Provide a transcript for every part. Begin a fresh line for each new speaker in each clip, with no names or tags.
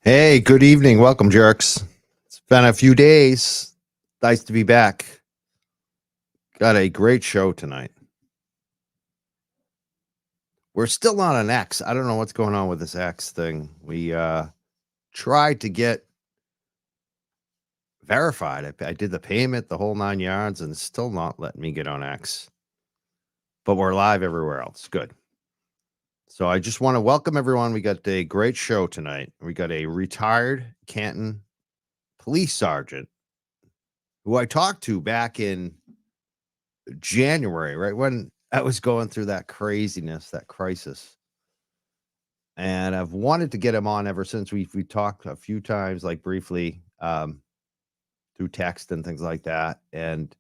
Hey, good evening. Welcome, jerks. It's been a few days. Nice to be back. Got a great show tonight. We're still on an X. I don't know what's going on with this X thing. We tried to get verified. I did the payment, the whole 9 yards, and it's still not letting me get on X. But we're live everywhere else. Good. So I just want to welcome everyone. We got a great show tonight. We got a retired Canton police sergeant who I talked to back in January, right when I was going through that craziness, that crisis. And I've wanted to get him on ever since. We talked a few times, like briefly, through text and things like that. And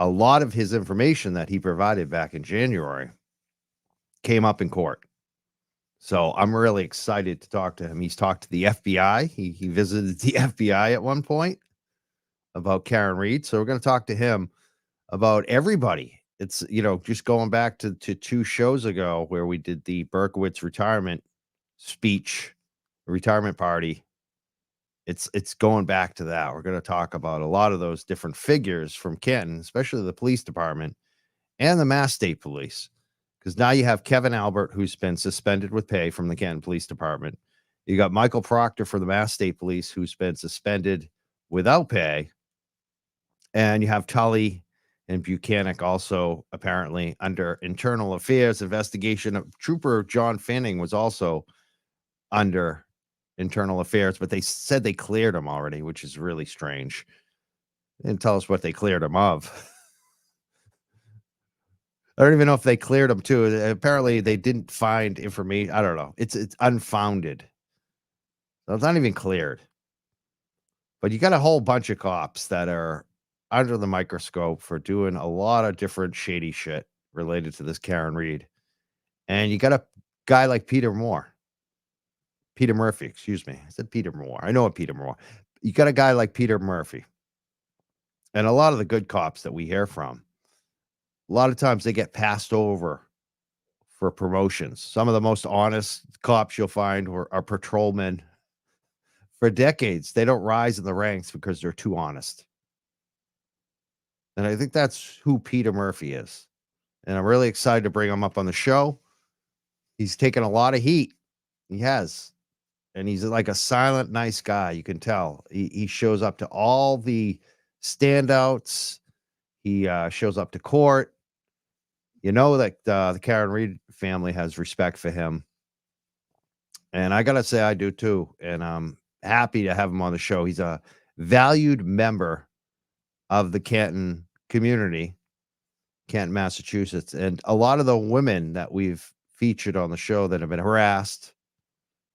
a lot of his information that he provided back in January came up in court. So I'm really excited to talk to him. He's talked to the FBI. He visited the FBI at one point about Karen Reed. So we're going to talk to him about everybody. It's, just going back to 2 shows ago where we did the Berkowitz retirement speech, retirement party. It's going back to that. We're going to talk about a lot of those different figures from Canton, especially the police department and the Mass State Police. Because now you have Kevin Albert, who's been suspended with pay from the Canton Police Department. You got Michael Proctor for the Mass State Police, who's been suspended without pay. And you have Tully and Buchanan also apparently under internal affairs investigation. Trooper John Fanning was also under internal affairs, but they said they cleared him already, which is really strange. They didn't tell us what they cleared him of. I don't even know if they cleared him too. Apparently they didn't find information. I don't know. It's unfounded. So it's not even cleared. But you got a whole bunch of cops that are under the microscope for doing a lot of different shady shit related to this Karen Reed. And you got a guy like Peter Murphy, excuse me. I said Peter Moore. I know a Peter Moore. You got a guy like Peter Murphy. And a lot of the good cops that we hear from, a lot of times they get passed over for promotions. Some of the most honest cops you'll find are patrolmen for decades. They don't rise in the ranks because they're too honest. And I think that's who Peter Murphy is. And I'm really excited to bring him up on the show. He's taken a lot of heat. He has. And he's like a silent, nice guy. You can tell. He shows up to all the standouts. He shows up to court. You know that the Karen Reed family has respect for him. And I got to say, I do too. And I'm happy to have him on the show. He's a valued member of the Canton community, Canton, Massachusetts. And a lot of the women that we've featured on the show that have been harassed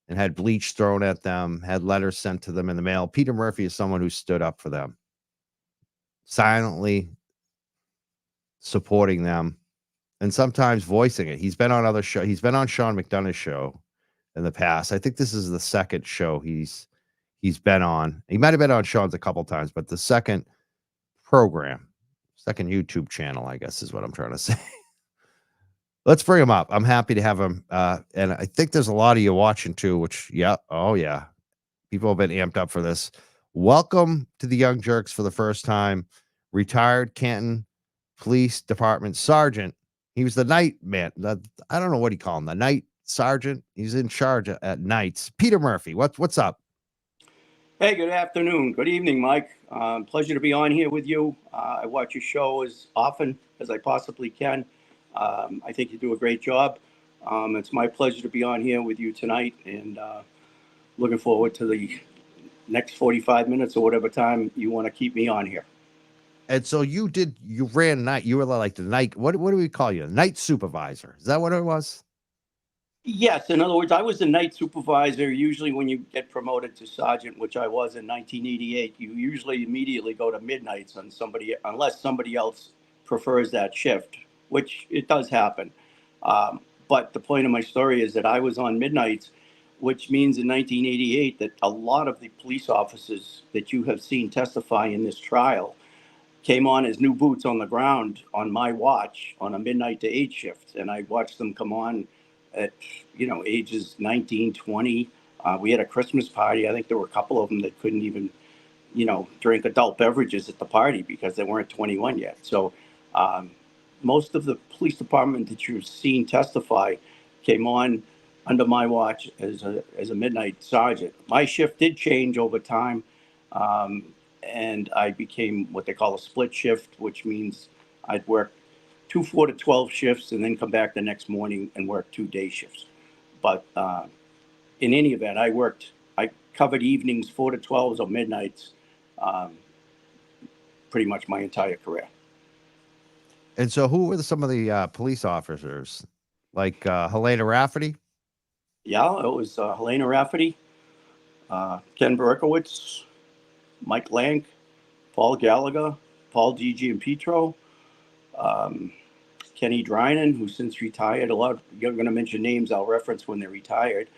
and had bleach thrown at them, had letters sent to them in the mail. Peter Murphy is someone who stood up for them, silently supporting them, and sometimes voicing it. He's been on other shows. He's been on Sean McDonough's show in the past. I think this is the second show he's been on. He might have been on Sean's a couple times, but the second program, second YouTube channel, I guess is what I'm trying to say. Let's bring him up. I'm happy to have him. And I think there's a lot of you watching too, which, yeah. Oh, yeah. People have been amped up for this. Welcome to the Young Jerks for the first time. Retired Canton Police Department Sergeant. He was the night man. I don't know what he called him. The night sergeant. He's in charge at nights. Peter Murphy. What's up?
Hey, good afternoon. Good evening, Mike. Pleasure to be on here with you. I watch your show as often as I possibly can. I think you do a great job. It's my pleasure to be on here with you tonight, and looking forward to the next 45 minutes or whatever time you want to keep me on here.
And so you ran night. You were like the night. What do we call you? Night supervisor. Is that what it was?
Yes. In other words, I was the night supervisor. Usually when you get promoted to sergeant, which I was in 1988, you usually immediately go to midnights on unless somebody else prefers that shift, which it does happen. But the point of my story is that I was on midnights, which means in 1988 that a lot of the police officers that you have seen testify in this trial came on as new boots on the ground on my watch on a midnight to 8 shift. And I watched them come on at, ages 19, 20. We had a Christmas party. I think there were a couple of them that couldn't even, drink adult beverages at the party because they weren't 21 yet. So most of the police department that you've seen testify came on under my watch as a midnight sergeant. My shift did change over time, and I became what they call a split shift, which means I'd work 4 to 12 shifts and then come back the next morning and work 2 day shifts. But in any event, I covered evenings, 4 to 12s or midnights, um, pretty much my entire career.
And so, who were some of the police officers? Like Helena Rafferty?
Yeah, it was Helena Rafferty, Ken Berkowitz, Mike Lank, Paul Gallagher, Paul D.G. and Petro, um, Kenny Drynan, who since retired. A lot of, you're going to mention names I'll reference when they're retired.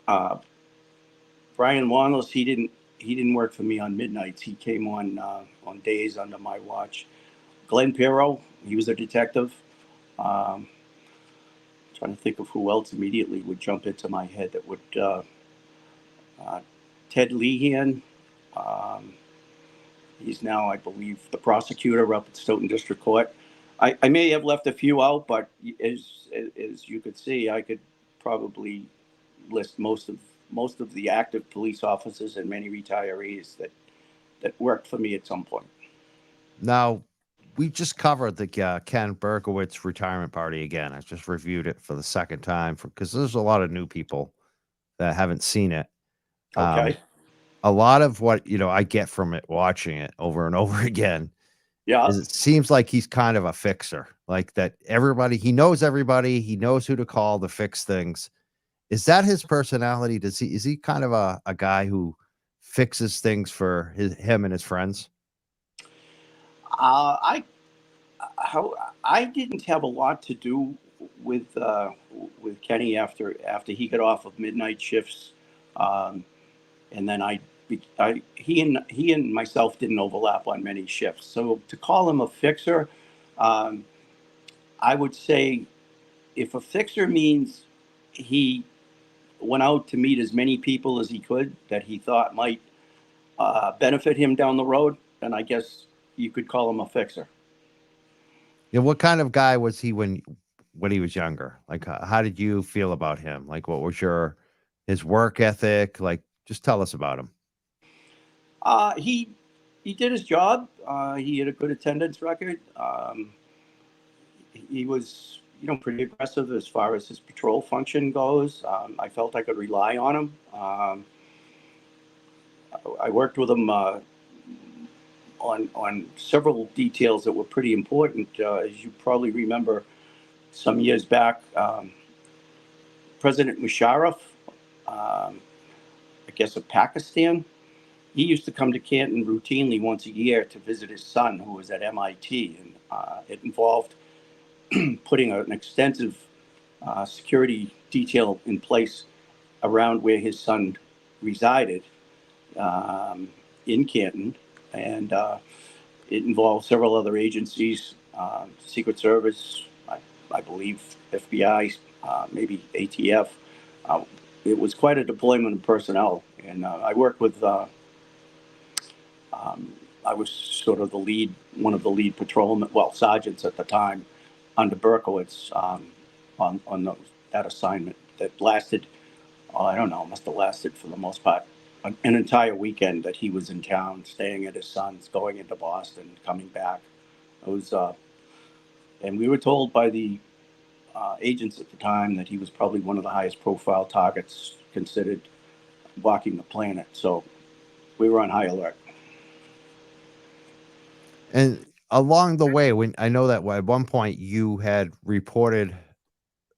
Uh, Brian Wanless, he didn't work for me on midnights. He came on days under my watch. Glenn Pirro, he was a detective. Um, Trying to think of who else immediately would jump into my head that would. Ted Lehan. Um, he's now, I believe, the prosecutor up at Stoughton District Court. I may have left a few out, but as you could see, I could probably list most of the active police officers and many retirees that worked for me at some point.
Now, we just covered the Ken Berkowitz retirement party again. I just reviewed it for the second time because there's a lot of new people that haven't seen it.
Okay.
A lot of what I get from it, watching it over and over again,
Yeah.
is it seems like he's kind of a fixer. Like that, he knows everybody, he knows who to call to fix things. Is that his personality? Is he kind of a guy who fixes things for him and his friends?
I how I didn't have a lot to do with Kenny after he got off of midnight shifts, and then he and myself didn't overlap on many shifts. So to call him a fixer, um, I would say if a fixer means he went out to meet as many people as he could that he thought might benefit him down the road, then I guess you could call him a fixer.
Yeah, what kind of guy was he when he was younger? Like, how did you feel about him? Like, what was his work ethic? Like, just tell us about him.
He did his job. He had a good attendance record. He was, pretty aggressive as far as his patrol function goes. I felt I could rely on him. I worked with him on several details that were pretty important. As you probably remember, some years back, President Musharraf, I guess of Pakistan, he used to come to Canton routinely once a year to visit his son, who was at MIT, and it involved putting an extensive security detail in place around where his son resided in Canton, and it involved several other agencies, Secret Service, I believe FBI, maybe ATF. It was quite a deployment of personnel, and I worked with. I was sort of one of the lead patrolmen, sergeants at the time, under Berkowitz, that assignment that lasted. I don't know, must have lasted for the most part an entire weekend that he was in town, staying at his son's, going into Boston, coming back. It was, and we were told by the agents at the time that he was probably one of the highest profile targets considered walking the planet. So we were on high alert.
And along the way, when I know that at one point you had reported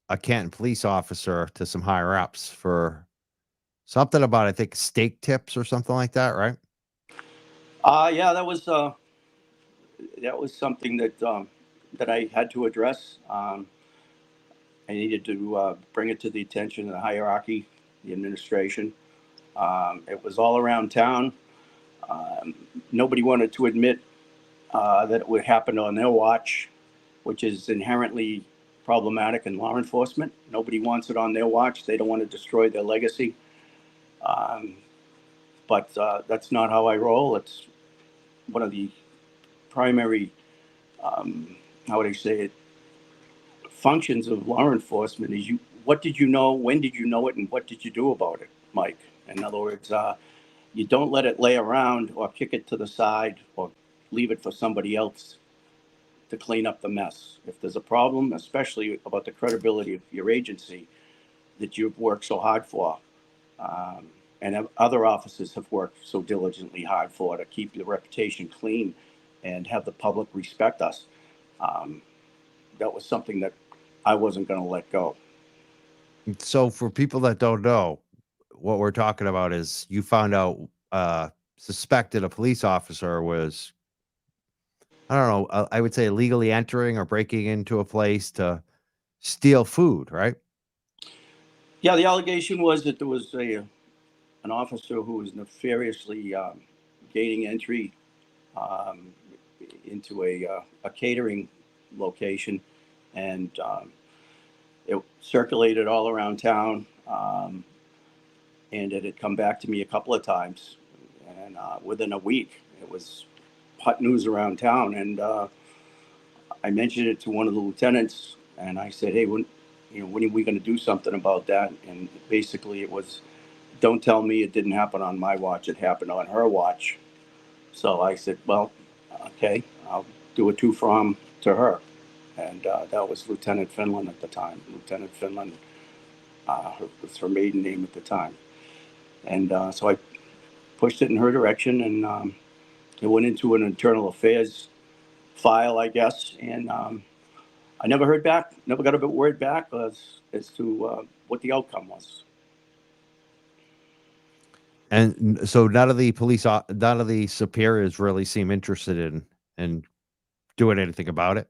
a Canton police officer to some higher ups for something about, I think, steak tips or something like that, right?
Yeah, that was something that I had to address. I needed to bring it to the attention of the hierarchy, the administration. It was all around town. Nobody wanted to admit that it would happen on their watch, which is inherently problematic in law enforcement. Nobody wants it on their watch. They don't want to destroy their legacy. But that's not how I roll. It's one of the primary, how would I say it, functions of law enforcement is what did you know, when did you know it, and what did you do about it, Mike? In other words, you don't let it lay around or kick it to the side or leave it for somebody else to clean up the mess. If there's a problem, especially about the credibility of your agency that you've worked so hard for, um, and other officers have worked so diligently hard for, to keep the reputation clean and have the public respect us, um, that was something that I wasn't going to let go.
So for people that don't know, what we're talking about is you found out suspected a police officer was, I don't know, I would say illegally entering or breaking into a place to steal food, right?
Yeah, the allegation was that there was an officer who was nefariously gaining entry um, into a catering location, and it circulated all around town, and it had come back to me a couple of times, and within a week, it was hot news around town, and I mentioned it to one of the lieutenants, and I said, "Hey, when are we going to do something about that?" And basically, it was, "Don't tell me it didn't happen on my watch. It happened on her watch." So I said, "Well, okay, I'll do a two from to her," and that was Lieutenant Finland at the time. Lieutenant Finland was her maiden name at the time, and so I pushed it in her direction, and it went into an internal affairs file, I guess, and I never heard back. Never got a bit word back as to what the outcome was.
And so none of the none of the superiors really seem interested in doing anything about it.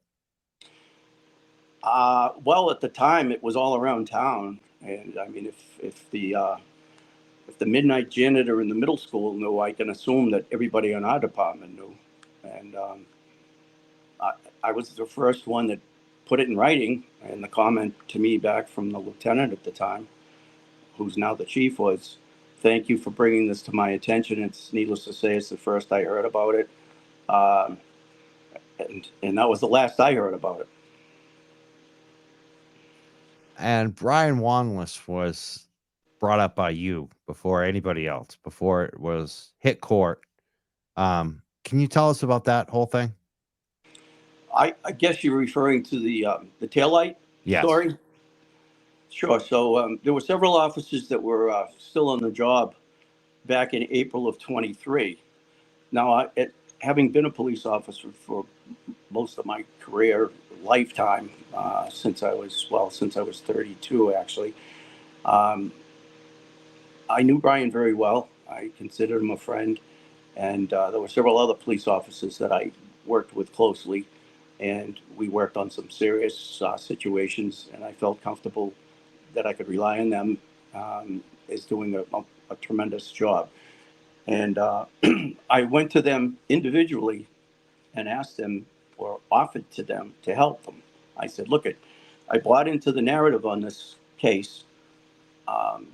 Well, at the time, it was all around town, and I mean, if the midnight janitor in the middle school knew, I can assume that everybody in our department knew, and I, I was the first one that put it in writing. And the comment to me back from the lieutenant at the time, who's now the chief, was, "Thank you for bringing this to my attention. It's needless to say, it's the first I heard about it." Um, and that was the last I heard about it.
And Brian Wanless was brought up by you before anybody else, before it was hit court. Can you tell us about that whole thing?
I guess you're referring to the taillight
Yes.
story? Sure. So there were several officers that were still on the job back in April of 23. Now, having been a police officer for most of my career lifetime, since I was 32, actually, um, I knew Brian very well. I considered him a friend, and there were several other police officers that I worked with closely, and we worked on some serious situations, and I felt comfortable that I could rely on them as doing a tremendous job. And I went to them individually and asked them, or offered to them, to help them. I said, "Look, I bought into the narrative on this case um,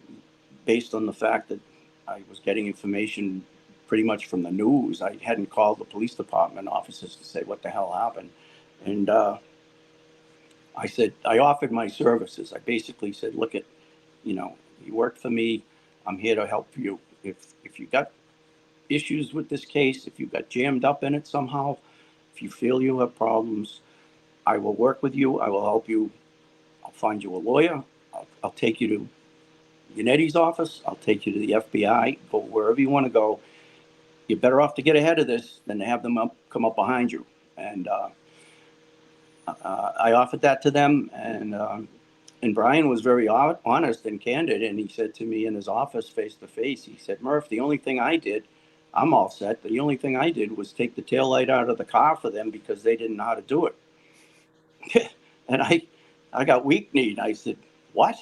based on the fact that I was getting information pretty much from the news. I hadn't called the police department officers to say what the hell happened." And I said, I offered my services. I basically said, "Look, you worked for me. I'm here to help you. If you got issues with this case, if you got jammed up in it somehow, if you feel you have problems, I will work with you. I will help you. I'll find you a lawyer. I'll take you to Unetti's office. I'll take you to the FBI. Go wherever you want to go. You're better off to get ahead of this than to have them come up behind you." And I offered that to them, and Brian was very honest and candid. And he said to me in his office, face to face, he said, "Murph, the only thing I did, I'm all set. The only thing I did was take the taillight out of the car for them because they didn't know how to do it." And I got weak kneed. I said, "What?"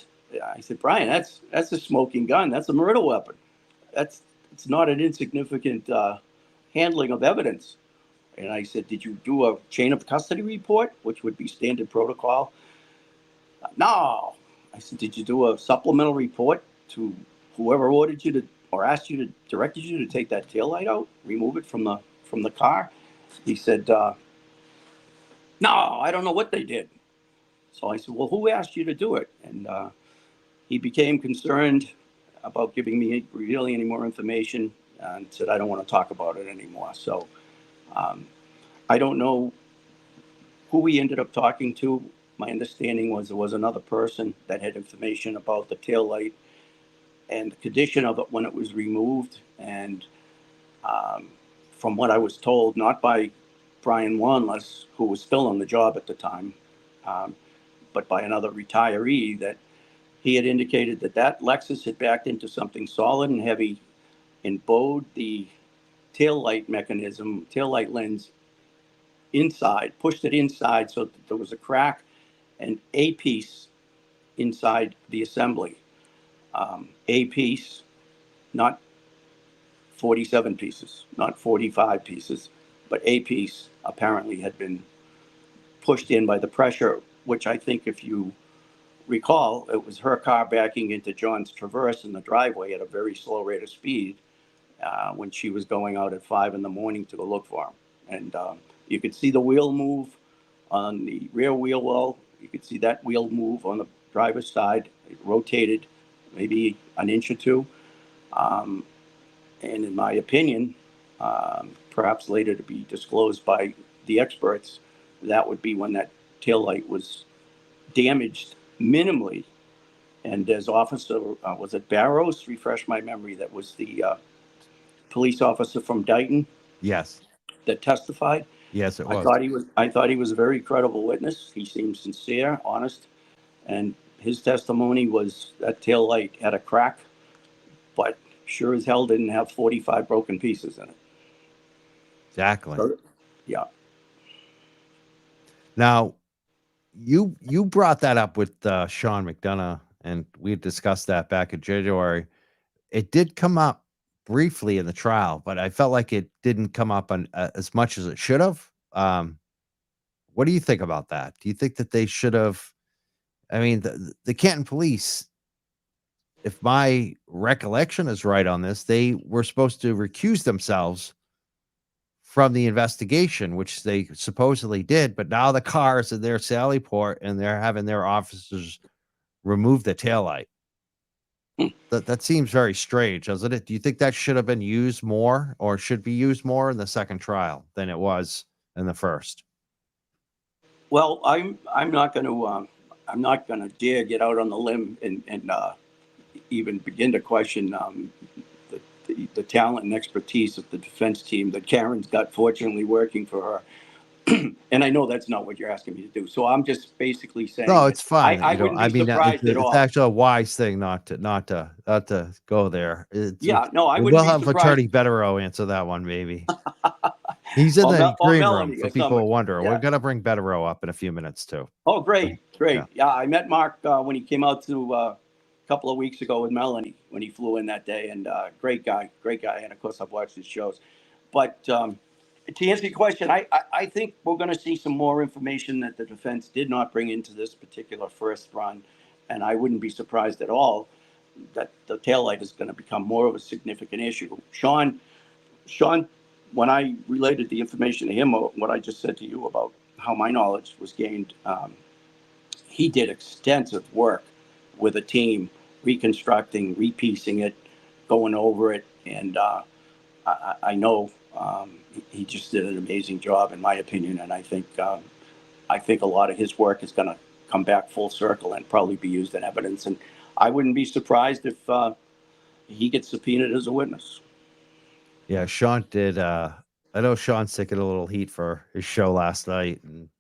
I said, "Brian, that's a smoking gun. That's a murder weapon. It's not an insignificant handling of evidence." And I said, "Did you do a chain of custody report, which would be standard protocol?" "No." I said, "Did you do a supplemental report to whoever ordered you to, or asked you to, directed you to take that taillight out, remove it from the car? He said, no, I don't know what they did. So I said, well, who asked you to do it? And he became concerned about revealing any more information, and said, I don't want to talk about it anymore. So I don't know who we ended up talking to. My understanding was there was another person that had information about the taillight and the condition of it when it was removed. And from what I was told, not by Brian Wanless, who was still on the job at the time, but by another retiree, that he had indicated that Lexus had backed into something solid and heavy and bowed the taillight mechanism, taillight lens inside, pushed it inside so that there was a crack and a piece inside the assembly. A piece, not 47 pieces, not 45 pieces, but a piece apparently had been pushed in by the pressure, which I think, if you recall, it was her car backing into John's Traverse in the driveway at a very slow rate of speed when she was going out at 5 a.m. to go look for him. And you could see the wheel move on the rear wheel well. You could see that wheel move on the driver's side. It rotated maybe an inch or two. And in my opinion, perhaps later to be disclosed by the experts, that would be when that taillight was damaged minimally. And as officer, was it Barrows? Refresh my memory. That was the police officer from Dayton
Yes.
that testified.
Yes, it
I
was.
thought he was a very credible witness. He seemed sincere, honest, and his testimony was that tail light had a crack, but sure as hell didn't have 45 broken pieces in it.
Exactly.
So, yeah.
Now, you brought that up with Sean McDonough, and we had discussed that back in January. It did come up briefly in the trial, but I felt like it didn't come up on as much as it should have. What do you think about that? Do you think that they should have? I mean, the Canton police, if my recollection is right on this, they were supposed to recuse themselves from the investigation, which they supposedly did. But now the cars in their Sallyport, and they're having their officers remove the taillight. That seems very strange, doesn't it? Do you think that should have been used more, or should be used more in the second trial than it was in the first?
Well, I'm not going to dare get out on the limb and even begin to question the talent and expertise of the defense team that Karen's got, fortunately, working for her. And I know that's not what you're asking me to do. So I'm just basically saying
No,
that
it's fine that
I
you don't.
wouldn't
I
be
mean,
surprised at
it's
all.
actually a wise thing not to go there.
Yeah, no, I
We'll
wouldn't be
have
surprised.
Attorney Bederow answer that one, maybe. He's in the
Or
green room
Melanie
for
or
people
somebody.
who wonder.
Yeah.
We're gonna bring Bederow up in a few minutes too.
Oh, great.
Yeah.
Yeah, I met Mark when he came out to a couple of weeks ago with Melanie when he flew in that day, and great guy. And of course, I've watched his shows. But to answer your question, I think we're going to see some more information that the defense did not bring into this particular first run, and I wouldn't be surprised at all that the taillight is going to become more of a significant issue. Sean, when I related the information to him, what I just said to you about how my knowledge was gained, he did extensive work with a team, reconstructing, repiecing it, going over it, and I know he just did an amazing job, in my opinion. And I think a lot of his work is going to come back full circle and probably be used in evidence. And I wouldn't be surprised if he gets subpoenaed as a witness.
Yeah, Sean did. I know Sean's taking a little heat for his show last night, and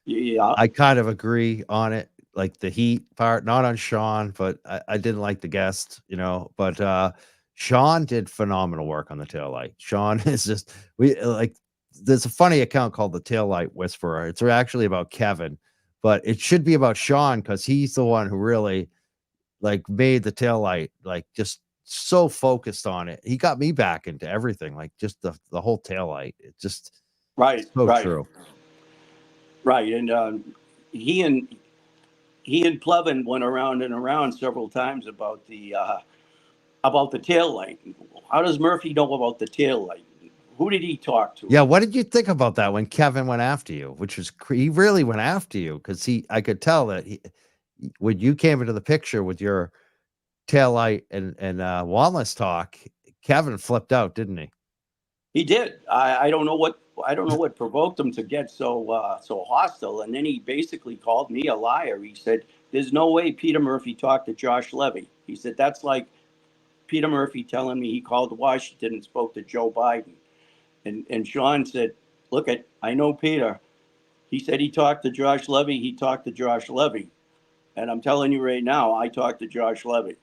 Yeah,
I kind of agree on it, like the heat part, not on Sean, but I didn't like the guest, but Sean did phenomenal work on the taillight. Sean is just there's a funny account called the Taillight Whisperer. It's actually about Kevin, but it should be about Sean because he's the one who really made the taillight just so focused on it. He got me back into everything, like just the whole taillight. It just
right,
so
right,
true.
right. And he and Plevin went around and around several times about about the tail light. How does Murphy know about the tail light? Who did he talk to?
Yeah, what did you think about that when Kevin went after you? Which was he really went after you because I could tell that when you came into the picture with your tail light and wellness talk, Kevin flipped out, didn't he?
He did. I don't know what provoked him to get so hostile. And then he basically called me a liar. He said, "There's no way Peter Murphy talked to Josh Levy." He said that's like Peter Murphy telling me he called Washington and spoke to Joe Biden. And Sean said, "Look, I know Peter. He said he talked to Josh Levy. He talked to Josh Levy." And I'm telling you right now, I talked to Josh Levy.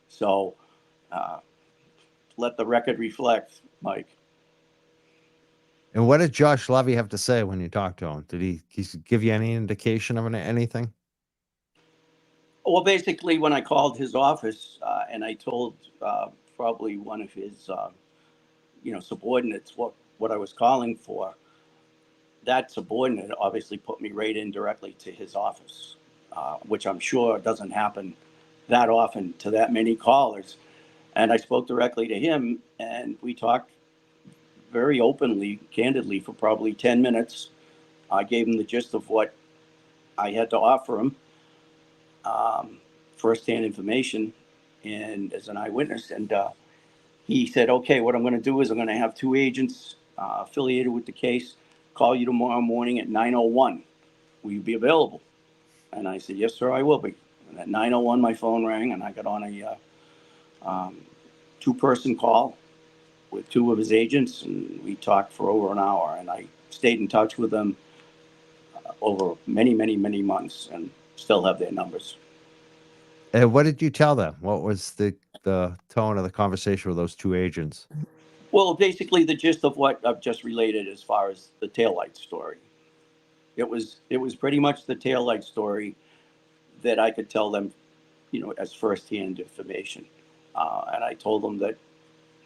So uh, let the record reflect, Mike.
And what did Josh Levy have to say when you talked to him? Did he give you any indication of anything?
Well, basically, when I called his office and I told probably one of his, subordinates what I was calling for, that subordinate obviously put me right in directly to his office, which I'm sure doesn't happen that often to that many callers. And I spoke directly to him, and we talked very openly, candidly, for probably 10 minutes. I gave him the gist of what I had to offer him, firsthand information, and as an eyewitness. And he said, "Okay, what I'm going to do is I'm going to have two agents affiliated with the case call you tomorrow morning at 9:01. Will you be available?" And I said, "Yes, sir, I will be." And at 9:01, my phone rang, and I got on a two-person call with two of his agents, and we talked for over an hour. And I stayed in touch with them over many, many, many months, and still have their numbers.
And what did you tell them? What was the tone of the conversation with those two agents?
Well, basically the gist of what I've just related as far as the taillight story. It was pretty much the taillight story that I could tell them, as firsthand information. And I told them that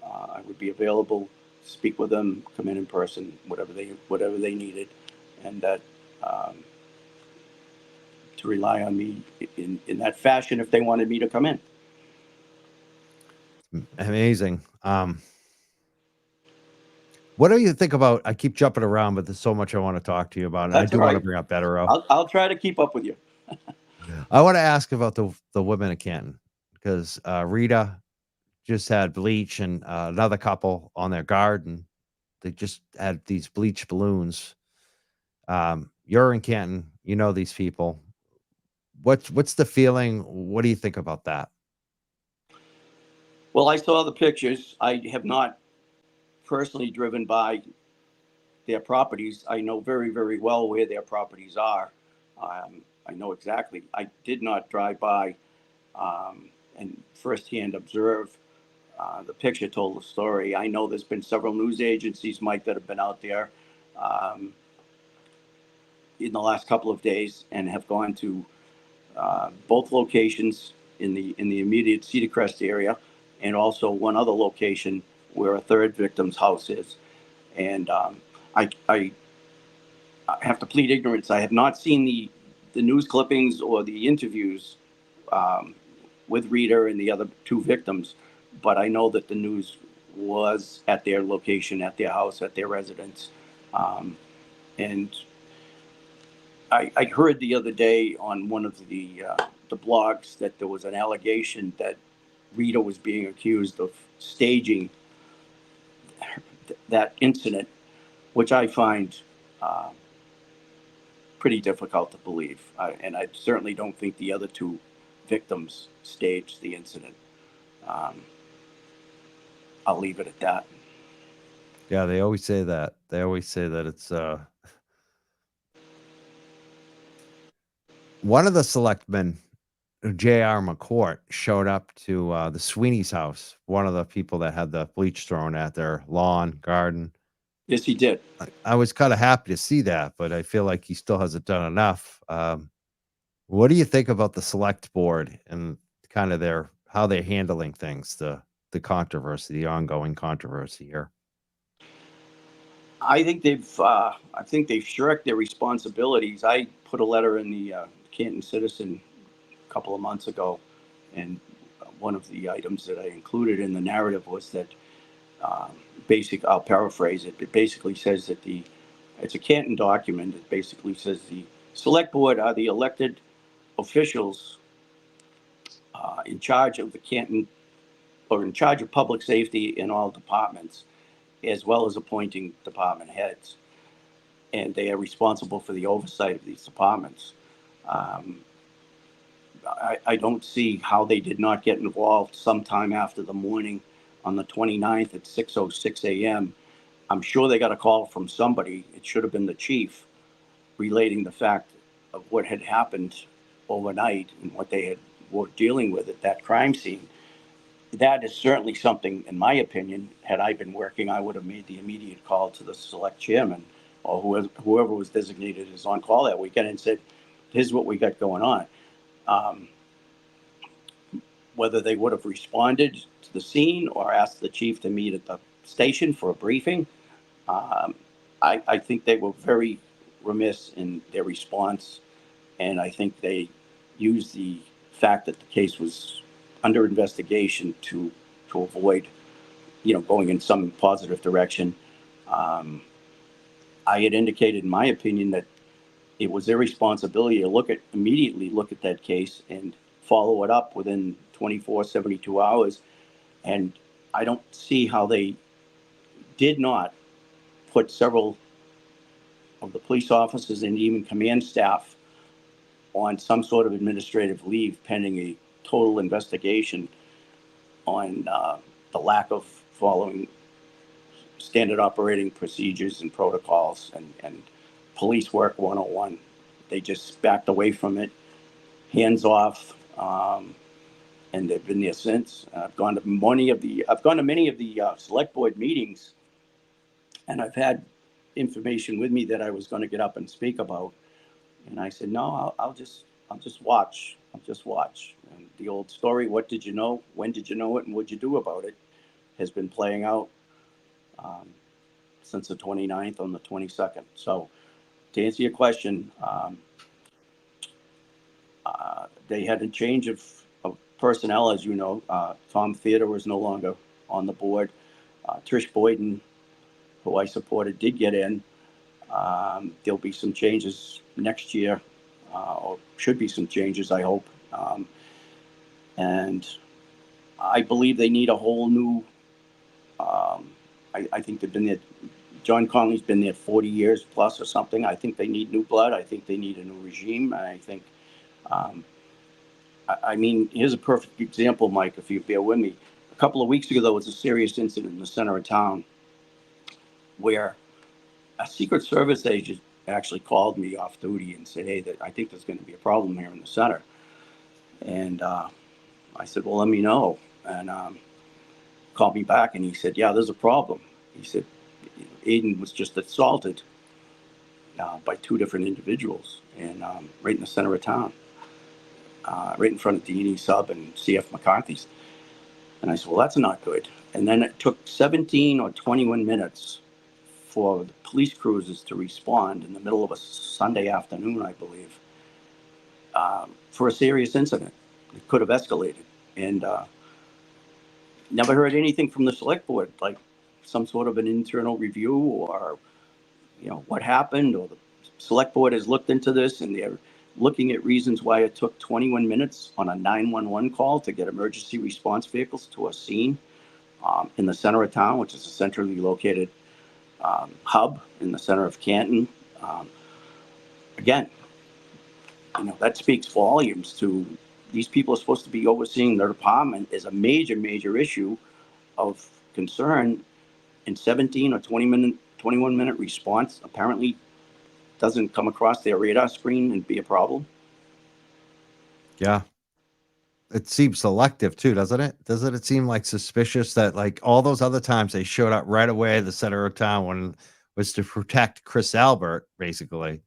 I would be available to speak with them, come in person, whatever they needed, and that to rely on me in that fashion if they wanted me to come in.
Amazing. What do you think about? I keep jumping around, but there's so much I want to talk to you about, and I
That's
do
all
want to
right.
bring up Bederow.
I'll try to keep up with you.
I want to ask about the women of Canton because Rita just had bleach and another couple on their garden. They just had these bleach balloons. You're in Canton, you know these people. What's the feeling? What do you think about that?
Well, I saw the pictures. I have not personally driven by their properties. I know very, very well where their properties are. I know exactly. I did not drive by and firsthand observe. The picture told the story. I know there's been several news agencies, Mike, that have been out there um, in the last couple of days and have gone to both locations in the immediate Cedar Crest area, and also one other location where a third victim's house is. And I have to plead ignorance. I have not seen the news clippings or the interviews um, with Rita and the other two victims, but I know that the news was at their location, at their house, at their residence. And I heard the other day on one of the blogs that there was an allegation that Rita was being accused of staging that incident, which I find uh, pretty difficult to believe. And I certainly don't think the other two victims staged the incident. Um, I'll leave it at that.
Yeah, they always say that. They always say that it's one of the selectmen, J.R. McCourt, showed up to the Sweeney's house, one of the people that had the bleach thrown at their lawn, garden.
Yes, he did.
I was kind of happy to see that, but I feel like he still hasn't done enough. What do you think about the select board and kind of how they're handling things, the controversy, the ongoing controversy here?
I think they've shirked their responsibilities. I put a letter in the Canton Citizen a couple of months ago, and one of the items that I included in the narrative was that I'll paraphrase it. It basically says that it's a Canton document. It basically says the select board are the elected officials in charge of the Canton, or in charge of public safety in all departments, as well as appointing department heads. And they are responsible for the oversight of these departments. I don't see how they did not get involved sometime after the morning on the 29th at 6:06 a.m. I'm sure they got a call from somebody. It should have been the chief, relating the fact of what had happened overnight and what they were dealing with at that crime scene. That is certainly something, in my opinion, had I been working, I would have made the immediate call to the select chairman or whoever was designated as on call that weekend and said, here's what we got going on. Whether they would have responded to the scene or asked the chief to meet at the station for a briefing, I think they were very remiss in their response. And I think they used the fact that the case was under investigation to avoid, going in some positive direction. I had indicated, in my opinion, that it was their responsibility to immediately look at that case and follow it up within 24, 72 hours. And I don't see how they did not put several of the police officers and even command staff on some sort of administrative leave pending a total investigation on the lack of following standard operating procedures and protocols and police work 101. They just backed away from it, hands off, and they've been there since. I've gone to many of the select board meetings, and I've had information with me that I was going to get up and speak about, and I said, no, I'll just watch. I'll just watch. And the old story, what did you know? When did you know it? And what'd you do about it? Has been playing out since the 29th on the 22nd. So to answer your question, they had a change of personnel, as you know. Tom Theodore is no longer on the board. Trish Boyden, who I supported, did get in. There'll be some changes next year, or should be some changes, I hope. And I believe they need a whole new, I think they've been there, John Conley's been there 40 years plus or something. I think they need new blood. I think they need a new regime. I think, I mean, here's a perfect example, Mike, if you bear with me. A couple of weeks ago, there was a serious incident in the center of town where a Secret Service agent actually called me off duty and said, hey, I think there's going to be a problem here in the center. And I said, well, let me know. And called me back and he said, yeah, there's a problem. He said, Aiden was just assaulted by two different individuals and right in the center of town, right in front of D&E Sub and CF McCarthy's. And I said, well, that's not good. And then it took 17 or 21 minutes for the police cruisers to respond in the middle of a Sunday afternoon, I believe, for a serious incident. It could have escalated. And never heard anything from the select board, like some sort of an internal review or, what happened, or the select board has looked into this and they're looking at reasons why it took 21 minutes on a 911 call to get emergency response vehicles to a scene in the center of town, which is a centrally located hub in the center of Canton. Again, that speaks volumes to these people are supposed to be overseeing their department is a major, major issue of concern. And 17 or 21 minute response apparently doesn't come across their radar screen and be a problem.
Yeah. It seems selective too, doesn't it? Doesn't it seem like suspicious that like all those other times they showed up right away at the center of town when was to protect Chris Albert, basically.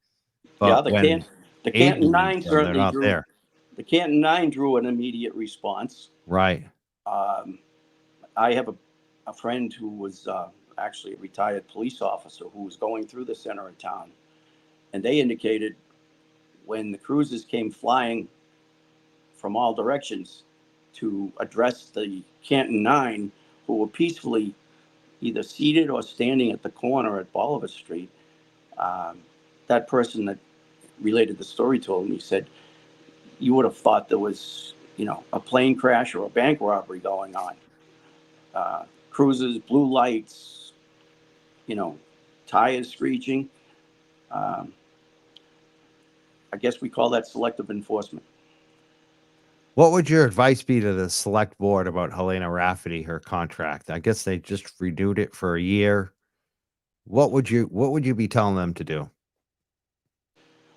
Yeah,
But when
the Canton
Aiden needs
9
them, they're
certainly
not
drew.
there.
The Canton 9 drew an immediate response.
Right.
I have a friend who was actually a retired police officer who was going through the center of town, and they indicated when the cruisers came flying from all directions, to address the Canton Nine, who were peacefully either seated or standing at the corner at Bolivar Street. That person that related the story told me, said, you would have thought there was, a plane crash or a bank robbery going on. Cruisers, blue lights, tires screeching. I guess we call that selective enforcement.
What would your advice be to the select board about Helena Rafferty, her contract? I guess they just renewed it for a year. What would you be telling them to do?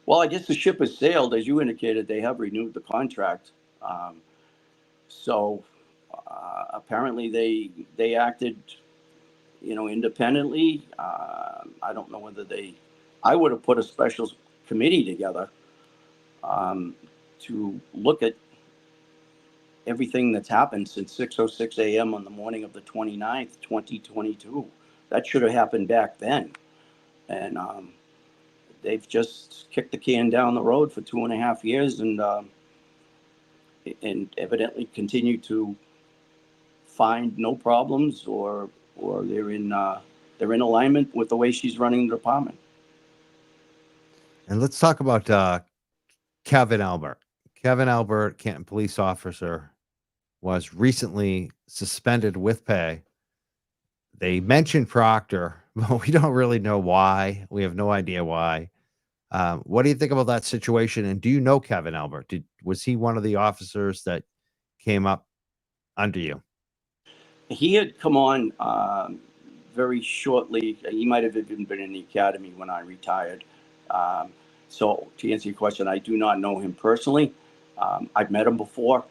Well, I guess the ship has sailed. As you indicated, they have renewed the contract. So apparently they acted, independently. I don't know whether I would have put a special committee together to look at everything that's happened since 6:06 a.m. on the morning of the 29th, 2022. That should have happened back then. And they've just kicked the can down the road for 2.5 years and evidently continue to find no problems, or they're in alignment with the way she's running the department.
And let's talk about Kevin Albert. Kevin Albert, Canton police officer, was recently suspended with pay. They mentioned Proctor, but we don't really know why. We have no idea why. What do you think about that situation? And do you know Kevin Albert? Was he one of the officers that came up under you?
He had come on very shortly. He might have even been in the academy when I retired. So to answer your question, I do not know him personally. I've met him before.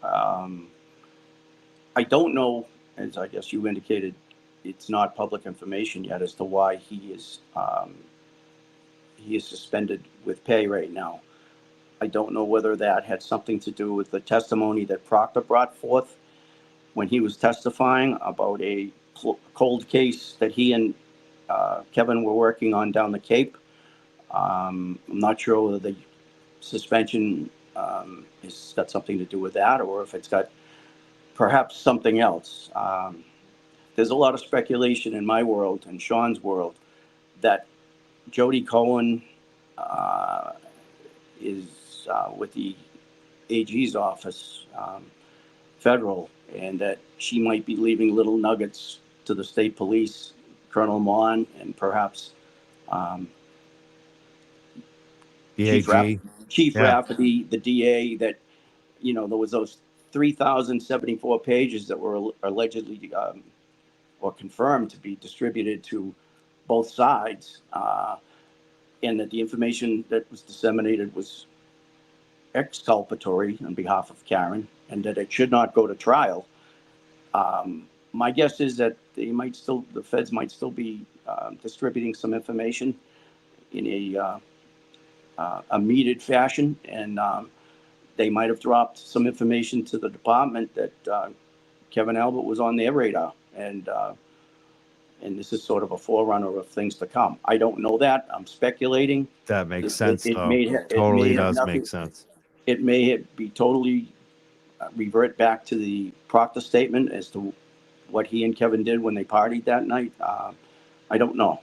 I don't know, as I guess you indicated, it's not public information yet as to why he is suspended with pay right now. I don't know whether that had something to do with the testimony that Proctor brought forth when he was testifying about a cold case that he and Kevin were working on down the Cape. I'm not sure whether the suspension has got something to do with that, or if it's got perhaps something else. There's a lot of speculation in my world and Sean's world that Jody Cohen is with the AG's office, federal, and that she might be leaving little nuggets to the state police, Colonel Mon, and perhaps
the
Chief Rafferty, the DA, that, there was those 3,074 pages that were allegedly or confirmed to be distributed to both sides, and that the information that was disseminated was exculpatory on behalf of Karen, and that it should not go to trial. My guess is that the feds might still be distributing some information in a metered fashion, and they might have dropped some information to the department that Kevin Albert was on their radar, and this is sort of a forerunner of things to come. I don't know that. I'm speculating.
That makes sense.
It
totally does make sense.
It may be totally revert back to the Proctor statement as to what he and Kevin did when they partied that night. I don't know.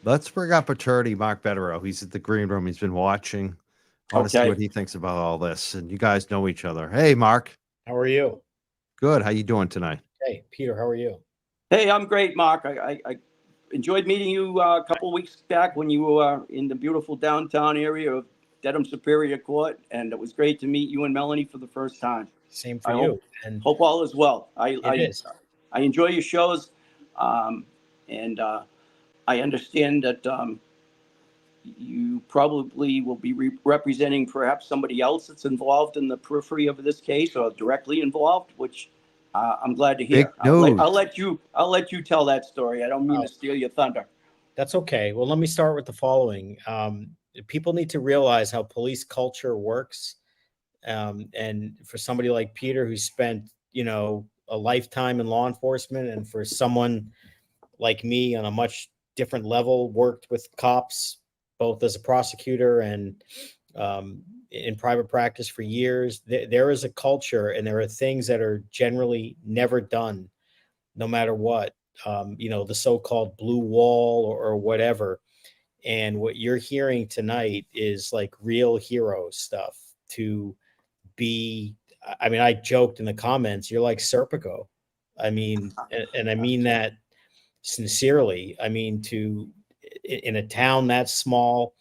Let's bring up attorney Mark Bederow. He's at the green room. He's been watching. I want to see what he thinks about all this. And you guys know each other. Hey, Mark.
How are you?
Good. How you doing tonight?
Hey, Peter. How are you?
Hey, I'm great, Mark. I enjoyed meeting you a couple of weeks back when you were in the beautiful downtown area of Dedham Superior Court, and it was great to meet you and Melanie for the first time.
Same for you.
And hope all is well. I enjoy your shows, and I understand that you probably will be representing perhaps somebody else that's involved in the periphery of this case or directly involved, which I'm glad to hear. I'll let you tell that story. I don't mean to steal your thunder.
That's okay. Well, let me start with the following. People need to realize how police culture works. And for somebody like Peter, who spent, a lifetime in law enforcement, and for someone like me on a much different level, worked with cops, both as a prosecutor and in private practice for years. There is a culture, and there are things that are generally never done, no matter what. The so-called blue wall or whatever. And what you're hearing tonight is like real hero stuff. To be, I mean, I joked in the comments, you're like Serpico. I mean, and I mean that sincerely. I mean, in a town that small,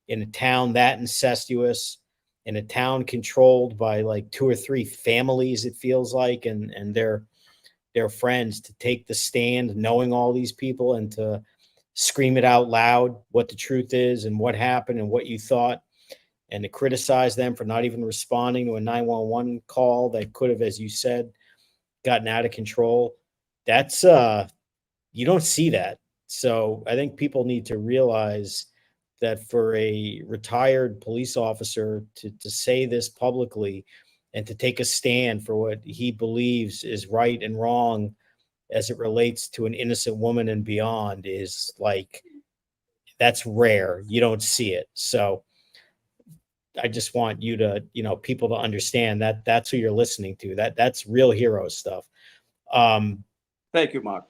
in a town that incestuous, in a town controlled by like 2 or 3 families, it feels like, and their friends, to take the stand knowing all these people and to scream it out loud what the truth is and what happened and what you thought, and to criticize them for not even responding to a 911 call that could have, as you said, gotten out of control. That's you don't see that. So I think people need to realize that for a retired police officer to say this publicly and to take a stand for what he believes is right and wrong as it relates to an innocent woman and beyond is like, that's rare. You don't see it. So I just want you to, people to understand that that's who you're listening to. That's real hero stuff.
Thank you, Mark.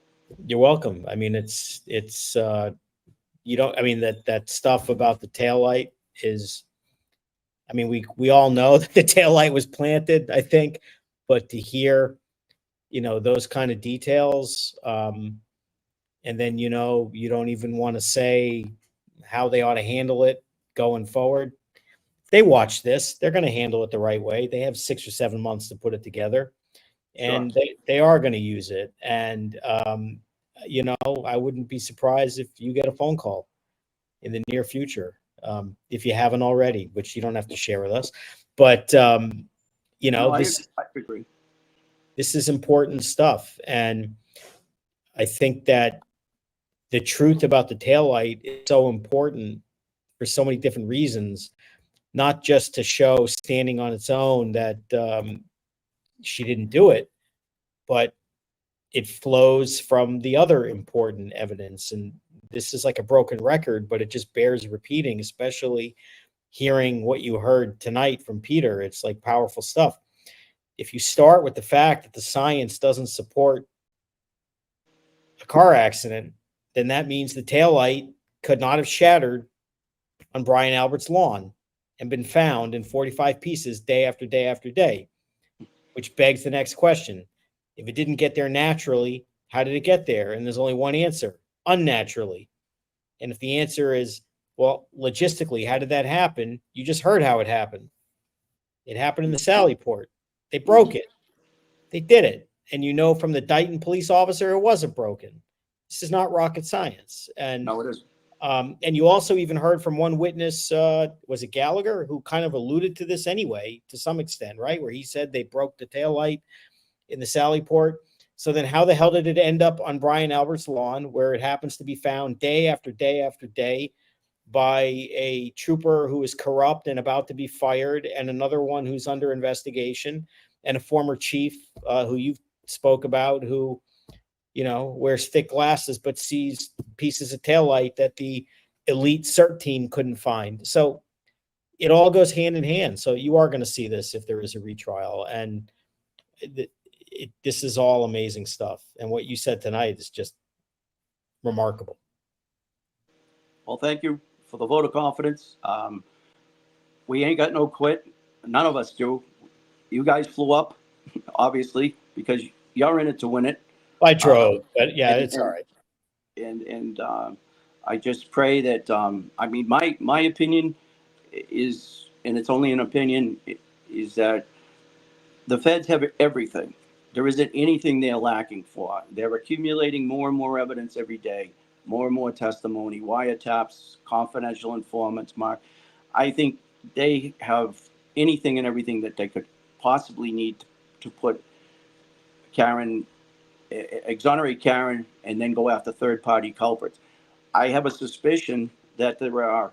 You're welcome. I mean, it's you don't, I mean, that stuff about the taillight is, I mean, we all know that the taillight was planted, I think, but to hear, those kind of details, and then, you don't even want to say how they ought to handle it going forward. If they watch this, they're going to handle it the right way. They have 6 or 7 months to put it together, and
Sure.
they are going to use it. And, I wouldn't be surprised if you get a phone call in the near future, if you haven't already, which you don't have to share with us. But,
No, I
this
agree.
this is important stuff. And I think that the truth about the taillight is so important for so many different reasons, not just to show standing on its own that she didn't do it, but it flows from the other important evidence. And this is like a broken record, but it just bears repeating, especially hearing what you heard tonight from Peter. It's like powerful stuff. If you start with the fact that the science doesn't support a car accident, then that means the taillight could not have shattered on Brian Albert's lawn and been found in 45 pieces day after day after day, which begs the next question. If it didn't get there naturally, how did it get there? And there's only one answer: unnaturally. And if the answer is, well, logistically, how did that happen? You just heard how it happened. It happened in the Sallyport. They broke it. They did it. And from the Dighton police officer, it wasn't broken. This is not rocket science. And
No, it isn't.
and you also even heard from one witness, was it Gallagher, who kind of alluded to this anyway, to some extent, right? Where he said they broke the taillight in the Sallyport. So then how the hell did it end up on Brian Albert's lawn, where it happens to be found day after day after day by a trooper who is corrupt and about to be fired, and another one who's under investigation, and a former chief who you spoke about, who, wears thick glasses but sees pieces of taillight that the elite CERT team couldn't find. So it all goes hand in hand. So you are going to see this if there is a retrial. And this is all amazing stuff. And what you said tonight is just remarkable.
Well, thank you for the vote of confidence. We ain't got no quit. None of us do. You guys flew up, obviously, because you're in it to win it.
I drove, but yeah, it's all right.
And I just pray that, I mean, my opinion is, and it's only an opinion, is that the feds have everything. There isn't anything they're lacking for. They're accumulating more and more evidence every day, more and more testimony, wiretaps, confidential informants, Mark. I think they have anything and everything that they could possibly need to put Karen, exonerate Karen, and then go after third-party culprits. I have a suspicion that there are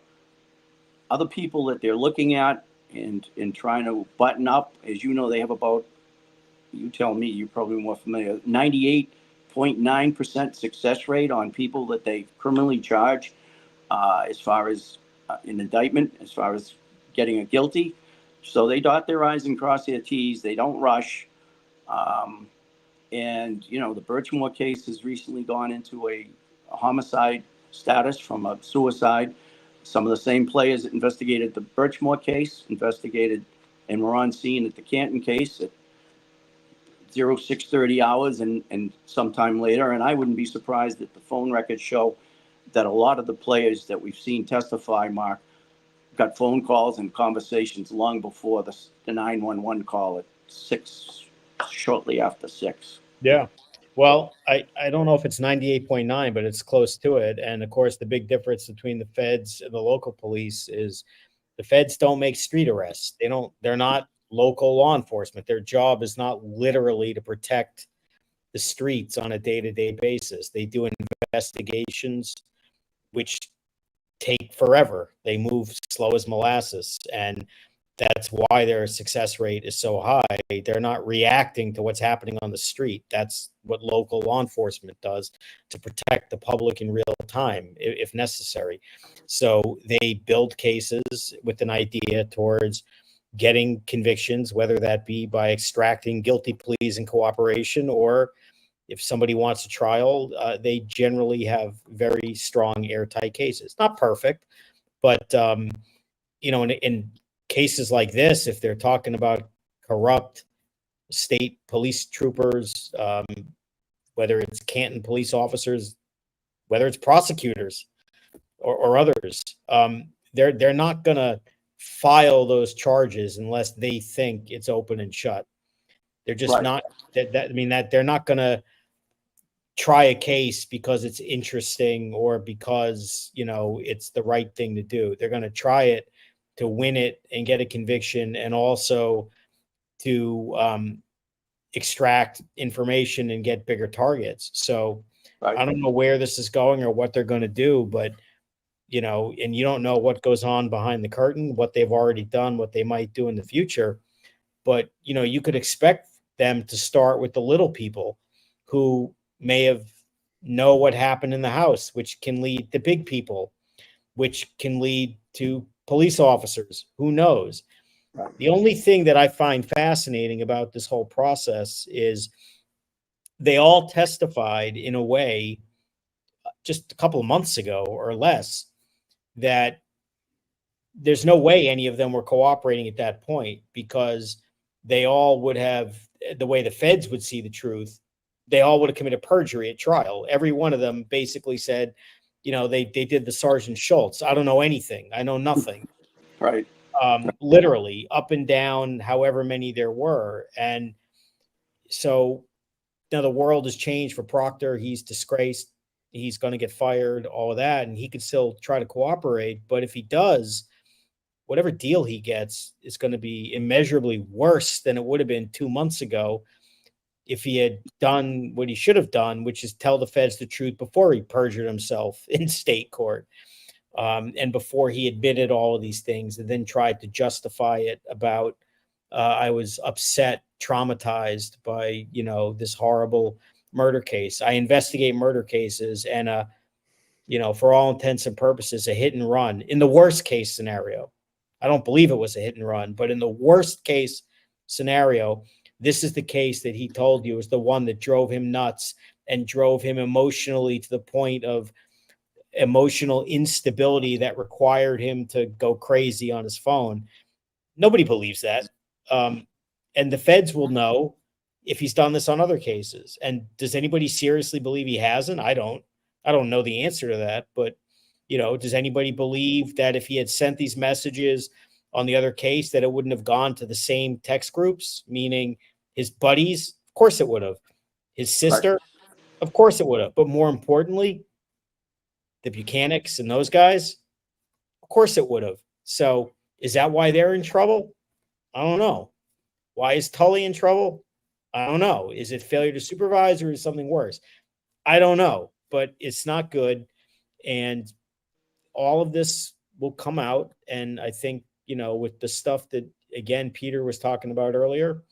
other people that they're looking at and trying to button up. As you know, they have about, you tell me, you're probably more familiar, 98.9% success rate on people that they criminally charge, as far as an indictment, as far as getting a guilty. So they dot their I's and cross their T's. They don't rush. And, you know, the Birchmore case has recently gone into a homicide status from a suicide. Some of the same players that investigated the Birchmore case investigated and were on scene at the Canton case at 0630 hours and sometime later. And I wouldn't be surprised that the phone records show that a lot of the players that we've seen testify, Mark, got phone calls and conversations long before the 911 call at 6, shortly after 6.
Yeah. Well, I don't know if it's 98.9, but it's close to it. And of course, the big difference between the feds and the local police is the feds don't make street arrests. They're not local law enforcement. Their job is not literally to protect the streets on a day-to-day basis. They do investigations, which take forever. They move slow as molasses. And that's why their success rate is so high. They're not reacting to what's happening on the street. That's what local law enforcement does to protect the public in real time, if necessary. So they build cases with an idea towards getting convictions, whether that be by extracting guilty pleas in cooperation, or if somebody wants a trial, they generally have very strong, airtight cases. Not perfect, but in cases like this, if they're talking about corrupt state police troopers, whether it's Canton police officers, whether it's prosecutors or others, they're not going to file those charges unless they think it's open and shut. They're just
Right.
not that they're not going to try a case because it's interesting or because, it's the right thing to do. They're going to try it to win it and get a conviction, and also to extract information and get bigger targets. So
Right.
I don't know where this is going or what they're going to do, but and you don't know what goes on behind the curtain, what they've already done, what they might do in the future. But you could expect them to start with the little people who may have know what happened in the house, which can lead to big people, which can lead to police officers. Who knows?
Right.
The only thing that I find fascinating about this whole process is they all testified in a way just a couple of months ago or less that there's no way any of them were cooperating at that point, because they all would have, the way the feds would see the truth, they all would have committed perjury at trial. Every one of them basically said, they did the Sergeant Schultz. I don't know anything. I know nothing.
Right.
Literally up and down, however many there were. And so now the world has changed for Proctor. He's disgraced. He's going to get fired, all of that. And he could still try to cooperate. But if he does, whatever deal he gets is going to be immeasurably worse than it would have been 2 months ago if he had done what he should have done, which is tell the feds the truth before he perjured himself in state court, and before he admitted all of these things and then tried to justify it about, I was upset, traumatized by, this horrible murder case. I investigate murder cases, and, for all intents and purposes, a hit and run in the worst case scenario. I don't believe it was a hit and run, but in the worst case scenario, this is the case that he told you is the one that drove him nuts and drove him emotionally to the point of emotional instability that required him to go crazy on his phone. Nobody believes that. And the feds will know if he's done this on other cases. And does anybody seriously believe he hasn't? I don't know the answer to that, but does anybody believe that if he had sent these messages on the other case that it wouldn't have gone to the same text groups, meaning his buddies? Of course it would have. His sister? Of course it would have. But more importantly, the Buchanans and those guys? Of course it would have. So is that why they're in trouble? I don't know. Why is Tully in trouble? I don't know. Is it failure to supervise or is something worse? I don't know, but it's not good. And all of this will come out. And I think, with the stuff that, again, Peter was talking about earlier,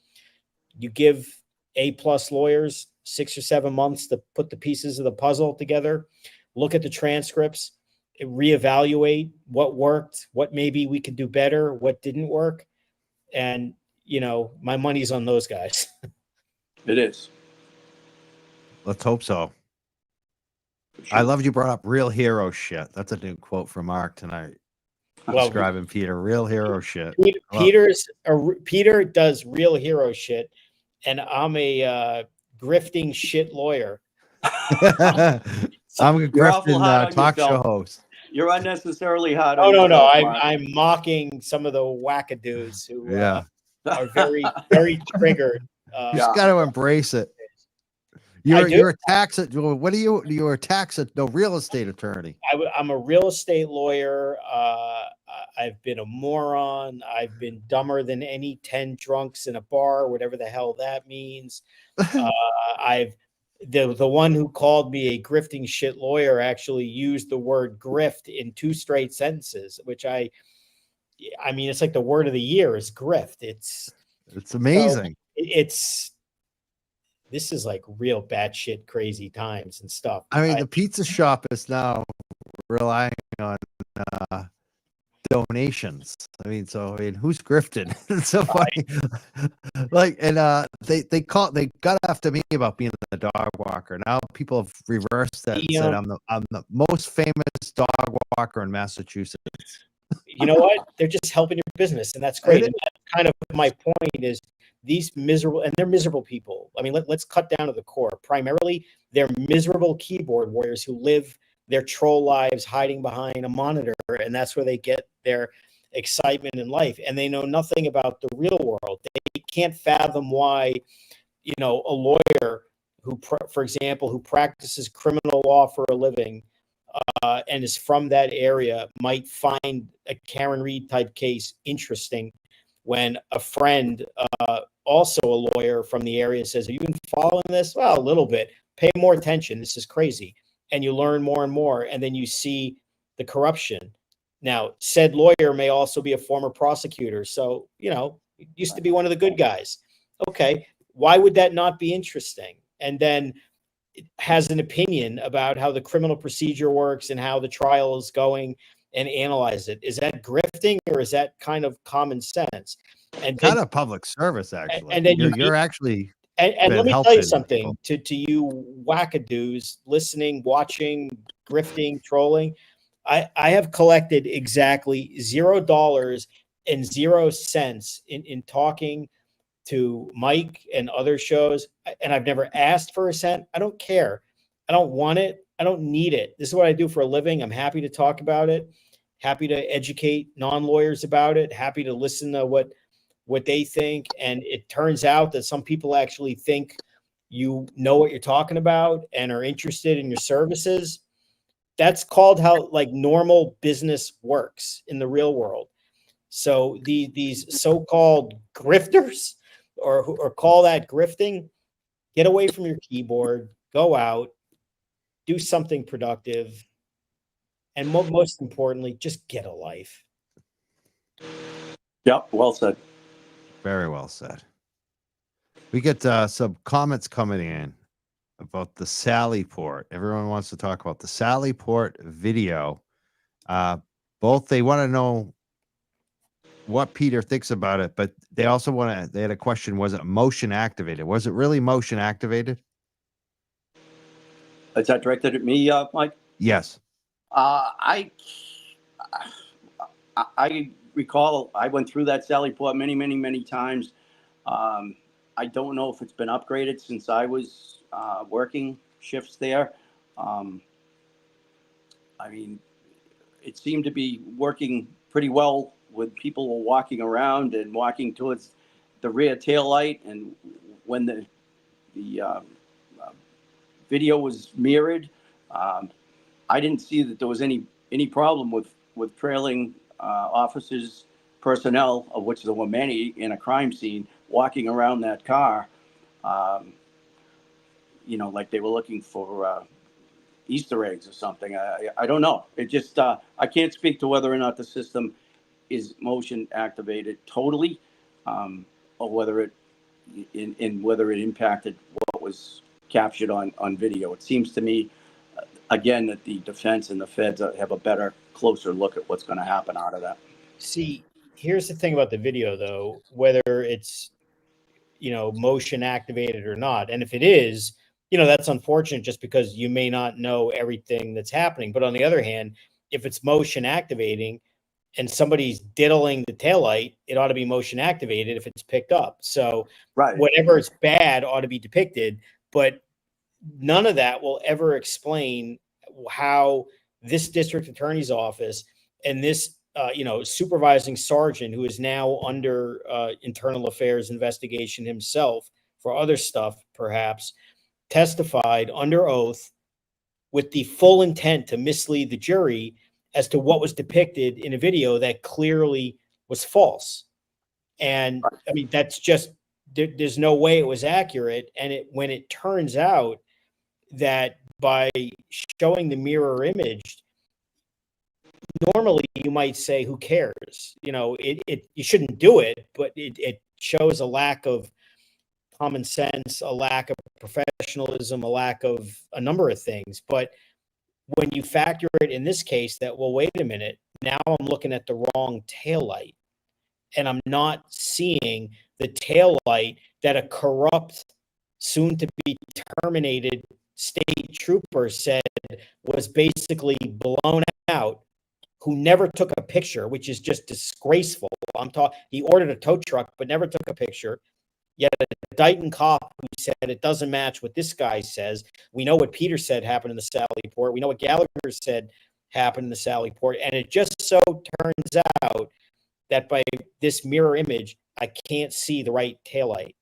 you give A+ lawyers 6 or 7 months to put the pieces of the puzzle together, look at the transcripts, reevaluate what worked, what maybe we could do better, what didn't work. And, you know, my money's on those guys.
It is.
Let's hope so.
For sure.
I loved you brought up real hero shit. That's a new quote from Mark tonight.
Well,
Describing Peter, real hero shit.
Peter does real hero shit, and I'm a grifting shit lawyer.
I'm a
You're awful hard on
talk show
yourself.
host.
You're unnecessarily hard
Oh
on
no,
yourself.
I'm mocking some of the wackadoos who
Yeah.
are very, very triggered.
You just got to embrace it. You're a tax. What are you? You're a tax. No, real estate attorney.
I'm a real estate lawyer. I've been a moron. I've been dumber than any 10 drunks in a bar, whatever the hell that means. The one who called me a grifting shit lawyer actually used the word grift in 2 straight sentences, which I mean, it's like the word of the year is grift. It's
amazing.
So this is like real batshit crazy times and stuff.
I mean, the pizza shop is now relying on donations. I mean, who's grifting? It's so funny. Like, and they got after me about being the dog walker. Now people have reversed that and said I'm the most famous dog walker in Massachusetts.
You know what? They're just helping your business, and that's great. And that's kind of my point is these miserable, and they're miserable people. I mean, let's cut down to the core. Primarily, they're miserable keyboard warriors who live their troll lives hiding behind a monitor, and that's where they get their excitement in life. And they know nothing about the real world. They can't fathom why, you know, a lawyer who, for example, who practices criminal law for a living and is from that area might find a Karen Reed type case interesting when a friend, also a lawyer from the area, says, "Have you been following this?" Well, a little bit. Pay more attention. This is crazy. And you learn more and more, and then you see the corruption. Now, said lawyer may also be a former prosecutor. So, you know, used to be one of the good guys. Okay, why would that not be interesting? And then has an opinion about how the criminal procedure works and how the trial is going and analyze it. Is that grifting or is that kind of common sense? And
kind of public service, actually.
And then
you're actually.
And let me tell you something to you wackadoos listening, watching, grifting, trolling. I have collected exactly $0 and 0 cents in talking to Mike and other shows, and I've never asked for a cent. I don't care. I don't want it. I don't need it. This is what I do for a living. I'm happy to talk about it, happy to educate non-lawyers about it, happy to listen to what they think. And it turns out that some people actually think you know what you're talking about and are interested in your services. That's called how like normal business works in the real world. So these so-called grifters or call that grifting, get away from your keyboard, go out, do something productive, and most importantly, just get a life.
Yep, well said.
Very well said. We get some comments coming in about the Sallyport. Everyone wants to talk about the Sallyport video. Both they want to know what Peter thinks about it, but they also they had a question, was it motion activated? Was it really motion activated?
Is that directed at me, Mike?
Yes.
I recall I went through that Sallyport many times. I don't know if it's been upgraded since I was working shifts there. I mean, it seemed to be working pretty well when people were walking around and walking towards the rear tail light. And when the video was mirrored, I didn't see that there was any problem with trailing officers, personnel, of which there were many in a crime scene, walking around that car, you know, like they were looking for Easter eggs or something. I don't know. It just, I can't speak to whether or not the system is motion activated totally, or whether it impacted what was captured on video. It seems to me, again, that the defense and the feds have a better, closer look at what's going to happen out of that.
See, here's the thing about the video, though, whether it's, motion activated or not. And if it is, that's unfortunate just because you may not know everything that's happening. But on the other hand, if it's motion activating and somebody's diddling the taillight, it ought to be motion activated if it's picked up. So
Right.
whatever is bad ought to be depicted, but none of that will ever explain how this district attorney's office and this supervising sergeant, who is now under internal affairs investigation himself for other stuff, perhaps, testified under oath with the full intent to mislead the jury as to what was depicted in a video that clearly was false. And I mean, that's just, there's no way it was accurate. And when it turns out that by showing the mirror image, normally you might say, who cares? You shouldn't do it, but it shows a lack of common sense, a lack of professionalism, a lack of a number of things. But when you factor it in this case that, well, wait a minute, now I'm looking at the wrong taillight, and I'm not seeing the taillight that a corrupt, soon to be terminated state trooper said was basically blown out, who never took a picture, which is just disgraceful. He ordered a tow truck, but never took a picture. Yet a Dighton cop who said it doesn't match what this guy says. We know what Peter said happened in the Sallyport. We know what Gallagher said happened in the Sallyport. And it just so turns out that by this mirror image, I can't see the right taillight.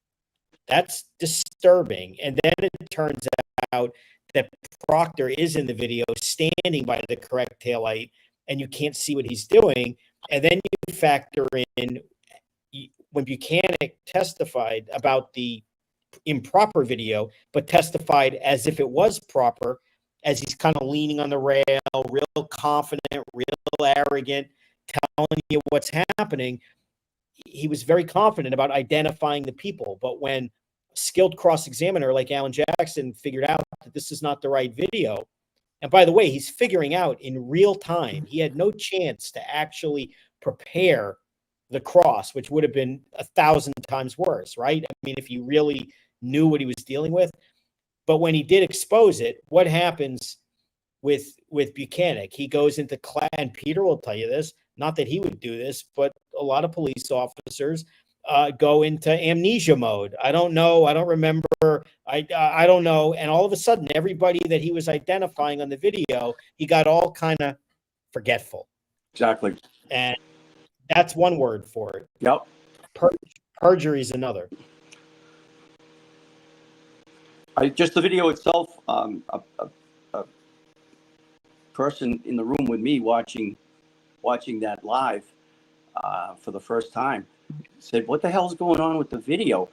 That's disturbing. And then it turns out that Proctor is in the video standing by the correct taillight, and you can't see what he's doing. And then you factor in when Buchanan testified about the improper video, but testified as if it was proper, as he's kind of leaning on the rail, real confident, real arrogant, telling you what's happening. He was very confident about identifying the people. But when a skilled cross-examiner like Alan Jackson figured out that this is not the right video, and by the way, he's figuring out in real time, he had no chance to actually prepare the cross, which would have been 1,000 times worse, right? I mean, if he really knew what he was dealing with. But when he did expose it, what happens with Buchanan? He goes into class, and Peter will tell you this, not that he would do this, but a lot of police officers go into amnesia mode. I don't know. I don't remember. I don't know. And all of a sudden, everybody that he was identifying on the video, he got all kind of forgetful.
Exactly.
And that's one word for it.
Yep.
Perjury is another.
Just the video itself, a person in the room with me watching that live for the first time said, "What the hell's going on with the video?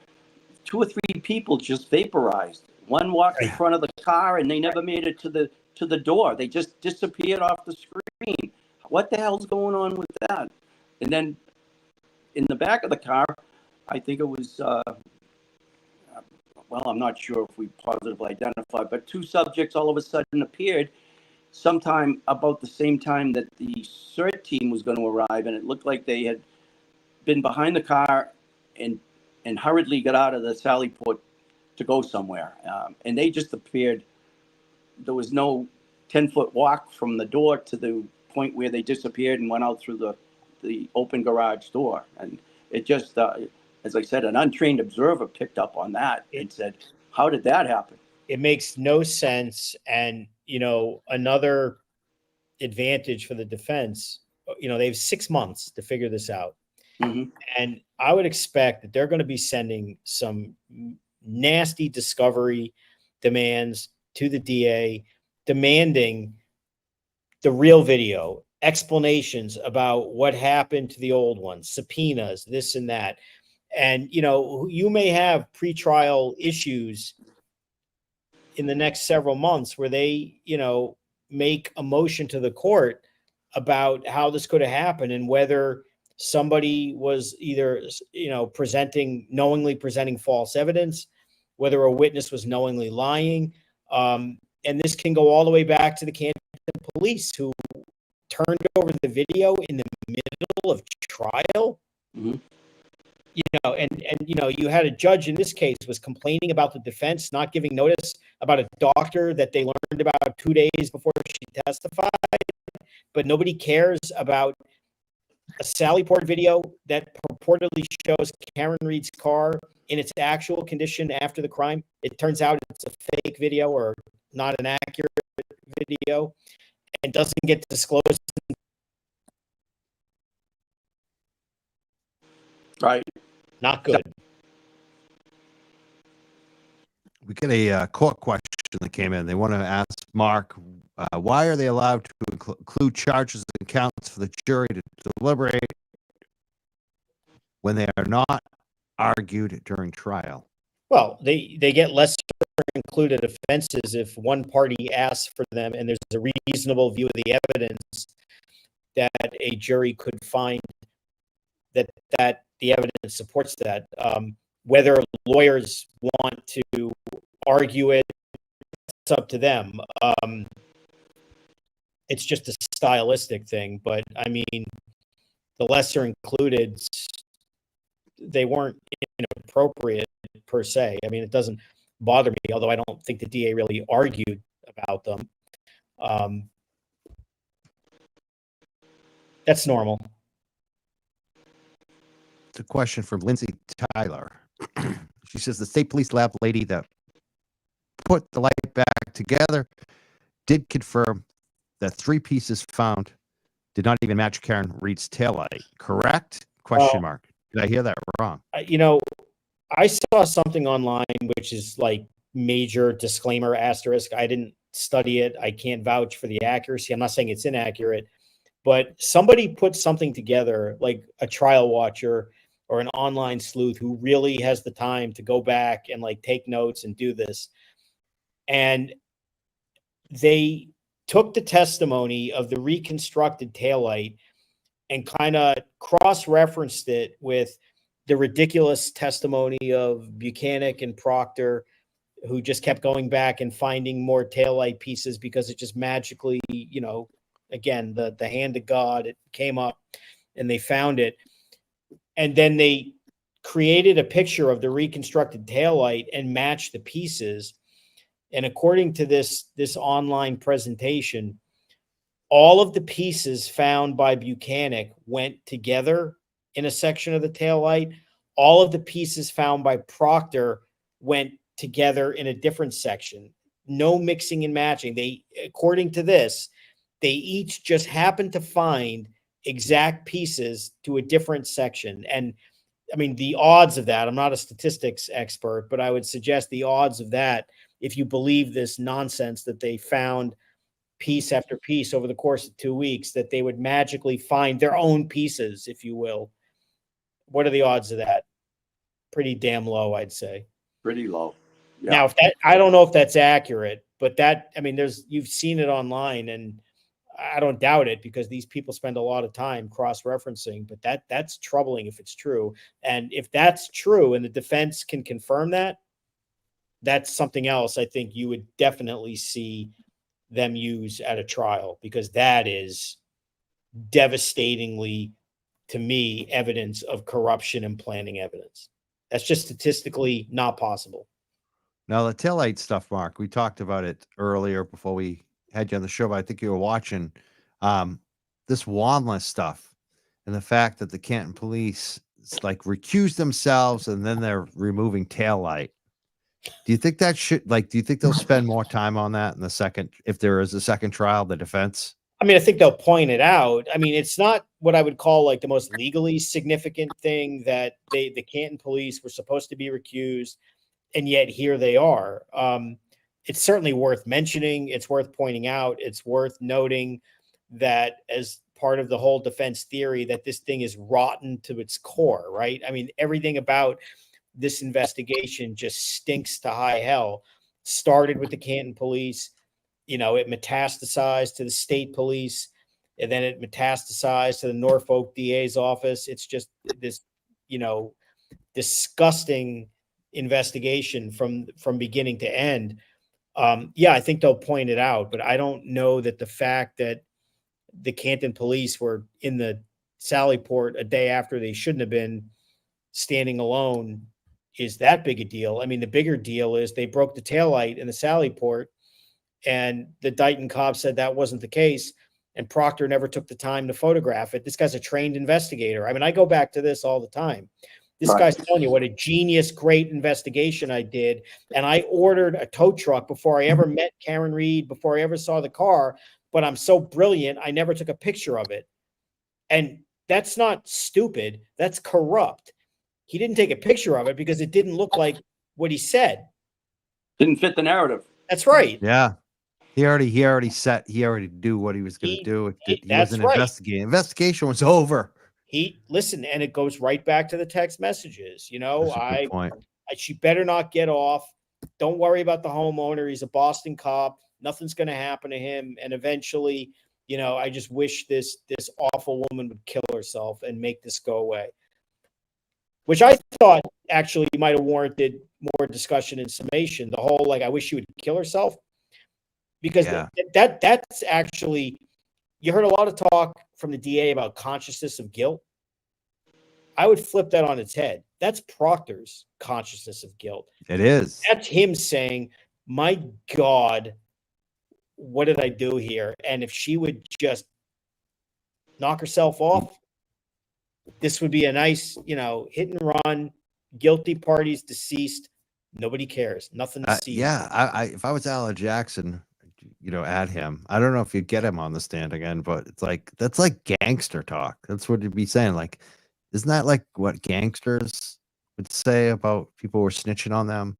2 or 3 people just vaporized. One walked in front of the car and they never made it to the door. They just disappeared off the screen. What the hell's going on with that?" And then in the back of the car, I think it was, well, I'm not sure if we positively identified, but 2 subjects all of a sudden appeared sometime about the same time that the CERT team was going to arrive. And it looked like they had been behind the car and hurriedly got out of the Sallyport to go somewhere. And they just appeared. There was no 10-foot walk from the door to the point where they disappeared and went out through the open garage door. And it just, as I said, an untrained observer picked up on that and said, "How did that happen?"
It makes no sense. And, another advantage for the defense, they have 6 months to figure this out.
Mm-hmm.
And I would expect that they're going to be sending some nasty discovery demands to the DA, demanding the real video, explanations about what happened to the old ones, subpoenas, this and that. And, you may have pretrial issues in the next several months where they, make a motion to the court about how this could have happened and whether somebody was either, knowingly presenting false evidence, whether a witness was knowingly lying. And this can go all the way back to the Canton police, who turned over the video in the middle of trial.
Mhm.
You know, and you know, you had a judge in this case was complaining about the defense not giving notice about a doctor that they learned about 2 days before she testified, but nobody cares about a Sallyport video that purportedly shows Karen Reed's car in its actual condition after the crime. It turns out it's a fake video or not an accurate video and doesn't get disclosed.
Right.
Not good.
We get a court question that came in. They want to ask Mark, why are they allowed to include charges and counts for the jury to deliberate when they are not argued during trial?
Well, they get lesser included offenses if one party asks for them and there's a reasonable view of the evidence that a jury could find that the evidence supports that. Whether lawyers want to argue it, it's up to them. It's just a stylistic thing, but I mean, the lesser included, they weren't inappropriate per se. I mean, it doesn't bother me, although I don't think the DA really argued about them. That's normal.
It's a question from Lindsay Tyler. She says the state police lab lady that put the light back together did confirm that 3 pieces found did not even match Karen Reed's taillight. Correct? Question mark. Did I hear that wrong?
You know, I saw something online which is like major disclaimer asterisk. I didn't study it. I can't vouch for the accuracy. I'm not saying it's inaccurate, but somebody put something together, like a trial watcher or an online sleuth who really has the time to go back and like take notes and do this. And they took the testimony of the reconstructed taillight and kind of cross-referenced it with the ridiculous testimony of Buchanan and Proctor, who just kept going back and finding more taillight pieces because it just magically, you know, again, the hand of God, it came up and they found it. And then they created a picture of the reconstructed taillight and matched the pieces. And according to this online presentation, all of the pieces found by Buchanan went together in a section of the taillight. All of the pieces found by Proctor went together in a different section. No mixing and matching. They, according to this, they each just happened to find exact pieces to a different section. And I mean, the odds of that, I'm not a statistics expert, but I would suggest the odds of that, if you believe this nonsense that they found piece after piece over the course of 2 weeks, that they would magically find their own pieces, if you will. What are the odds of that? Pretty damn low, I'd say.
Pretty low. Yeah.
Now, if that, I don't know if that's accurate, but that, I mean, you've seen it online, and I don't doubt it because these people spend a lot of time cross-referencing, but that's troubling if it's true. And if that's true and the defense can confirm that, that's something else I think you would definitely see them use at a trial, because that is devastatingly, to me, evidence of corruption and planning evidence. That's just statistically not possible.
Now, the taillight stuff, Mark, we talked about it earlier before we had you on the show, but I think you were watching this Wanless stuff and the fact that the Canton police like recused themselves and then they're removing taillight. Do you think that should, like, do you think they'll spend more time on that in the second, if there is a second trial, the defense?
I mean, I think they'll point it out. I mean, it's not what I would call like the most legally significant thing that the Canton police were supposed to be recused, and yet here they are. It's certainly worth mentioning. It's worth pointing out. It's worth noting that as part of the whole defense theory that this thing is rotten to its core, right? I mean, everything about this investigation just stinks to high hell. Started with the Canton police, you know, it metastasized to the state police, and then it metastasized to the Norfolk DA's office. It's just this, you know, disgusting investigation from beginning to end. Yeah, I think they'll point it out, but I don't know that the fact that the Canton police were in the Sallyport a day after they shouldn't have been, standing alone, is that big a deal. I mean, the bigger deal is they broke the taillight in the Sallyport, and the Dighton cop said that wasn't the case, and Proctor never took the time to photograph it. This guy's a trained investigator. I mean, I go back to this all the time. This
Right.
guy's telling you what a genius, great investigation I did. And I ordered a tow truck before I ever met Karen Reed, before I ever saw the car. But I'm so brilliant, I never took a picture of it. And that's not stupid. That's corrupt. He didn't take a picture of it because it didn't look like what he said.
Didn't fit the narrative.
That's right.
Yeah. He already knew what he was going to do. He
That's
wasn't
right.
investigating. Investigation was over.
Listen, and it goes right back to the text messages. You know,
That's a good point.
she better not get off. Don't worry about the homeowner. He's a Boston cop. Nothing's going to happen to him. And eventually, you know, I just wish this awful woman would kill herself and make this go away. Which I thought actually might have warranted more discussion and summation. The whole, like, I wish she would kill herself. Because that's actually, you heard a lot of talk from the DA about consciousness of guilt. I would flip that on its head. That's Proctor's consciousness of guilt.
It is.
That's him saying, my God, what did I do here? And if she would just knock herself off, this would be a nice, you know, hit and run, guilty parties deceased. Nobody cares. Nothing to see.
Yeah. If I was Alan Jackson, you know, at him, I don't know if you'd get him on the stand again, but it's like, that's like gangster talk. That's what you'd be saying. Like, isn't that like what gangsters would say about people who are snitching on them?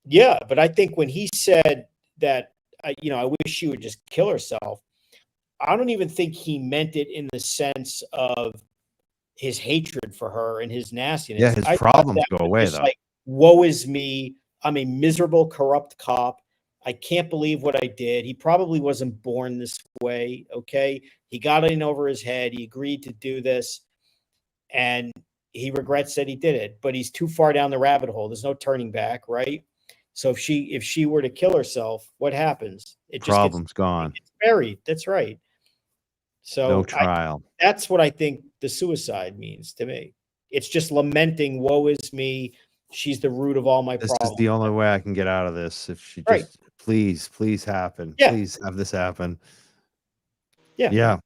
Yeah. But I think when he said that, you know, I wish she would just kill herself, I don't even think he meant it in the sense of his hatred for her and his nastiness.
Yeah, his problems go away, though.
Like, woe is me. I'm a miserable, corrupt cop. I can't believe what I did. He probably wasn't born this way, okay? He got in over his head. He agreed to do this, and he regrets that he did it, but he's too far down the rabbit hole. There's no turning back, right? So if she were to kill herself, what happens? It just
Problem's gone.
It's buried. That's right. So
no trial.
That's what I think the suicide means to me. It's just lamenting, woe is me. She's the root of all my problems.
This is the only way I can get out of this. If she just, please happen.
Yeah.
Please have this happen.
Yeah.
Yeah.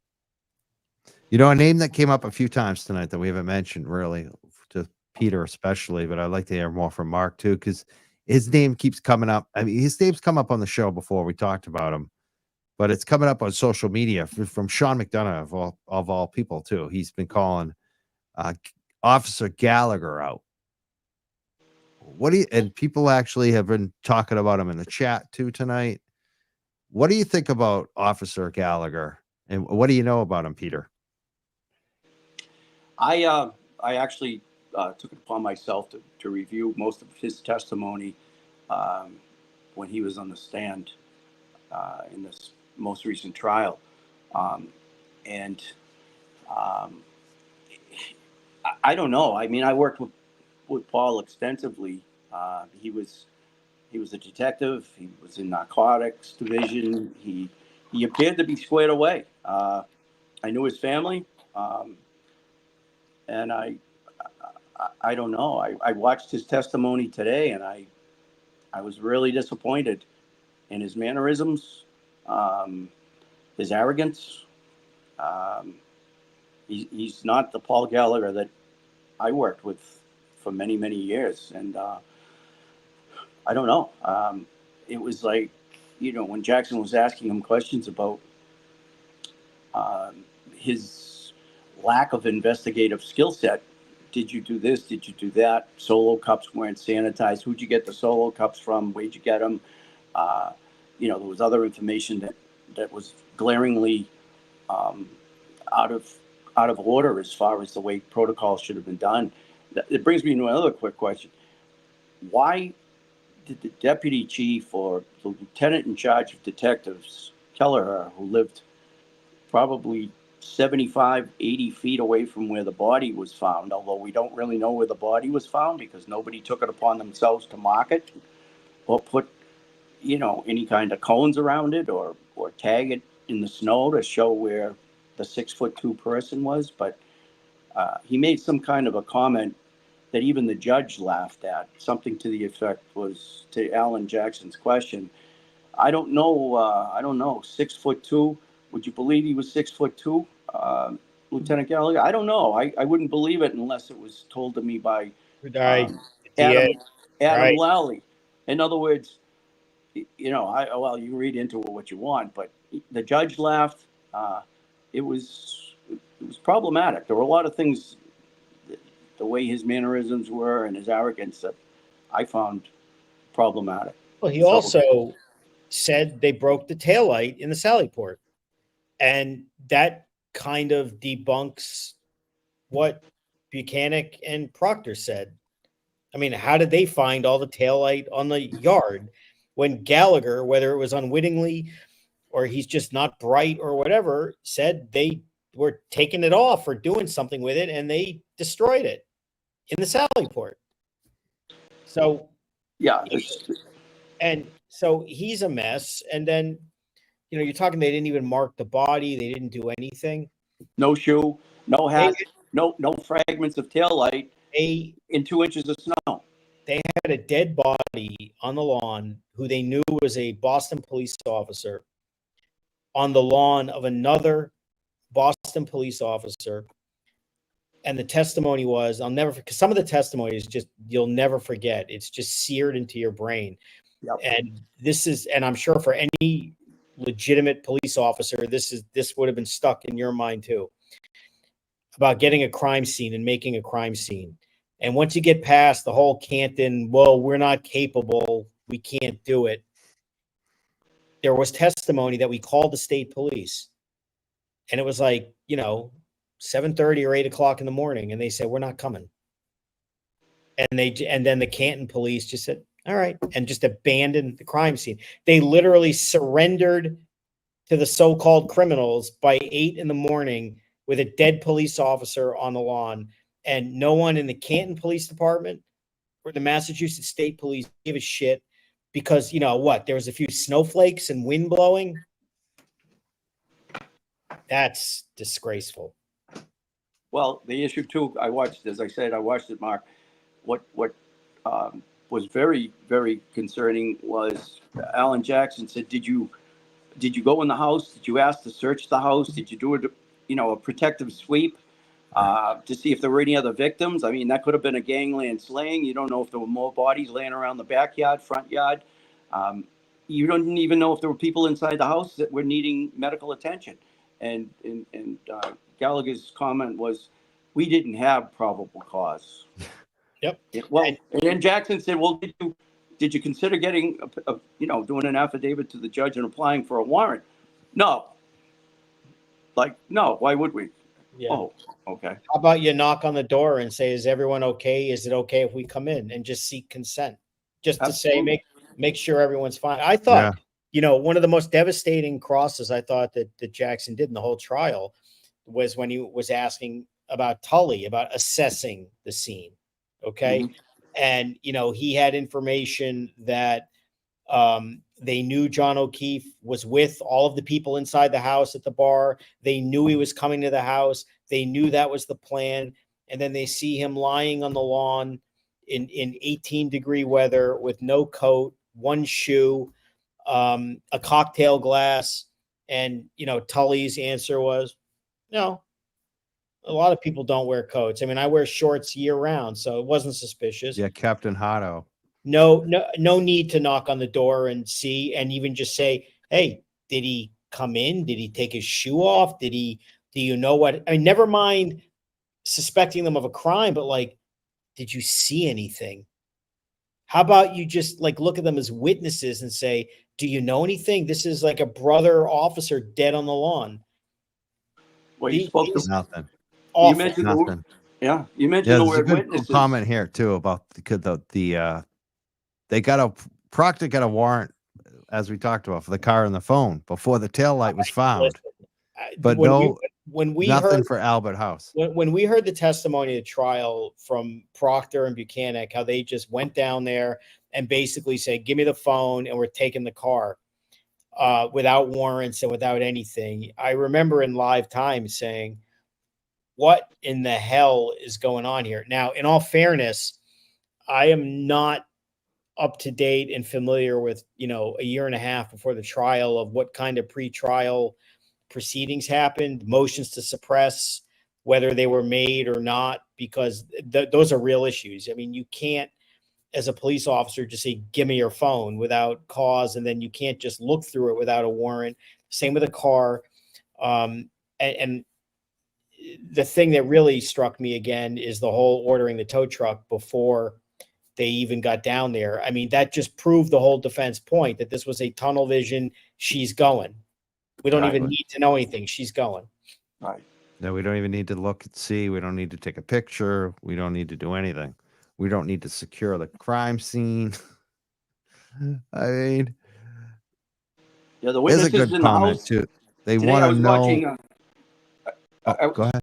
You know, a name that came up a few times tonight that we haven't mentioned really, to Peter especially, but I'd like to hear more from Mark too, because his name keeps coming up. I mean, his name's come up on the show before. We talked about him, but it's coming up on social media from Sean McDonough of all people too. He's been calling Officer Gallagher out. And people actually have been talking about him in the chat too tonight. What do you think about Officer Gallagher, and what do you know about him, Peter?
I actually took it upon myself to review most of his testimony when he was on the stand in this most recent trial, and I don't know. I mean, I worked with Paul extensively. He was a detective. He was in narcotics division. He appeared to be squared away. I knew his family, and I don't know. I watched his testimony today, and I was really disappointed in his mannerisms, his arrogance. He's not the Paul Gallagher that I worked with for many, many years. And I don't know. It was like, you know, when Jackson was asking him questions about his lack of investigative skill set. Did you do this? Did you do that? Solo cups weren't sanitized. Who'd you get the solo cups from? Where'd you get them? You know, there was other information that was glaringly out of order as far as the way protocols should have been done. It brings me to another quick question. Why did the deputy chief or the lieutenant in charge of detectives, Kelleher, who lived probably 75, 80 feet away from where the body was found, although we don't really know where the body was found because nobody took it upon themselves to mark it or put, you know, any kind of cones around it or tag it in the snow to show where the 6'2" person was, but he made some kind of a comment that even the judge laughed at. Something to the effect was, to Alan Jackson's question, I don't know. 6'2". Would you believe he was 6'2"? Lieutenant Gallagher? I don't know. I wouldn't believe it unless it was told to me by
Right.
Adam
Right.
Lally. In other words, well, you read into it what you want, but the judge laughed. It was problematic. There were a lot of things, the way his mannerisms were and his arrogance, that I found problematic.
Well, he also said they broke the taillight in the Sallyport. And that kind of debunks what Buchanan and Proctor said. I mean, how did they find all the taillight on the yard when Gallagher, whether it was unwittingly or he's just not bright or whatever, said they were taking it off or doing something with it and they destroyed it in the Sallyport. So,
yeah.
And so he's a mess. And then, you're talking, they didn't even mark the body. They didn't do anything.
No shoe, no hat, no fragments of taillight in 2 inches of snow.
They had a dead body on the lawn who they knew was a Boston police officer on the lawn of another Boston police officer. And the testimony was, because some of the testimony is just, you'll never forget. It's just seared into your brain.
Yep.
And I'm sure for any legitimate police officer, this would have been stuck in your mind too, about getting a crime scene and making a crime scene. And once you get past the whole Canton, well, we're not capable, we can't do it. There was testimony that we called the state police, and it was like, 7:30 or 8 o'clock in the morning. And they said, we're not coming. And then the Canton police just said, all right, and just abandoned the crime scene. They literally surrendered to the so-called criminals by 8 in the morning with a dead police officer on the lawn, and no one in the Canton Police Department or the Massachusetts State Police gave a shit because, there was a few snowflakes and wind blowing. That's disgraceful.
Well, the issue too, I watched it, Mark. What was very, very concerning was Alan Jackson said, did you go in the house? Did you ask to search the house? Did you do a protective sweep to see if there were any other victims? I mean, that could have been a gangland slaying. You don't know if there were more bodies laying around the backyard, front yard. You don't even know if there were people inside the house that were needing medical attention. And Gallagher's comment was, we didn't have probable cause.
Yep.
And then Jackson said, well, did you consider getting, doing an affidavit to the judge and applying for a warrant? No. No, why would we?
Yeah.
Oh, okay.
How about you knock on the door and say, is everyone okay? Is it okay if we come in, and just seek consent? Just
Absolutely.
To say, make sure everyone's fine. I thought, one of the most devastating crosses I thought that Jackson did in the whole trial was when he was asking about Tully, about assessing the scene. Okay.
Mm-hmm.
And, he had information that they knew John O'Keefe was with all of the people inside the house at the bar. They knew he was coming to the house. They knew that was the plan. And then they see him lying on the lawn in 18-degree weather with no coat, one shoe, a cocktail glass. And, Tully's answer was, no. A lot of people don't wear coats. I mean, I wear shorts year round, so it wasn't suspicious.
Yeah, Captain Hotto.
No need to knock on the door and see, and even just say, hey, did he come in? Did he take his shoe off? Do you know what? I mean, never mind suspecting them of a crime, but did you see anything? How about you just look at them as witnesses and say, do you know anything? This is like a brother officer dead on the lawn.
Well, you spoke to
nothing.
You mentioned
nothing.
You mentioned the
there's
word
a good
witnesses.
comment here too about Proctor got a warrant, as we talked about, for the car and the phone before the taillight was found. But nothing for Albert House.
When we heard the testimony of the trial from Proctor and Buchanan, how they just went down there and basically said, give me the phone and we're taking the car. without warrants and without anything. I remember in live time saying, what in the hell is going on here? Now, in all fairness, I am not up to date and familiar with, a year and a half before the trial of what kind of pre-trial proceedings happened, motions to suppress, whether they were made or not, because those are real issues. I mean, you can't, as a police officer, just say, give me your phone without cause. And then you can't just look through it without a warrant. Same with a car. And the thing that really struck me again is the whole ordering the tow truck before they even got down there. I mean, that just proved the whole defense point that this was a tunnel vision. She's going. We don't even need to know anything. She's going.
Right.
No, we don't even need to look and see. We don't need to take a picture. We don't need to do anything. We don't need to secure the crime scene. I mean,
Yeah, the
there's a
witnesses
good
in the
comment
house.
too. They
Today
want
I
to
was
know.
watching.
Go ahead.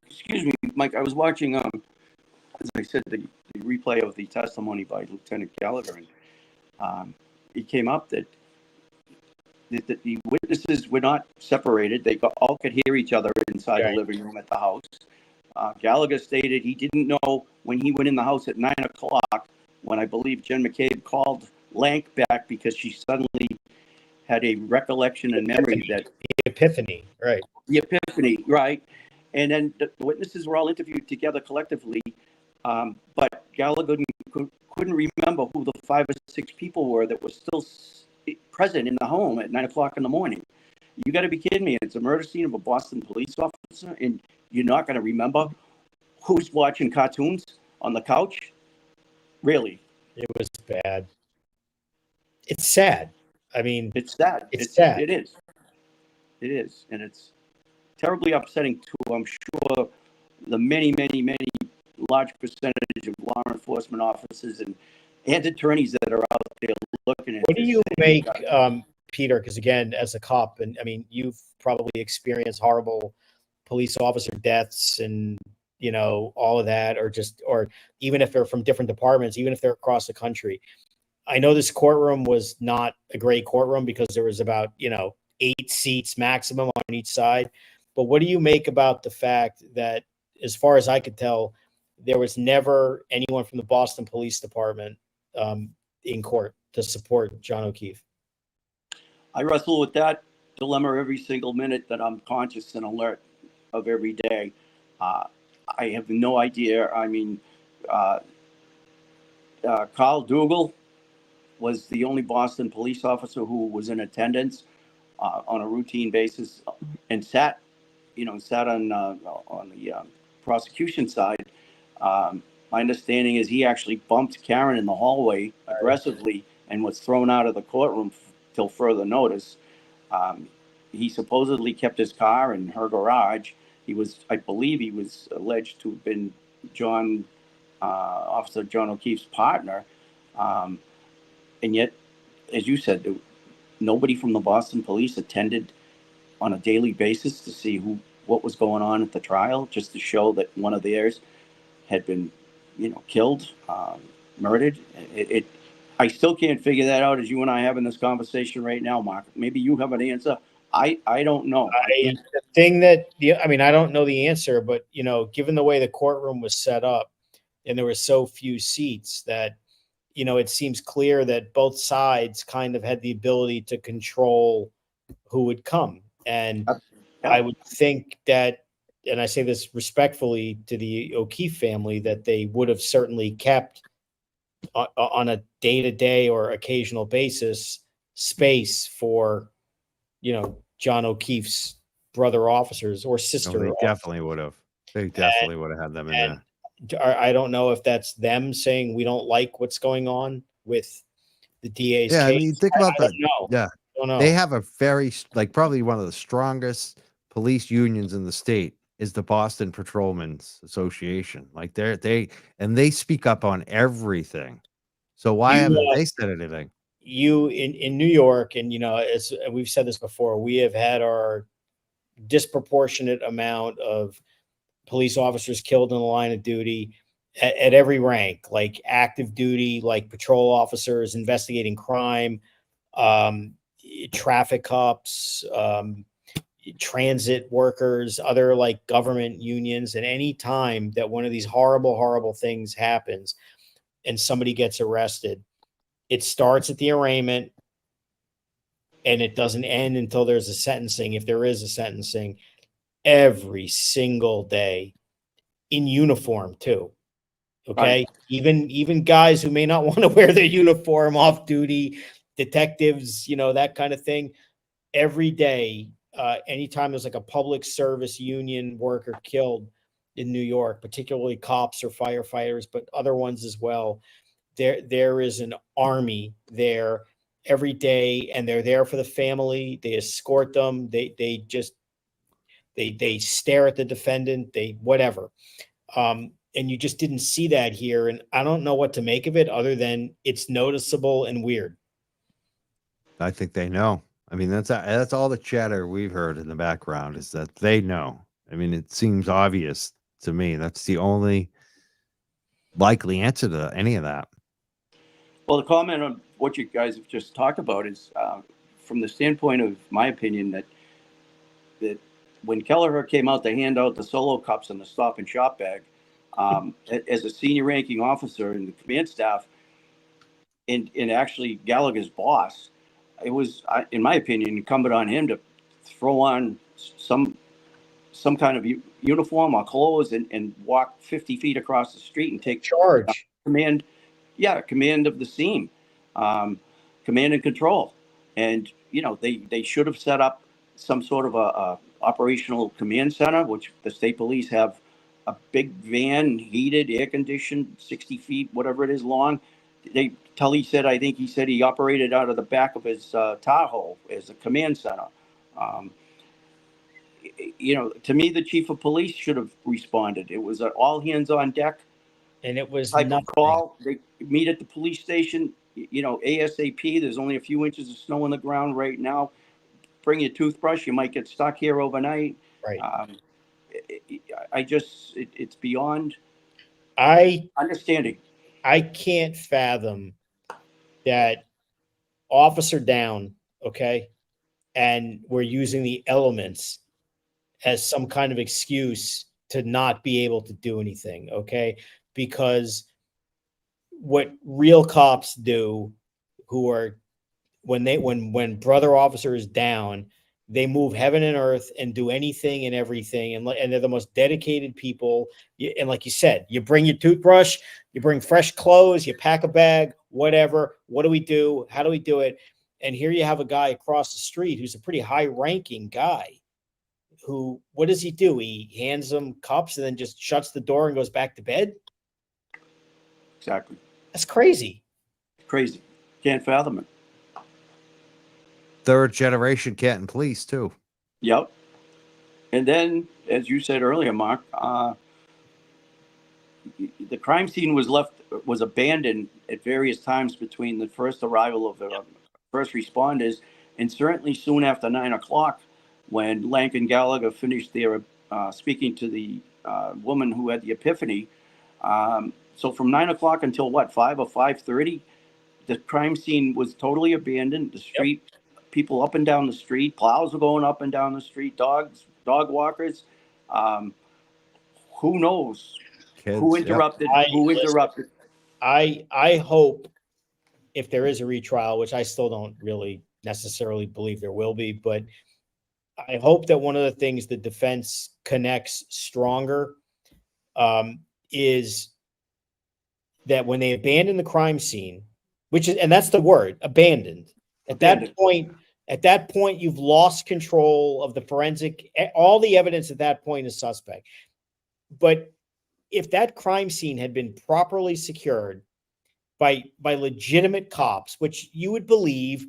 Excuse me, Mike. I was watching. As I said, the replay of the testimony by Lieutenant Gallagher, and it came up that the witnesses were not separated. They all could hear each other inside the living room at the house. Gallagher stated he didn't know when he went in the house at 9:00 when I believe Jen McCabe called Lank back because she suddenly had a recollection and memory that
the epiphany, right?
The epiphany, right? And then the witnesses were all interviewed together collectively, but Gallagher couldn't remember who the 5 or 6 people were that were still present in the home at 9:00 in the morning. You got to be kidding me! It's a murder scene of a Boston police officer, and you're not going to remember who's watching cartoons on the couch? Really?
It was bad. It's sad. I mean,
it's sad.
It's sad.
It is. It is, and it's terribly upsetting too. I'm sure the many large percentage of law enforcement officers and attorneys that are out there looking at.
What do you make, Peter? Because again, as a cop, and I mean, you've probably experienced horrible police officer deaths and all of that, or even if they're from different departments, even if they're across the country. I know this courtroom was not a great courtroom because there was about 8 seats maximum on each side. But what do you make about the fact that, as far as I could tell, there was never anyone from the Boston Police Department in court to support John O'Keefe?
I wrestle with that dilemma every single minute that I'm conscious and alert of every day. I have no idea. I mean, Carl Dougal was the only Boston police officer who was in attendance on a routine basis and sat on the prosecution side. My understanding is he actually bumped Karen in the hallway aggressively and was thrown out of the courtroom till further notice. He supposedly kept his car in her garage. I believe he was alleged to have been Officer John O'Keefe's partner. And yet, as you said, nobody from the Boston police attended on a daily basis to see what was going on at the trial, just to show that one of theirs had been, killed, murdered. I still can't figure that out as you and I having this conversation right now, Mark. Maybe you have an answer. I don't know.
I don't know the answer, but given the way the courtroom was set up and there were so few seats that, it seems clear that both sides kind of had the ability to control who would come. And I would think that, and I say this respectfully to the O'Keefe family, that they would have certainly kept on a day-to-day or occasional basis space for, John O'Keefe's brother officers or sister.
No, they definitely would have. They definitely would have had them in there.
I don't know if that's them saying we don't like what's going on with the DA's
case.
I
mean, think about that. Yeah.
Don't know.
They have a very, probably one of the strongest police unions in the state is the Boston Patrolmen's Association. They speak up on everything. So why haven't they said anything?
You in New York, and as we've said this before, we have had our disproportionate amount of police officers killed in the line of duty at every rank, like active duty, like patrol officers investigating crime. traffic cops, transit workers, other like government unions. And any time that one of these horrible, horrible things happens and somebody gets arrested, it starts at the arraignment and it doesn't end until there's a sentencing, if there is a sentencing, every single day, in uniform too. Okay.
Right.
Even guys who may not want to wear their uniform, off duty, detectives, that kind of thing. Every day, anytime there's like a public service union worker killed in New York, particularly cops or firefighters, but other ones as well, there is an army there every day, and they're there for the family. They escort them. They stare at the defendant. They whatever. And you just didn't see that here. And I don't know what to make of it other than it's noticeable and weird.
I think they know. I mean, that's all the chatter we've heard in the background is that they know. I mean, it seems obvious to me. That's the only likely answer to any of that.
Well, the comment on what you guys have just talked about is from the standpoint of my opinion that when Kelleher came out to hand out the solo cups and the Stop and Shop bag, as a senior ranking officer in the command staff, and actually Gallagher's boss, it was, in my opinion, incumbent on him to throw on some kind of uniform or clothes and walk 50 feet across the street and take
Charge.
command of the scene, command and control. And, they should have set up some sort of a operational command center, which the state police have a big van, heated, air conditioned, 60 feet, whatever it is long. I think he said he operated out of the back of his Tahoe as a command center. To me, the chief of police should have responded. It was an all hands on deck
And it was
type
nothing.
of call. They meet at the police station, ASAP. There's only a few inches of snow on the ground right now. Bring your toothbrush. You might get stuck here overnight.
Right.
It's beyond
I
understanding.
can't fathom that officer down, okay, and we're using the elements as some kind of excuse to not be able to do anything, okay? Because what real cops do, who are when brother officer is down, they move heaven and earth and do anything and everything, and they're the most dedicated people. And like you said, you bring your toothbrush, you bring fresh clothes, you pack a bag, whatever. What do we do? How do we do it? And here you have a guy across the street who's a pretty high-ranking guy. Who? What does he do? He hands them cups and then just shuts the door and goes back to bed.
Exactly.
That's crazy.
Crazy. Can't fathom it.
Third generation Canton police too.
Yep. And then, as you said earlier, Mark, the crime scene was abandoned at various times between the first arrival of the first responders and certainly soon after 9:00 when Lank and Gallagher finished their speaking to the woman who had the epiphany. So from 9:00 until 5 or 5:30, the crime scene was totally abandoned. The street. Yep. People up and down the street, plows were going up and down the street, dog walkers. Who knows?
Kids,
who interrupted?
Yep.
Who interrupted?
I hope, if there is a retrial, which I still don't really necessarily believe there will be, but I hope that one of the things the defense connects stronger is that when they abandon the crime scene, and that's the word, abandoned. At that point, you've lost control of the forensic. All the evidence at that point is suspect. But if that crime scene had been properly secured by legitimate cops, which you would believe,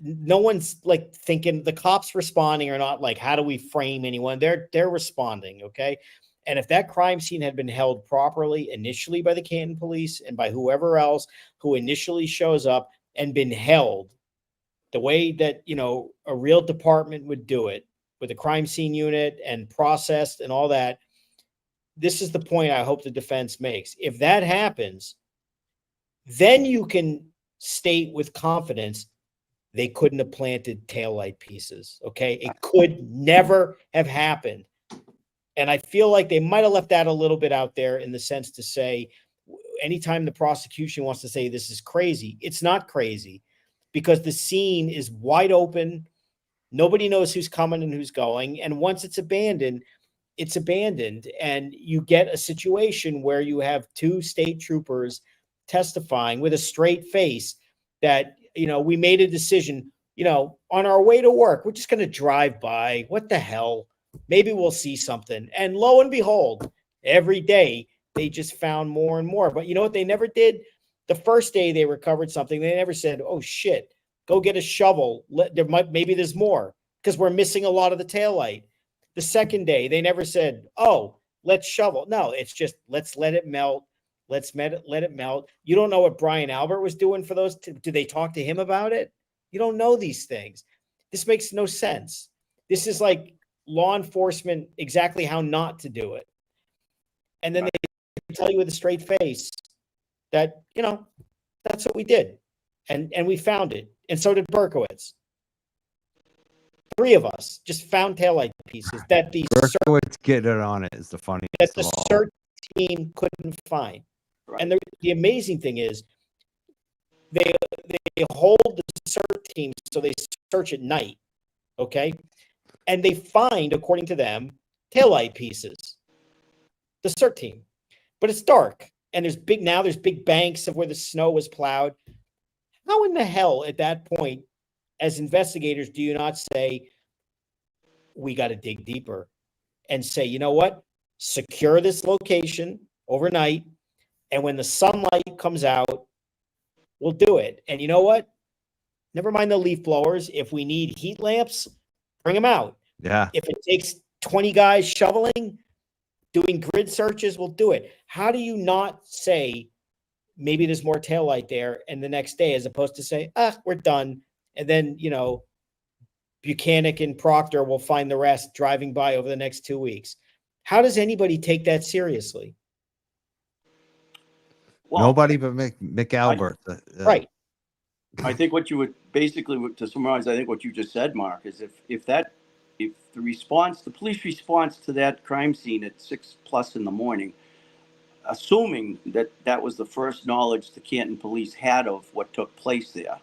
no one's like thinking the cops responding or not, like, how do we frame anyone? They're responding, okay? And if that crime scene had been held properly initially by the Canton police and by whoever else who initially shows up and been held the way that, a real department would do it with a crime scene unit and processed and all that, this is the point I hope the defense makes. If that happens, then you can state with confidence they couldn't have planted taillight pieces. Okay. It could never have happened. And I feel like they might have left that a little bit out there in the sense to say, anytime the prosecution wants to say this is crazy, it's not crazy because the scene is wide open. Nobody knows who's coming and who's going. And once it's abandoned, it's abandoned. And you get a situation where you have two state troopers testifying with a straight face that, we made a decision, on our way to work, we're just going to drive by. What the hell? Maybe we'll see something. And lo and behold, every day they just found more and more. But you know what they never did? The first day they recovered something, they never said, oh shit, go get a shovel. Maybe there's more because we're missing a lot of the taillight. The second day, they never said, oh, let's shovel. No, it's just, let's let it melt. Let it melt. You don't know what Brian Albert was doing for those. Did they talk to him about it? You don't know these things. This makes no sense. This is like law enforcement, exactly how not to do it. And then they tell you with a straight face that, that's what we did. And we found it. And so did Berkowitz. 3 of us just found taillight pieces that the
Berkowitz getting it on it is the funniest
that the
of all.
CERT team couldn't find.
Right.
And the amazing thing is they hold the CERT team so they search at night, okay? And they find, according to them, taillight pieces. The CERT team. But it's dark. And there's big banks of where the snow was plowed. How in the hell at that point, as investigators, do you not say, we got to dig deeper and say, you know what? Secure this location overnight. And when the sunlight comes out, we'll do it. And you know what? Never mind the leaf blowers. If we need heat lamps, bring them out.
Yeah.
If it takes 20 guys shoveling, doing grid searches, we'll do it. How do you not say, maybe there's more taillight there, and the next day, as opposed to say, we're done. And then, Buchanan and Proctor will find the rest driving by over the next 2 weeks. How does anybody take that seriously?
Well,
Nobody but Mick Albert.
Right.
I think what you would basically, to summarize, I think what you just said, Mark, is if the police response to that crime scene at 6+ in the morning, assuming that that was the first knowledge the Canton police had of what took place there,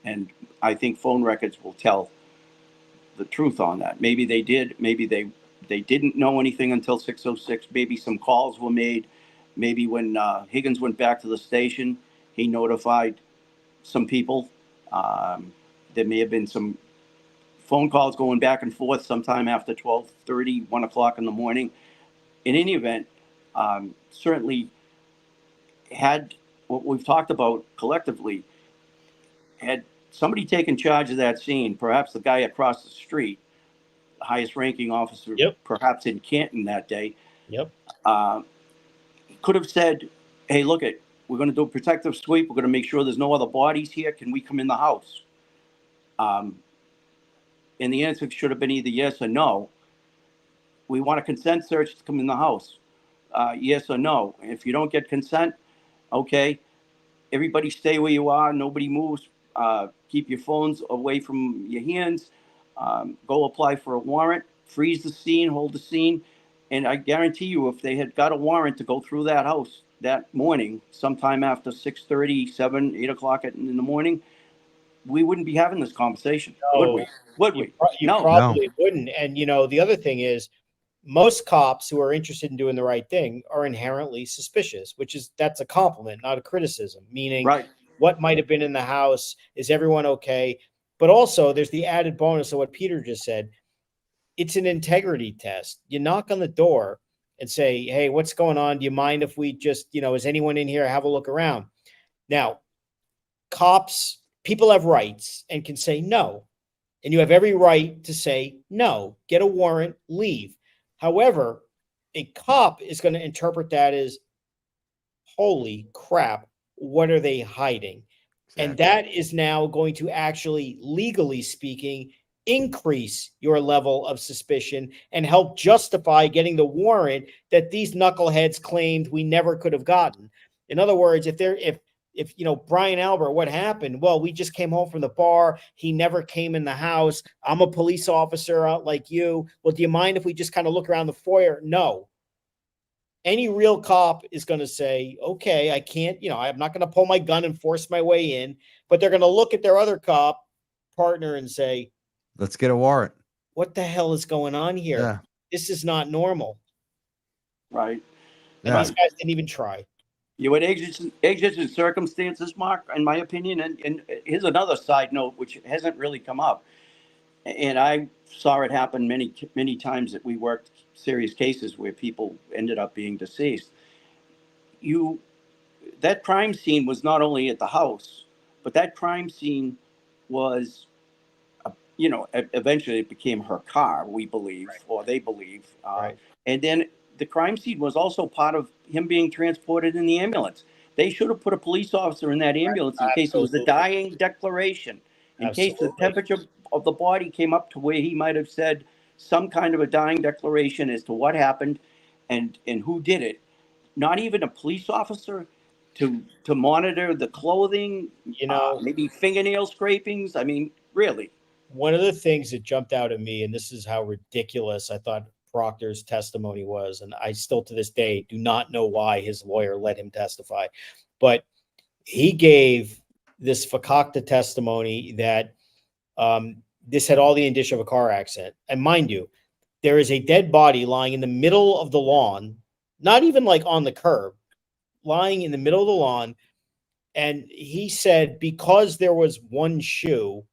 and I think phone records will tell the truth on that. Maybe they did. Maybe they didn't know anything until 6:06. Maybe some calls were made. Maybe when Higgins went back to the station, he notified some people. There may have been some phone calls going back and forth sometime after 12:30, 1 o'clock in the morning. In any event, certainly had what we've talked about collectively, had somebody taken charge of that scene, perhaps the guy across the street, the highest ranking officer, perhaps in Canton that day, could have said, hey, look, we're going to do a protective sweep. We're going to make sure there's no other bodies here. Can we come in the house? And the answer should have been either yes or no. We want a consent search to come in the house. Yes or no. If you don't get consent, okay, everybody stay where you are. Nobody moves. Keep your phones away from your hands. Go apply for a warrant. Freeze the scene. Hold the scene. And I guarantee you, if they had got a warrant to go through that house that morning, sometime after 6:30, 7, 8 o'clock in the morning, we wouldn't be having this conversation, would we? Would we?
You probably wouldn't. And, the other thing is, most cops who are interested in doing the right thing are inherently suspicious, that's a compliment, not a criticism, meaning what might have been in the house, is everyone okay? But also there's the added bonus of what Peter just said. It's an integrity test. You knock on the door and say, hey, what's going on? Do you mind if we just, is anyone in here? Have a look around. Now, people have rights and can say no. And you have every right to say no, get a warrant, leave. However, a cop is going to interpret that as, holy crap, what are they hiding? Exactly. And that is now going to actually, legally speaking, increase your level of suspicion and help justify getting the warrant that these knuckleheads claimed we never could have gotten. In other words, if if, Brian Albert, what happened? Well, we just came home from the bar. He never came in the house. I'm a police officer out like you. Well, do you mind if we just kind of look around the foyer? No. Any real cop is going to say, okay, I can't, I'm not going to pull my gun and force my way in, but they're going to look at their other cop partner and say,
let's get a warrant.
What the hell is going on here?
Yeah.
This is not normal.
Right.
And these guys didn't even try.
You had exits and circumstances, Mark, in my opinion. And here's another side note, which hasn't really come up. And I saw it happen many, many times that we worked serious cases where people ended up being deceased. That crime scene was not only at the house, but that crime scene was, eventually it became her car, we believe,
right.
or they believe.
Right.
And then the crime scene was also part of him being transported in the ambulance. They should have put a police officer in that ambulance in case it was a dying declaration, in case the temperature of the body came up to where he might have said some kind of a dying declaration as to what happened and who did it. Not even a police officer to monitor the clothing, maybe fingernail scrapings. I mean, really.
One of the things that jumped out at me, and this is how ridiculous I thought Proctor's testimony was, and I still to this day do not know why his lawyer let him testify, but he gave this fakakta testimony that this had all the indicia of a car accident. And mind you, there is a dead body lying in the middle of the lawn, not even like on the curb, lying in the middle of the lawn. And he said because there was one shoe,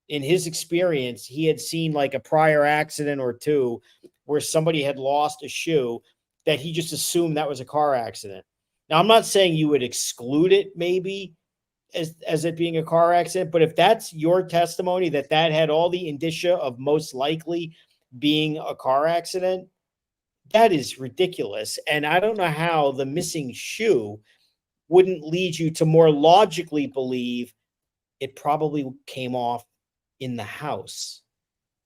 in his experience, he had seen like a prior accident or two where somebody had lost a shoe, that he just assumed that was a car accident. Now, I'm not saying you would exclude it maybe as it being a car accident, but if that's your testimony, that had all the indicia of most likely being a car accident, that is ridiculous. And I don't know how the missing shoe wouldn't lead you to more logically believe it probably came off in the house,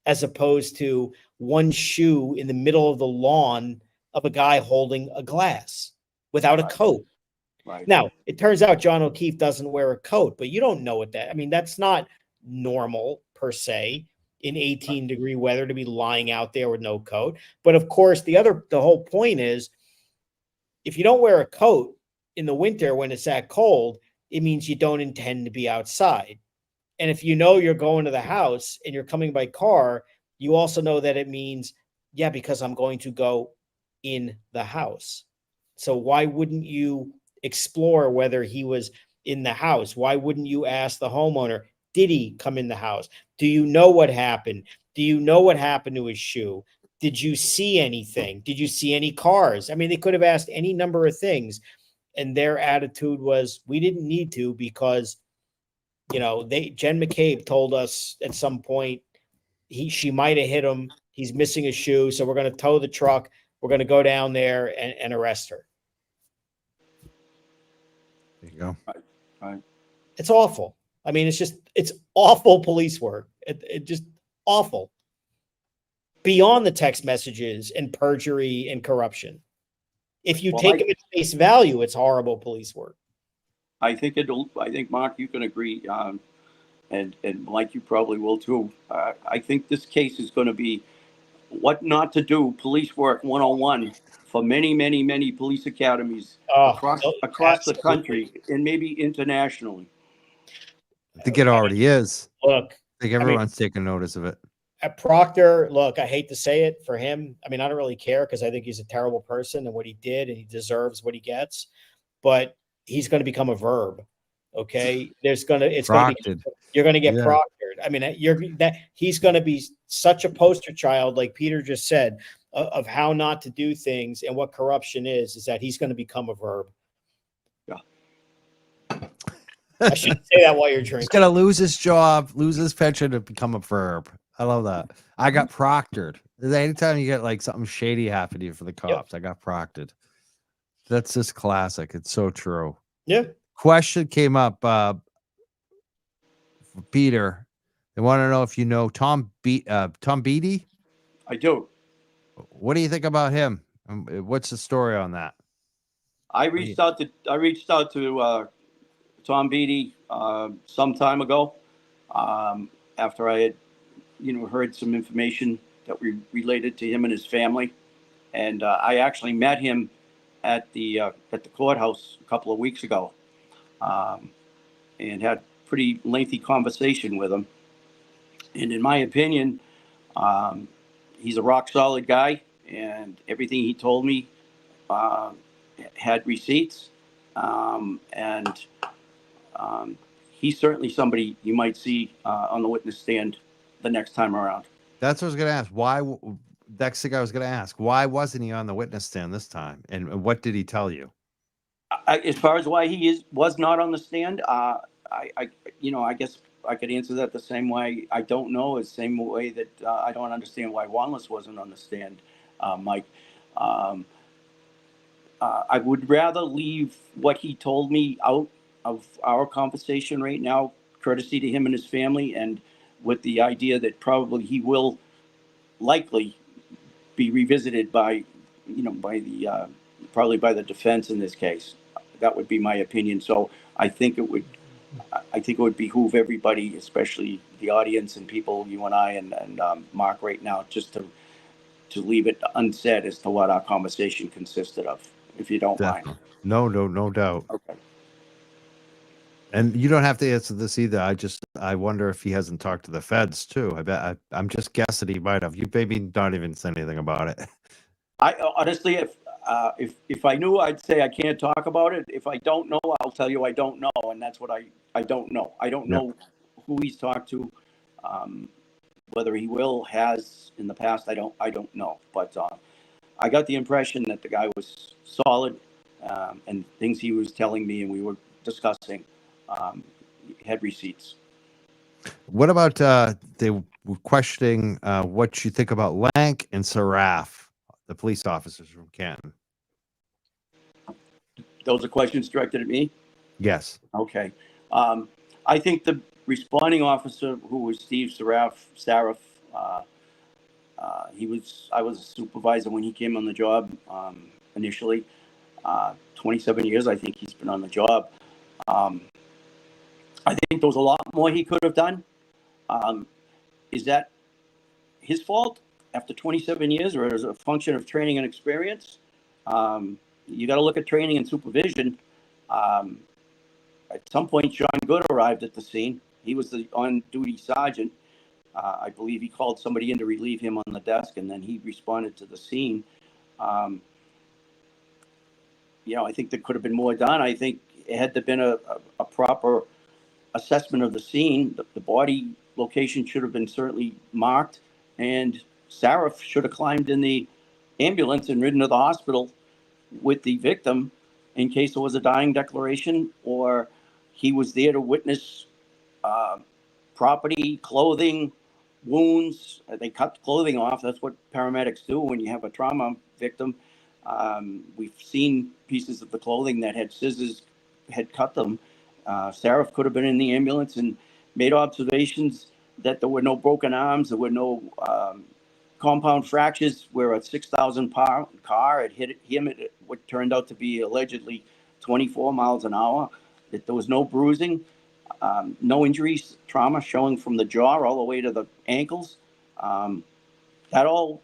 as opposed to one shoe in the middle of the lawn of a guy holding a glass without a coat.
Right.
Now, it turns out John O'Keefe doesn't wear a coat, but you don't know what that, I mean, that's not normal per se in 18-degree weather to be lying out there with no coat. But of course, the whole point is, if you don't wear a coat in the winter when it's that cold, it means you don't intend to be outside. And if you know you're going to the house and you're coming by car, you also know that it means, yeah, because I'm going to go in the house. So why wouldn't you explore whether he was in the house? Why wouldn't you ask the homeowner, did he come in the house? Do you know what happened? Do you know what happened to his shoe? Did you see anything? Did you see any cars? I mean, they could have asked any number of things. And their attitude was, we didn't need to because, Jen McCabe told us at some point she might have hit him. He's missing a shoe. So we're going to tow the truck. We're going to go down there and arrest her.
There you go.
Right.
It's awful. I mean, it's awful police work. It just awful. Beyond the text messages and perjury and corruption. If you take them at face value, it's horrible police work.
I think Mark, you can agree, and Mike, you probably will too. I think this case is going to be what not to do, police work 101 for many, many, many police academies across the country and maybe internationally.
I think it already is.
Look,
I think everyone's taking notice of it.
At Proctor, look, I hate to say it for him. I mean, I don't really care because I think he's a terrible person and what he did, and he deserves what he gets. But he's going to become a verb. Okay, you're going to get proctored. I mean, he's going to be such a poster child, like Peter just said, of how not to do things and what corruption is that he's going to become a verb.
Yeah.
I shouldn't say that while you're drinking.
He's going to lose his job, lose his pension to become a verb. I love that. I got proctored. Anytime you get like something shady happen to you for the cops, I got proctored. That's just classic. It's so true.
Yeah.
Question came up for Peter. They want to know if you know Tom Beatty.
I do.
What do you think about him? What's the story on that?
I reached out to Tom Beatty some time ago, after I had, heard some information that related to him and his family, and I actually met him at the courthouse a couple of weeks ago, and had pretty lengthy conversation with him. And in my opinion, he's a rock solid guy, and everything he told me had receipts, and he's certainly somebody you might see on the witness stand the next time around.
That's what I was going to ask. Next thing I was going to ask, why wasn't he on the witness stand this time? And what did he tell you?
As far as why he was not on the stand, I guess I could answer that the same way. I don't know, the same way that I don't understand why Wanless wasn't on the stand, Mike. I would rather leave what he told me out of our conversation right now, courtesy to him and his family, and with the idea that probably he will likely be revisited by probably by the defense in this case. That would be my opinion. So I think it would behoove everybody, especially the audience and people, you and I and Mark right now, just to leave it unsaid as to what our conversation consisted of, if you don't
Definitely.
mind.
No doubt.
Okay.
And you don't have to answer this either. I wonder if he hasn't talked to the feds too. I'm just guessing he might have. You maybe not even say anything about it.
I honestly, if I knew, I'd say I can't talk about it. If I don't know, I'll tell you I don't know, and that's what I don't know. I don't know who he's talked to, whether he has in the past. I don't know, but I got the impression that the guy was solid, and things he was telling me and we were discussing had receipts.
What about they were questioning what you think about Lank and Saraf, the police officers from Canton?
Those are questions directed at me? Yes. Okay. I think the responding officer, who was Steve Saraf, I was a supervisor when he came on the job initially. 27 years, I think he's been on the job. I think there was a lot more he could have done. Is that his fault after 27 years, or is it a function of training and experience? You got to look at training and supervision. At some point, John Good arrived at the scene. He was the on-duty sergeant. I believe he called somebody in to relieve him on the desk, and then he responded to the scene. I think there could have been more done. I think it had to been a proper assessment of the scene. The body location should have been certainly marked, and Saraf should have climbed in the ambulance and ridden to the hospital with the victim in case there was a dying declaration, or he was there to witness property, clothing, wounds. They cut the clothing off. That's what paramedics do when you have a trauma victim. We've seen pieces of the clothing that had scissors had cut them. Saraf could have been in the ambulance and made observations that there were no broken arms, there were no compound fractures where a 6,000-pound car had hit him at what turned out to be allegedly 24 miles an hour, that there was no bruising, no injuries, trauma showing from the jaw all the way to the ankles. That all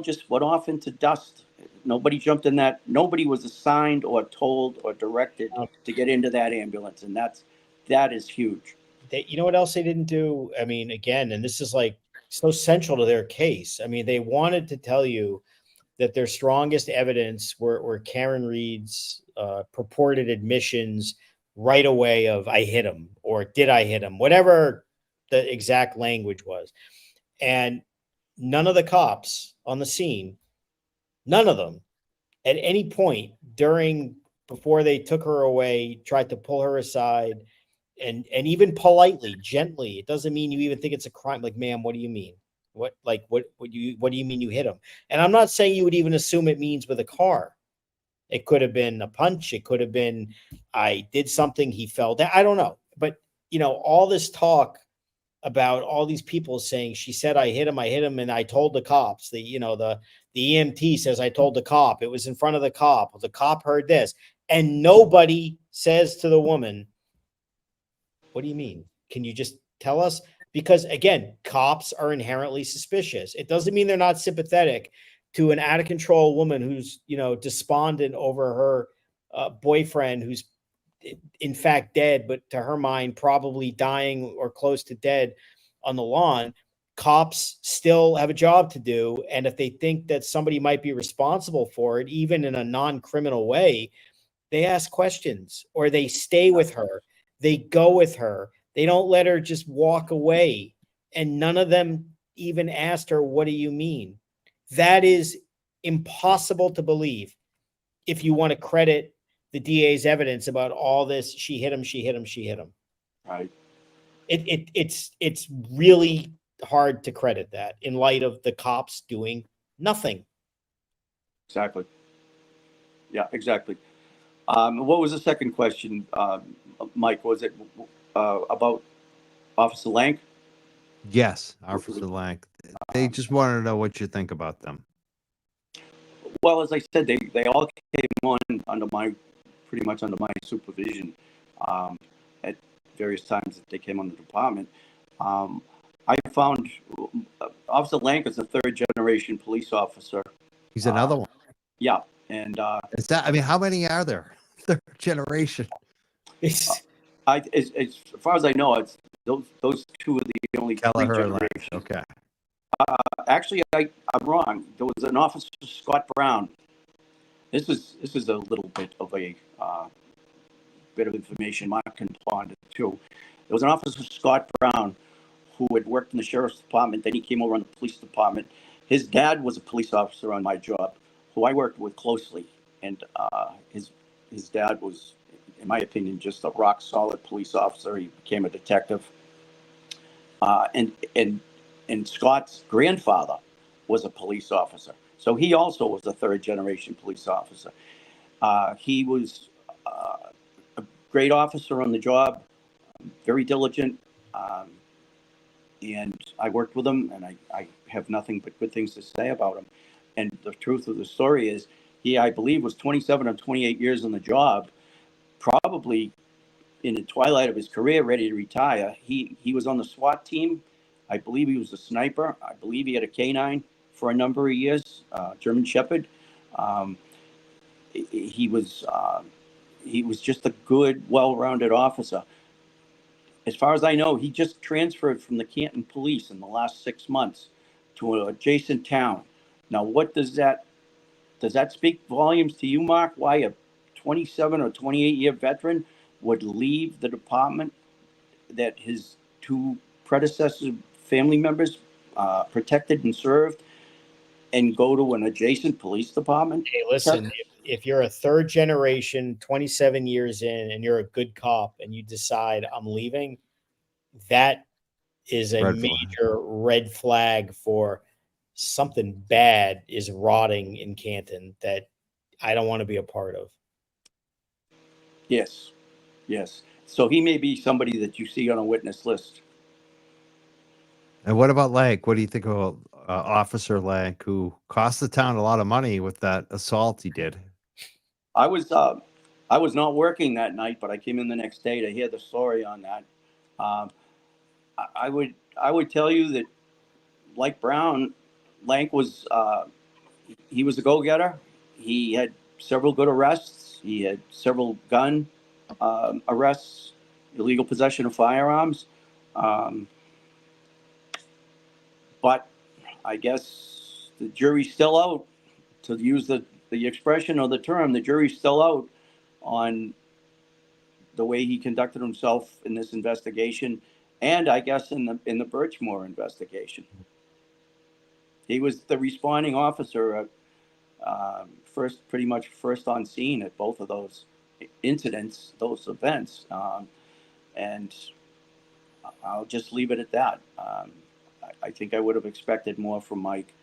just went off into dust. Nobody jumped in that. Nobody was assigned or told or directed to get into that ambulance. And that is huge.
You know what else they didn't do? I mean, again, and this is like so central to their case. I mean, they wanted to tell you that their strongest evidence were Karen Reed's purported admissions right away of I hit him or did I hit him, whatever the exact language was. And none of the cops on the scene, none of them at any point before they took her away, tried to pull her aside and even politely, gently. It doesn't mean you even think it's a crime. Like, ma'am, what do you mean? What do you mean you hit him? And I'm not saying you would even assume it means with a car. It could have been a punch. It could have been, I did something, he fell down. I don't know. But, all this talk about all these people saying, she said, I hit him, and I told the cops. The EMT says, I told the cop. It was in front of the cop. The cop heard this. And nobody says to the woman, What do you mean? Can you just tell us? Because again, cops are inherently suspicious. It doesn't mean they're not sympathetic to an out of control woman who's, despondent over her boyfriend who's in fact dead, but to her mind, probably dying or close to dead on the lawn. Cops still have a job to do. And if they think that somebody might be responsible for it, even in a non-criminal way, they ask questions or they stay with her. They go with her. They don't let her just walk away. And none of them even asked her, what do you mean? That is impossible to believe if you want to credit the DA's evidence about all this. She hit him, she hit him, she hit him.
Right.
It's really hard to credit that in light of the cops doing nothing.
Exactly. Yeah, exactly. What was the second question, Mike? Was it about Officer Lank?
Yes, Officer Lank. They just wanted to know what you think about them.
Well, as I said, they all came on pretty much under my supervision at various times that they came on the department. I found Officer Lank is a third generation police officer.
He's another one.
Yeah, and
Is that? I mean, how many are there? Third generation.
as far as I know, it's those two are the only three
Kelleher and Lank.
generations.
Okay.
Actually, I'm wrong. There was an officer, Scott Brown. This is a little bit of a bit of information Mark can ponder too. There was an officer, Scott Brown, who had worked in the sheriff's department. Then he came over on the police department. His dad was a police officer on my job, who I worked with closely, and his dad was, in my opinion, just a rock solid police officer. He became a detective, and Scott's grandfather was a police officer. So he also was a third generation police officer. He was a great officer on the job, very diligent. And I worked with him, and I have nothing but good things to say about him. And the truth of the story is, he, I believe, was 27 or 28 years on the job, probably in the twilight of his career, ready to retire. He was on the SWAT team. I believe he was a sniper. I believe he had a canine for a number of years, German Shepherd. He was just a good, well-rounded officer. As far as I know, he just transferred from the Canton Police in the last 6 months to an adjacent town. Now, what does that speak volumes to you, Mark? Why a 27 or 28-year veteran would leave the department that his two predecessor family members protected and served and go to an adjacent police department?
Hey, listen, if you're a third generation, 27 years in, and you're a good cop and you decide I'm leaving, that is a major red flag for something bad is rotting in Canton that I don't want to be a part of.
Yes. So he may be somebody that you see on a witness list.
And what about Lank? What do you think about Officer Lank, who cost the town a lot of money with that assault he did?
I was not working that night, but I came in the next day to hear the story on that. I would tell you that, like Brown, Lank was he was a go-getter. He had several good arrests. He had several gun arrests, illegal possession of firearms. But I guess the jury's still out, to use the expression or the term, the jury's still out on the way he conducted himself in this investigation, and I guess in the Birchmore investigation. He was the responding officer, pretty much first on scene at both of those incidents, those events, and I'll just leave it at that. I think I would have expected more from Mike,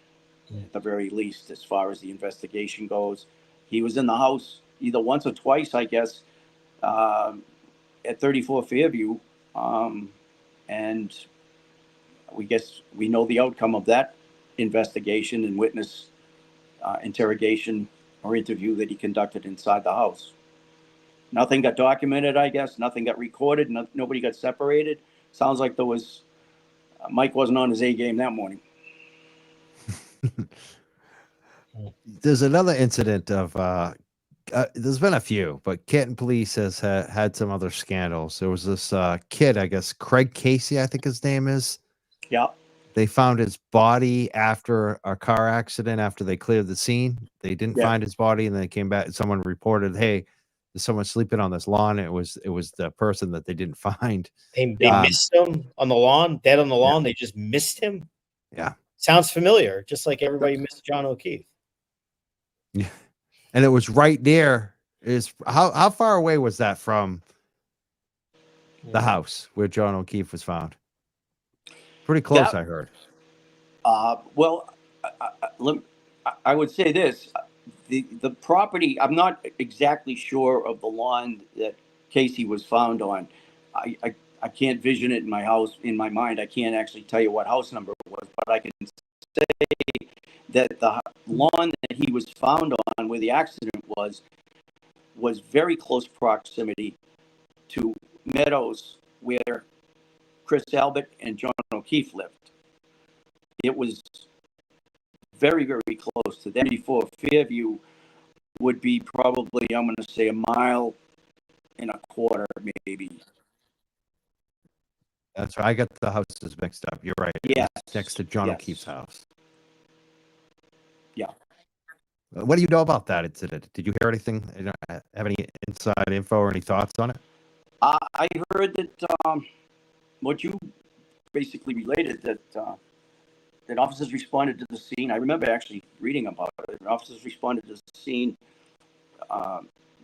at the very least, as far as the investigation goes. He was in the house either once or twice, I guess, at 34 Fairview, and we know the outcome of that investigation and witness interrogation or interview that he conducted inside the house. Nothing got documented, I guess. Nothing got recorded. Nobody got separated. Sounds like there was Mike wasn't on his A game that morning.
There's another incident of there's been a few, but Canton Police has had some other scandals. There was this kid, I guess Craig Casey, I think his name is.
Yeah.
They found his body after a car accident. After they cleared the scene, they didn't
Yeah.
find his body, and then they came back. Someone reported, "Hey, there's someone sleeping on this lawn." It was the person that they didn't find.
They
Um,
missed him on the lawn, dead on the lawn. They just missed him.
Yeah,
Sounds familiar, just like everybody missed John O'Keefe.
yeah, and it was right there. Is how far away was that from the house where John O'Keefe was found? Pretty close, I heard.
Well, I would say this: the property. I'm not exactly sure of the lawn that Casey was found on. I can't vision it in my house, in my mind. I can't actually tell you what house number it was, but I can say that the lawn that he was found on, where the accident was very close proximity to meadows where Chris Albert and John O'Keefe lived. It was very, very close to that. Before Fairview would be probably, I'm going to say, 1.25 miles, maybe.
That's right. I got the houses mixed up. You're right. It
Yes.
was next to John
Yes.
O'Keefe's house.
Yeah.
What do you know about that incident? Did you hear anything? Have any inside info or any thoughts on it?
I heard that what you basically related, that officers responded to the scene. I remember actually reading about it. Officers responded to the scene,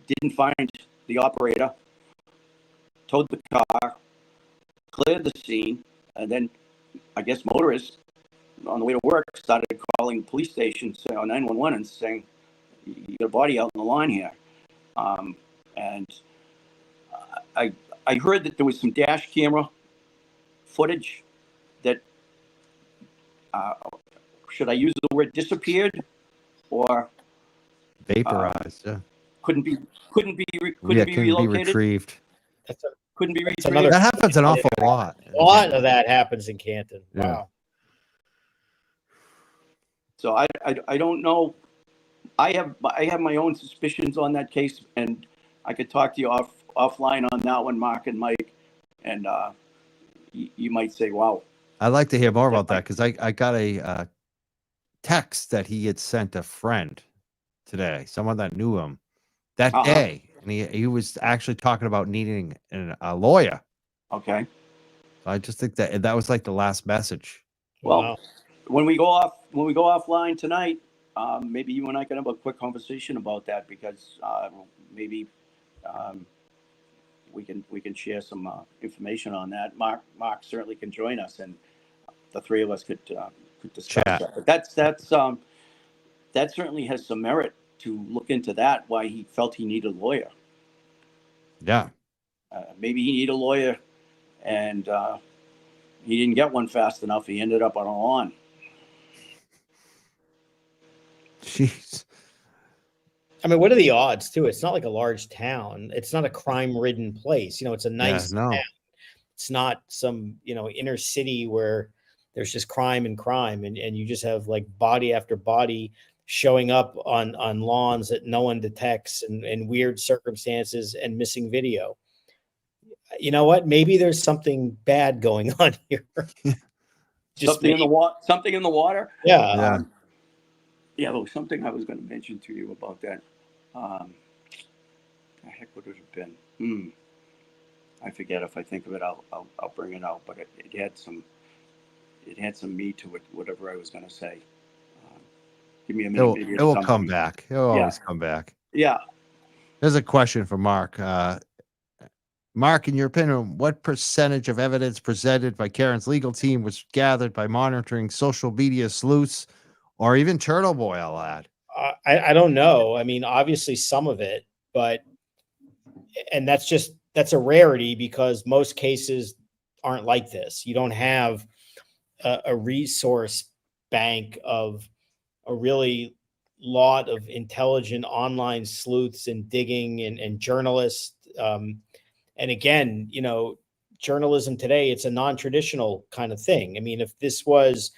didn't find the operator, towed the car, cleared the scene, and then I guess motorists on the way to work started calling the police station, 911, and saying, "You got a body out in the lawn here." And I heard that there was some dash camera footage that should I use the word disappeared or
Vaporized. Yeah.
couldn't be
Couldn't be
relocated?
retrieved.
Couldn't be
That's
retrieved.
That happens an awful lot.
A lot of that happens in Canton.
Yeah.
Wow.
So I don't know. I have my own suspicions on that case, and I could talk to you offline on that one, Mark and Mike, and you might say, "Wow."
I'd like to hear more about that because I got a text that he had sent a friend today, someone that knew him that day, and he was actually talking about needing a lawyer.
Okay.
So I just think that was like the last message.
Well,
Wow.
when we go offline tonight, maybe you and I can have a quick conversation about that, because maybe we can share some information on that. Mark certainly can join us, and the three of us could discuss
Chat.
that. But that certainly has some merit to look into that. Why he felt he needed a lawyer.
Yeah.
Maybe he needed a lawyer, and he didn't get one fast enough. He ended up on a lawn.
Jeez.
I mean, what are the odds too? It's not like a large town. It's not a crime-ridden place. It's a nice
no.
town. It's not some, inner city where there's just crime and you just have like body after body showing up on lawns that no one detects and weird circumstances and missing video. You know what? Maybe there's something bad going on here.
Something in the water.
Yeah.
Yeah, there was something I was going to mention to you about that. The heck would it have been? I forget. If I think of it, I'll bring it out. But it had some meat to it. Whatever I was going to say. Give me a minute.
It will come back. It'll always come back.
Yeah.
There's a question for Mark. Mark, in your opinion, what percentage of evidence presented by Karen's legal team was gathered by monitoring social media sleuths or even Turtle Boy, I'll add?
I don't know. I mean, obviously some of it, and that's a rarity because most cases aren't like this. You don't have a resource bank of a really lot of intelligent online sleuths and digging and journalists And again, you know, journalism today, it's a non-traditional kind of thing. I mean, if this was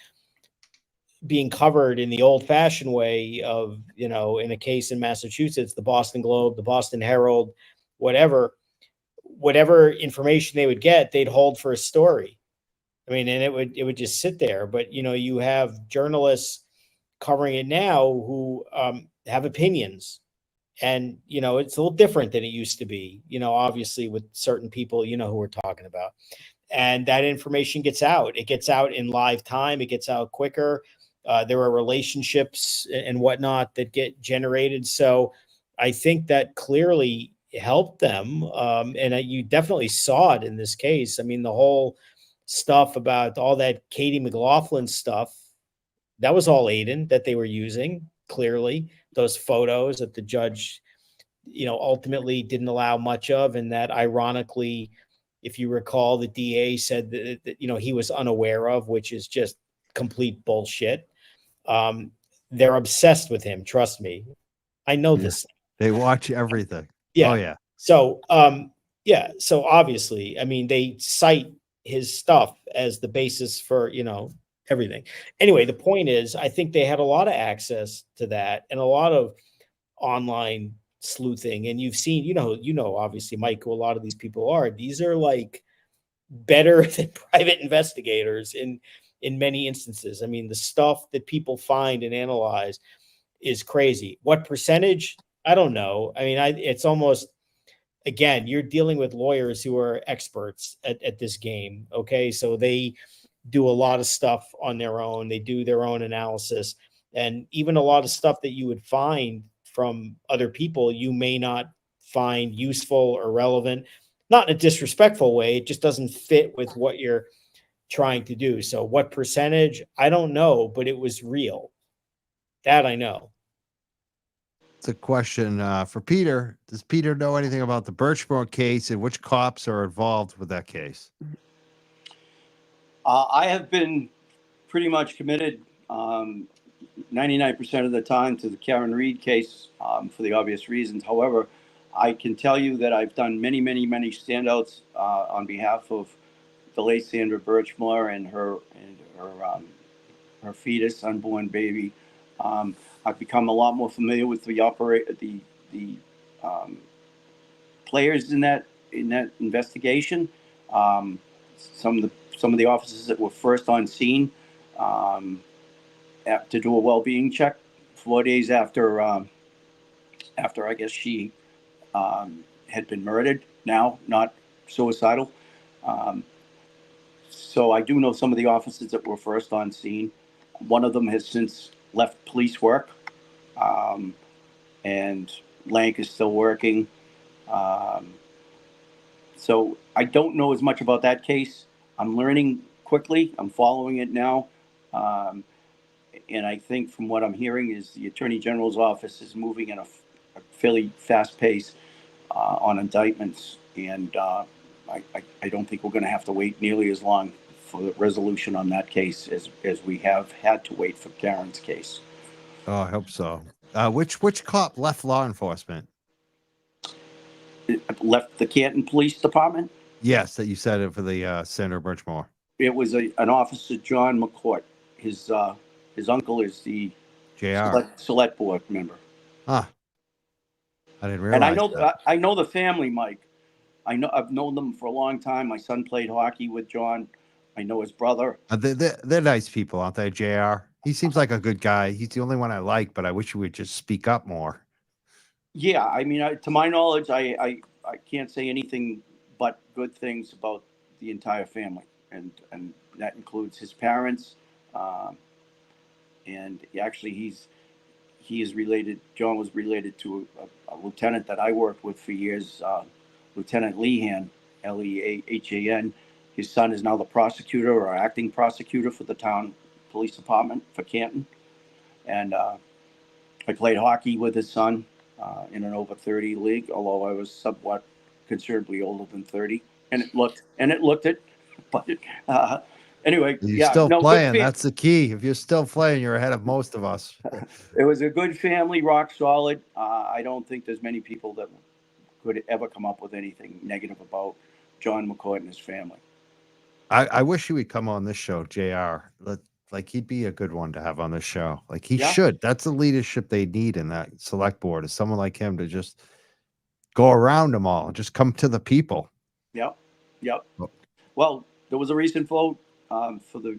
being covered in the old-fashioned way of, you know, in a case in Massachusetts, the Boston Globe, the Boston Herald, whatever information they would get, they'd hold for a story. I mean, and it would just sit there. But, you know, you have journalists covering it now who have opinions. And, you know, it's a little different than it used to be, you know, obviously with certain people, you know, who we're talking about. And that information gets out. It gets out in live time. It gets out quicker. There are relationships and whatnot that get generated. So I think that clearly helped them. And you definitely saw it in this case. I mean, the whole stuff about all that Katie McLaughlin stuff, that was all Aiden that they were using, clearly. Those photos that the judge, you know, ultimately didn't allow much of, and that ironically, if you recall, the DA said that you know, he was unaware of, which is just complete bullshit. They're obsessed with him. Trust me. I know this.
They watch everything.
Yeah.
Oh yeah.
So, yeah. So obviously, I mean, they cite his stuff as the basis for, you know, everything. Anyway, the point is, I think they had a lot of access to that and a lot of online sleuthing. And you've seen, you know, obviously, Mike, who a lot of these people are, these are like better than private investigators in many instances. I mean, the stuff that people find and analyze is crazy. What percentage? I don't know. I mean, it's almost, again, you're dealing with lawyers who are experts at this game. Okay. So they do a lot of stuff on their own. They do their own analysis, and even a lot of stuff that you would find from other people, you may not find useful or relevant, not in a disrespectful way. It just doesn't fit with what you're trying to do. So what percentage? I don't know, but it was real. That I know.
It's a question for Peter. Does Peter know anything about the Birchmore case and which cops are involved with that case?
I have been pretty much committed 99% of the time to the Karen Reed case for the obvious reasons. However, I can tell you that I've done many standouts on behalf of the late Sandra Birchmore and her fetus, unborn baby. I've become a lot more familiar with the players in that investigation. Some of the officers that were first on scene to do a well-being check 4 days after I guess she had been murdered. Now, not suicidal. So I do know some of the officers that were first on scene. One of them has since left police work, and Lank is still working. So I don't know as much about that case. I'm learning quickly. I'm following it now. And I think from what I'm hearing is the Attorney General's office is moving at a fairly fast pace on indictments. And I don't think we're going to have to wait nearly as long for the resolution on that case as we have had to wait for Karen's case.
Oh, I hope so. Which cop left law enforcement?
It left the Canton Police Department.
Yes, that you said it for the Senator Birchmore.
It was an officer, John McCourt. His uncle is the
JR.
select board member.
Huh. I didn't realize.
And I know the family, Mike. I've known them for a long time. My son played hockey with John. I know his brother.
They're nice people, aren't they, JR? He seems like a good guy. He's the only one I like, but I wish he would just speak up more.
Yeah, I mean, to my knowledge, I can't say anything but good things about the entire family, and that includes his parents. And actually, he is related. John was related to a lieutenant that I worked with for years, Lieutenant Lehan, Lehan. His son is now the prosecutor or acting prosecutor for the town police department for Canton. And I played hockey with his son in an over 30 league, although I was somewhat considerably older than 30, and it looked it. But anyway,
You're still playing. That's the key. If you're still playing, you're ahead of most of us.
It was a good family, rock solid. I don't think there's many people that could ever come up with anything negative about John McCourt and his family.
I wish he would come on this show, JR. Like he'd be a good one to have on this show. Like he
Yeah.
should. That's the leadership they need in that select board, is someone like him to just go around them all and just come to the people.
Yep. Yep.
Oh.
Well, there was a recent vote for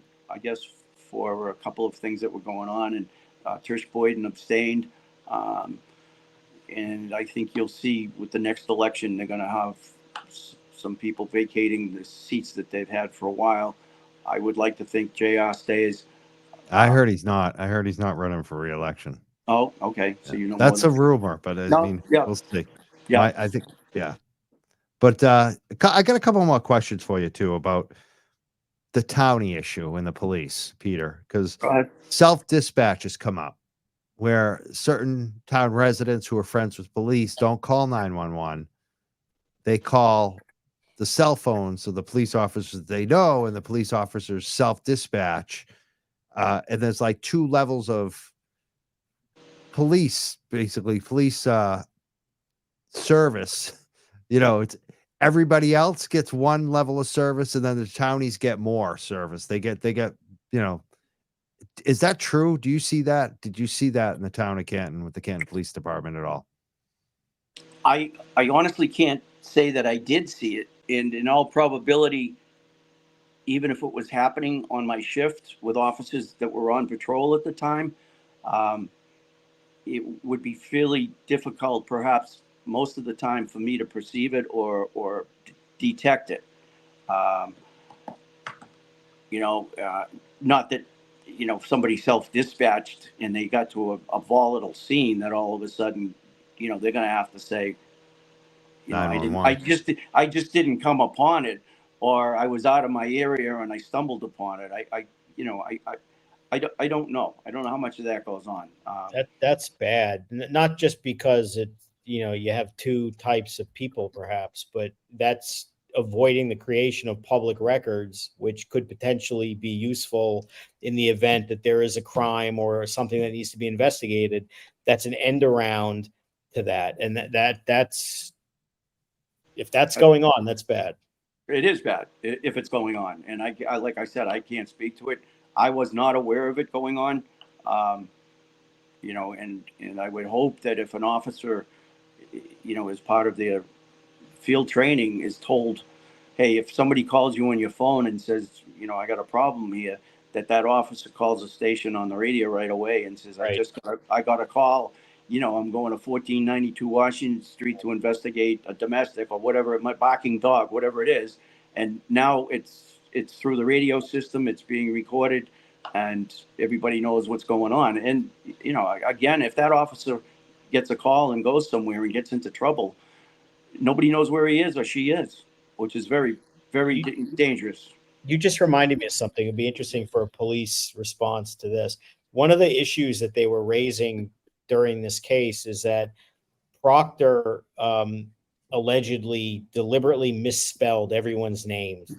a couple of things that were going on, and Trish Boyden abstained. And I think you'll see with the next election, they're going to have some people vacating the seats that they've had for a while. I would like to think JR stays.
I heard he's not. I heard he's not running for re-election.
Oh, okay. So you know
that's a rumor, but I mean, we'll see.
Yeah,
I think, yeah. But I got a couple more questions for you too about the townie issue and the police, Peter, because self-dispatch has come up where certain town residents who are friends with police don't call 911. They call the cell phones of the police officers they know, and the police officers self-dispatch. And there's like two levels of police, basically police service. You know, it's everybody else gets one level of service, and then the townies get more service. They get, you know, is that true? Do you see that? Did you see that in the town of Canton with the Canton Police Department at all?
I honestly can't say that I did see it. And in all probability, even if it was happening on my shift with officers that were on patrol at the time, it would be fairly difficult, perhaps most of the time, for me to perceive it or detect it. Not that, if somebody self-dispatched and they got to a volatile scene, that all of a sudden, they're going to have to say, I just didn't come upon it, or I was out of my area and I stumbled upon it. I don't know. I don't know how much of that goes on.
That's bad. Not just because you have two types of people, perhaps, but that's avoiding the creation of public records, which could potentially be useful in the event that there is a crime or something that needs to be investigated. That's an end around to that, and that's if that's going on, that's bad.
It is bad if it's going on, and I like I said, I can't speak to it. I was not aware of it going on, and I would hope that if an officer, as part of their field training, is told, hey, if somebody calls you on your phone and says, I got a problem here, that officer calls the station on the radio right away and says,
right.
I got a call. I'm going to 1492 Washington Street to investigate a domestic or whatever, my barking dog, whatever it is. And now it's through the radio system, it's being recorded, and everybody knows what's going on. And, again, if that officer gets a call and goes somewhere and gets into trouble, nobody knows where he is or she is, which is very, very dangerous.
You just reminded me of something. It'd be interesting for a police response to this. One of the issues that they were raising during this case is that Proctor allegedly deliberately misspelled everyone's names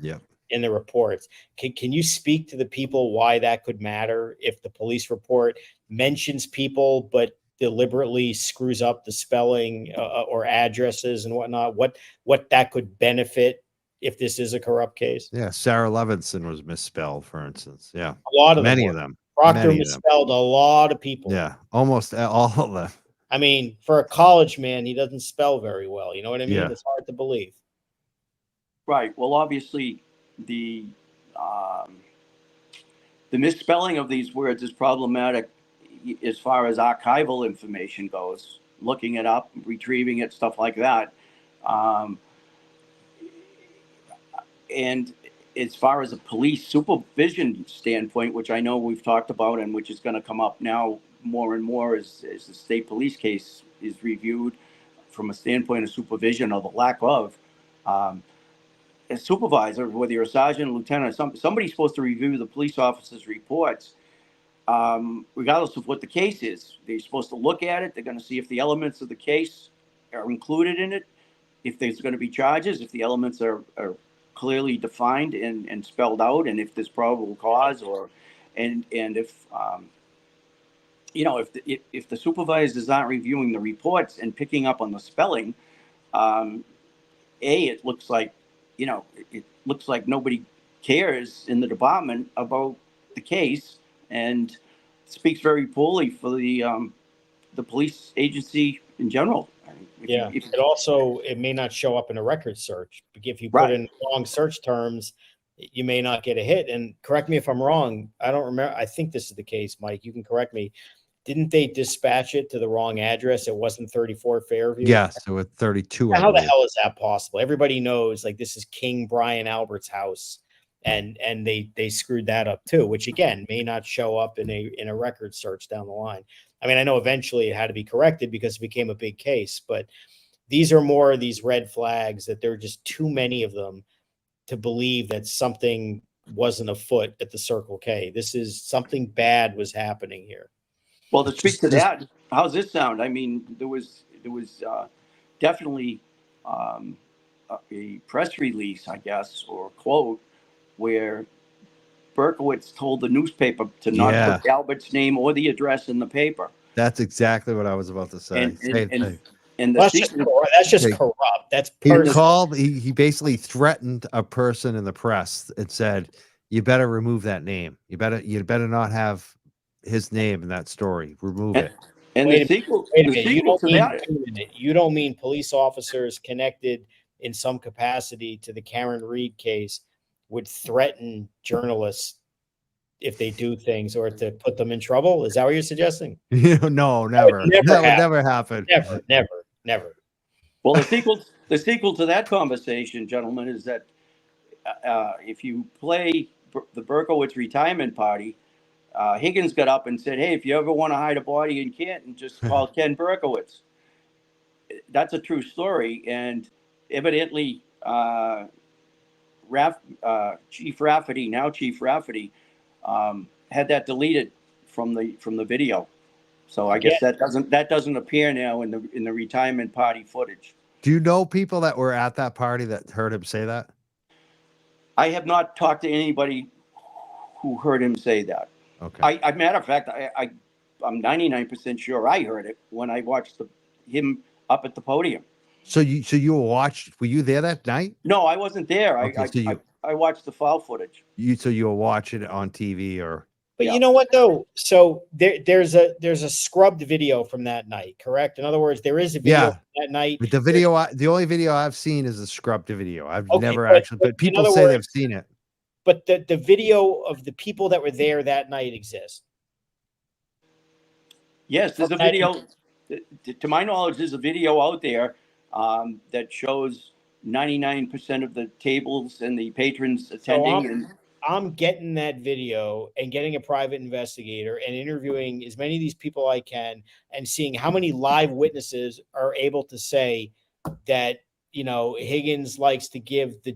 in the reports. Can you speak to the people why that could matter if the police report mentions people but deliberately screws up the spelling or addresses and whatnot? What that could benefit if this is a corrupt case?
Yeah, Sarah Levinson was misspelled, for instance. Yeah,
a lot of
many of them.
Proctor misspelled a lot of people.
Yeah, almost all of them.
I mean, for a college man, he doesn't spell very well. You know what I mean?
Yeah.
It's hard to believe.
Right. Well, obviously, the misspelling of these words is problematic as far as archival information goes, looking it up, retrieving it, stuff like that. And as far as a police supervision standpoint, which I know we've talked about and which is going to come up now more and more as the state police case is reviewed from a standpoint of supervision or the lack of, a supervisor, whether you're a sergeant, lieutenant, somebody's supposed to review the police officer's reports, regardless of what the case is. They're supposed to look at it. They're going to see if the elements of the case are included in it, if there's going to be charges, if the elements are clearly defined and spelled out, and if there's probable cause, and if if the supervisors aren't reviewing the reports and picking up on the spelling, It looks like, it looks like nobody cares in the department about the case, and speaks very poorly for the police agency in general. I mean,
Yeah. It also, it may not show up in a record search. If you put
Right.
in wrong search terms, you may not get a hit. And correct me if I'm wrong. I don't remember. I think this is the case, Mike. You can correct me. Didn't they dispatch it to the wrong address? It wasn't 34 Fairview.
Yes, so with 32.
How the hell is that possible? Everybody knows, like, this is King Brian Albert's house, and they screwed that up too, which again may not show up in a record search down the line. I mean, I know eventually it had to be corrected because it became a big case, but these are more of these red flags that there are just too many of them to believe that something wasn't afoot at the Circle K. This is something bad was happening here.
Well, to speak to that, how's this sound? I mean, there was definitely a press release, I guess, or a quote where Berkowitz told the newspaper to not put Albert's name or the address in the paper.
That's exactly what I was about to say.
And
that's just corrupt. That's
he basically threatened a person in the press and said, "You better remove that name. You better not have his name in that story. Remove it."
And the sequel to that,
you don't mean police officers connected in some capacity to the Karen Reed case would threaten journalists if they do things or to put them in trouble? Is that what you're suggesting?
No, never. That would never happen.
Never.
Well, the sequel to that conversation, gentlemen, is that if you play the Berkowitz retirement party, Higgins got up and said, "Hey, if you ever want to hide a body in Canton, just call Ken Berkowitz." That's a true story, and evidently, Chief Rafferty, had that deleted from the video. So I guess that doesn't appear now in the retirement party footage.
Do you know people that were at that party that heard him say that?
I have not talked to anybody who heard him say that.
Okay.
Matter of fact, I'm 99% sure I heard it when I watched him up at the podium.
So you were you there that night?
No, I wasn't there.
Okay,
I watched the file footage.
You were watching it on TV or?
But you know what though? So there's a scrubbed video from that night, correct? In other words, there is a video from that night.
But the only video I've seen is a scrubbed video. I've never actually, but people say they've seen it.
But the video of the people that were there that night exists.
Yes, there's a video. To my knowledge, there's a video out there that shows 99% of the tables and the patrons attending.
I'm getting that video and getting a private investigator and interviewing as many of these people I can and seeing how many live witnesses are able to say that, Higgins likes to give the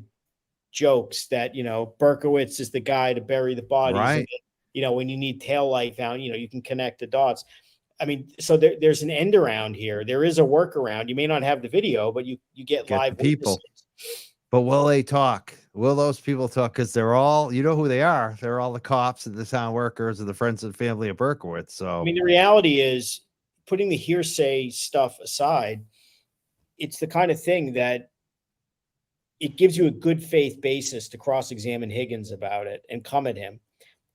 jokes that, Berkowitz is the guy to bury the bodies.
Right.
And, when you need taillight found, you can connect the dots. I mean, so there's an end around here. There is a workaround. You may not have the video, but you get live
people.
Witnesses.
But will they talk? Will those people talk? Because they're all, who they are. They're all the cops and the town workers and the friends and family of Berkowitz. So
I mean, the reality is, putting the hearsay stuff aside, it's the kind of thing that it gives you a good faith basis to cross-examine Higgins about it and come at him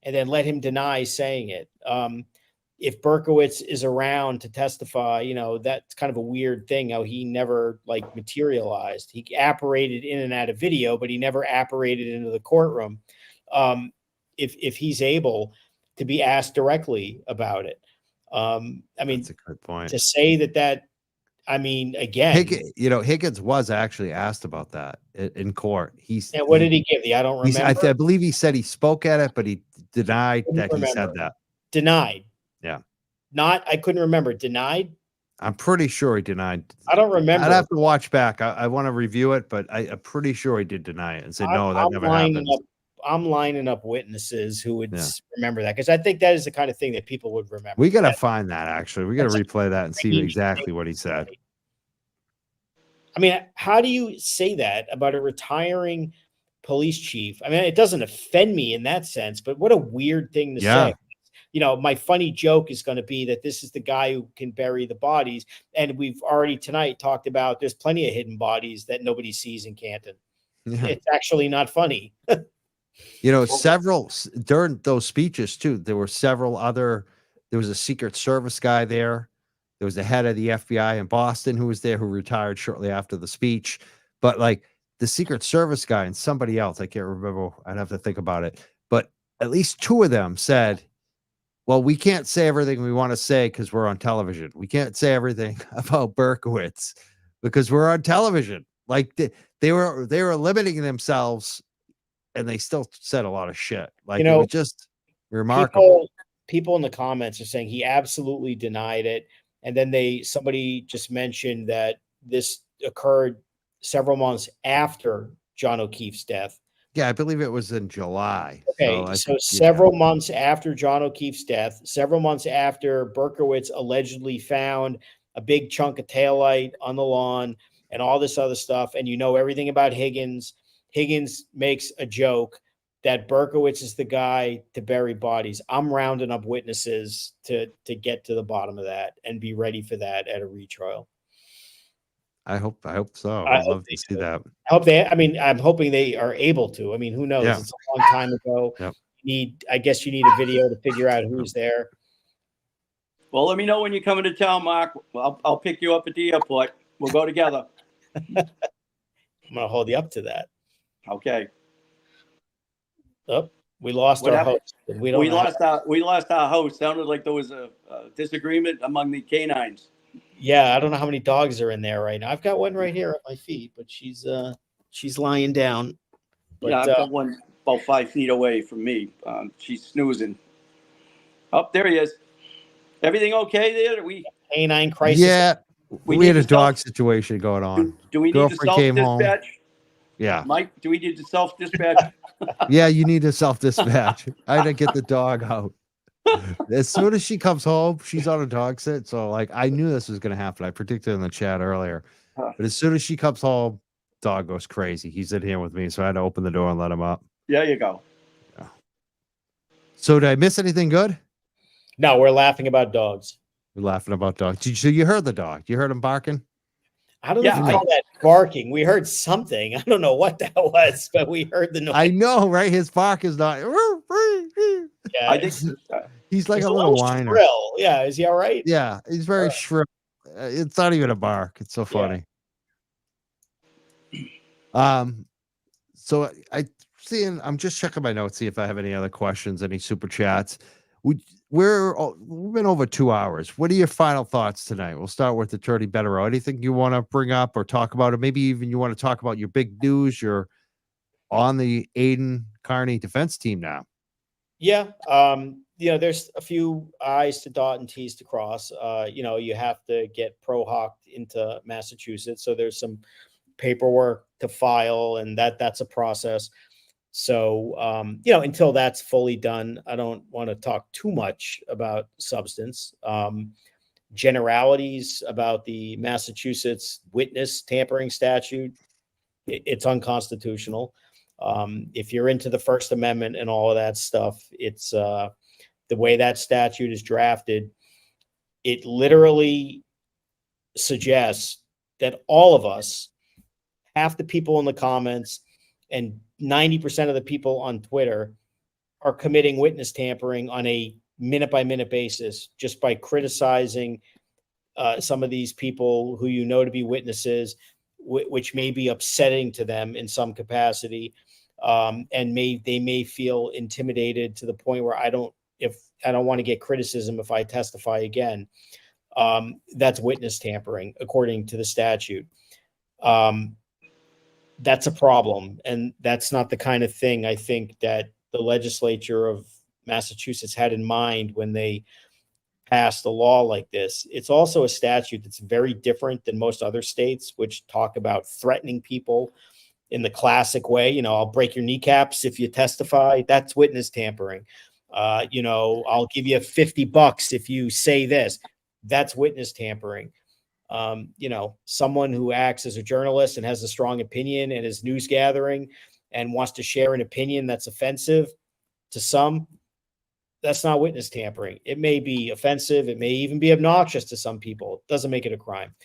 and then let him deny saying it. If Berkowitz is around to testify, that's kind of a weird thing how he never materialized. He apparated in and out of video, but he never apparated into the courtroom. If he's able to be asked directly about it. I mean,
that's a good point.
To say that, I mean, again,
Higgins was actually asked about that in court.
And what did he give? I don't remember.
I believe he said he spoke at it, but he denied that he said that.
Denied.
Yeah.
I couldn't remember. Denied?
I'm pretty sure he denied.
I don't remember.
I'd have to watch back. I want to review it, but I'm pretty sure he did deny it and said, no, that never happened.
I'm lining up witnesses who would remember that, because I think that is the kind of thing that people would remember.
We got to find that, actually. We got to replay that and see exactly what he said.
I mean, how do you say that about a retiring police chief? I mean, it doesn't offend me in that sense, but what a weird thing to say. my funny joke is going to be that this is the guy who can bury the bodies. And we've already tonight talked about there's plenty of hidden bodies that nobody sees in Canton.
Yeah.
It's actually not funny.
During those speeches too, there was a Secret Service guy there. There was the head of the FBI in Boston who was there, who retired shortly after the speech. But like the Secret Service guy and somebody else, I can't remember. I'd have to think about it. But at least two of them said, well, we can't say everything we want to say because we're on television. We can't say everything about Berkowitz because we're on television. Like they were limiting themselves, and they still said a lot of shit. Like it was just remarkable.
People in the comments are saying he absolutely denied it. And then somebody just mentioned that this occurred several months after John O'Keefe's death.
Yeah, I believe it was in July.
Okay, so several months after John O'Keefe's death, several months after Berkowitz allegedly found a big chunk of taillight on the lawn and all this other stuff, and everything about Higgins. Higgins makes a joke that Berkowitz is the guy to bury bodies. I'm rounding up witnesses to get to the bottom of that and be ready for that at a retrial.
I hope so. I'd love to see that.
I'm hoping they are able to. I mean, who knows?
Yeah.
It's a long time ago.
Yep.
I guess you need a video to figure out who's there.
Well, let me know when you're coming to town, Mark. I'll pick you up at the airport. We'll go together.
I'm going to hold you up to that.
Okay.
Oh, we lost our host. We
lost our host. Sounded like there was a disagreement among the canines.
Yeah, I don't know how many dogs are in there right now. I've got one right here at my feet, but she's lying down. But,
I've got one about 5 feet away from me. She's snoozing. Oh, there he is. Everything okay there?
Canine crisis.
Yeah, we had a dog situation going on.
Do we need to self-dispatch?
Yeah.
Mike, do we need to self-dispatch?
Yeah, you need to self-dispatch. I had to get the dog out. As soon as she comes home, she's on a dog sit. So like I knew this was going to happen. I predicted in the chat earlier. But as soon as she comes home, dog goes crazy. He's in here with me. So I had to open the door and let him up.
There you go.
Yeah. So did I miss anything good?
No, we're laughing about dogs.
We're laughing about dogs. So you heard the dog. You heard him barking?
I don't know if you call that barking. We heard something. I don't know what that was, but we heard the noise.
I know, right? His bark is not.
Yeah,
I think
he's like a little whiner.
Shrill. Yeah, is he all right?
Yeah, he's very shrill. It's not even a bark. It's so funny. Yeah. So I'm just checking my notes, see if I have any other questions, any super chats. We've been over 2 hours. What are your final thoughts tonight? We'll start with Attorney Bederow. Anything you want to bring up or talk about, or maybe even you want to talk about your big news? You're on the Aiden Carney defense team now.
Yeah. There's a few I's to dot and T's to cross. You have to get pro-hawked into Massachusetts. So there's some paperwork to file, and that's a process. So, until that's fully done, I don't want to talk too much about substance. Generalities about the Massachusetts witness tampering statute, it's unconstitutional. If you're into the First Amendment and all of that stuff, it's the way that statute is drafted. It literally suggests that all of us, half the people in the comments and 90% of the people on Twitter, are committing witness tampering on a minute-by-minute basis just by criticizing some of these people who to be witnesses, which may be upsetting to them in some capacity, and they may feel intimidated to the point where I don't want to get criticism if I testify again. That's witness tampering according to the statute. That's a problem, and that's not the kind of thing I think that the legislature of Massachusetts had in mind when they passed a law like this. It's also a statute that's very different than most other states, which talk about threatening people in the classic way. I'll break your kneecaps if you testify. That's witness tampering. I'll give you $50 if you say this. That's witness tampering. Someone who acts as a journalist and has a strong opinion and is news gathering and wants to share an opinion that's offensive to some, that's not witness tampering. It may be offensive. It may even be obnoxious to some people. It doesn't make it a crime.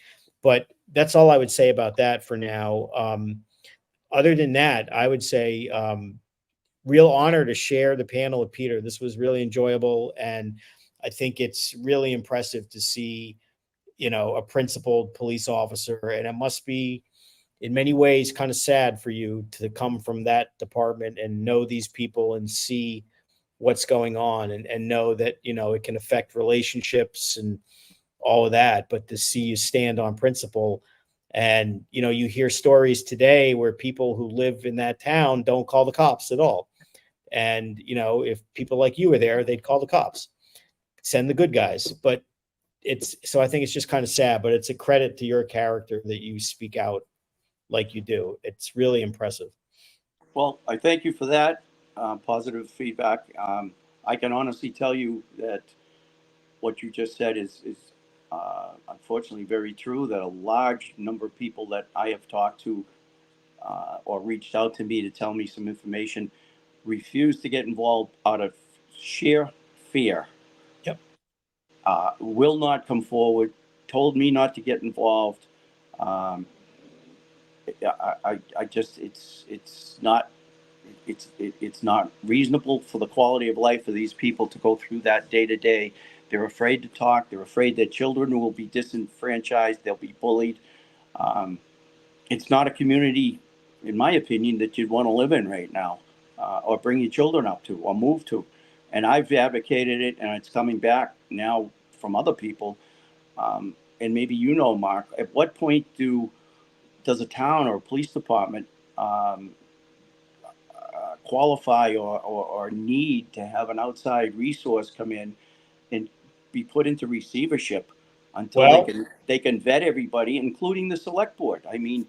But that's all I would say about that for now. Other than that, I would say real honor to share the panel with Peter. This was really enjoyable. And I think it's really impressive to see, a principled police officer. And it must be, in many ways, kind of sad for you to come from that department and know these people and see what's going on and know that, it can affect relationships and all of that, but to see you stand on principle. And, you hear stories today where people who live in that town don't call the cops at all. And, if people like you were there, they'd call the cops, send the good guys. But so I think it's just kind of sad, but it's a credit to your character that you speak out like you do. It's really impressive.
Well, I thank you for that positive feedback. I can honestly tell you that what you just said is unfortunately very true, that a large number of people that I have talked to or reached out to me to tell me some information refuse to get involved out of sheer fear.
Yep.
Will not come forward, told me not to get involved. I just, it's not reasonable for the quality of life of these people to go through that day to day. They're afraid to talk. They're afraid that children will be disenfranchised. They'll be bullied. It's not a community, in my opinion, that you'd want to live in right now, or bring your children up to, or move to. And I've advocated it, and it's coming back now from other people. And maybe Mark, at what point does a town or a police department qualify or need to have an outside resource come in and be put into receivership until they can vet everybody, including the select board? I mean,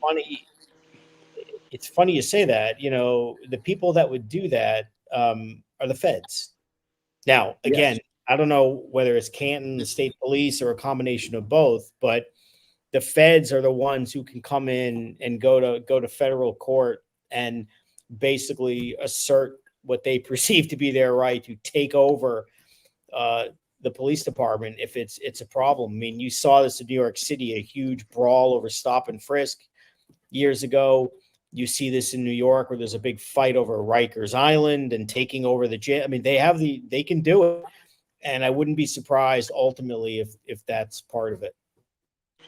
it's funny you say that. The people that would do that are the feds. Now, again, yes. I don't know whether it's Canton, the state police, or a combination of both, but the feds are the ones who can come in and go to federal court and basically assert what they perceive to be their right to take over the police department if it's a problem. I mean, you saw this in New York City, a huge brawl over stop and frisk years ago. You see this in New York where there's a big fight over Rikers Island and taking over the jail. I mean, they can do it. And I wouldn't be surprised ultimately if that's part of it.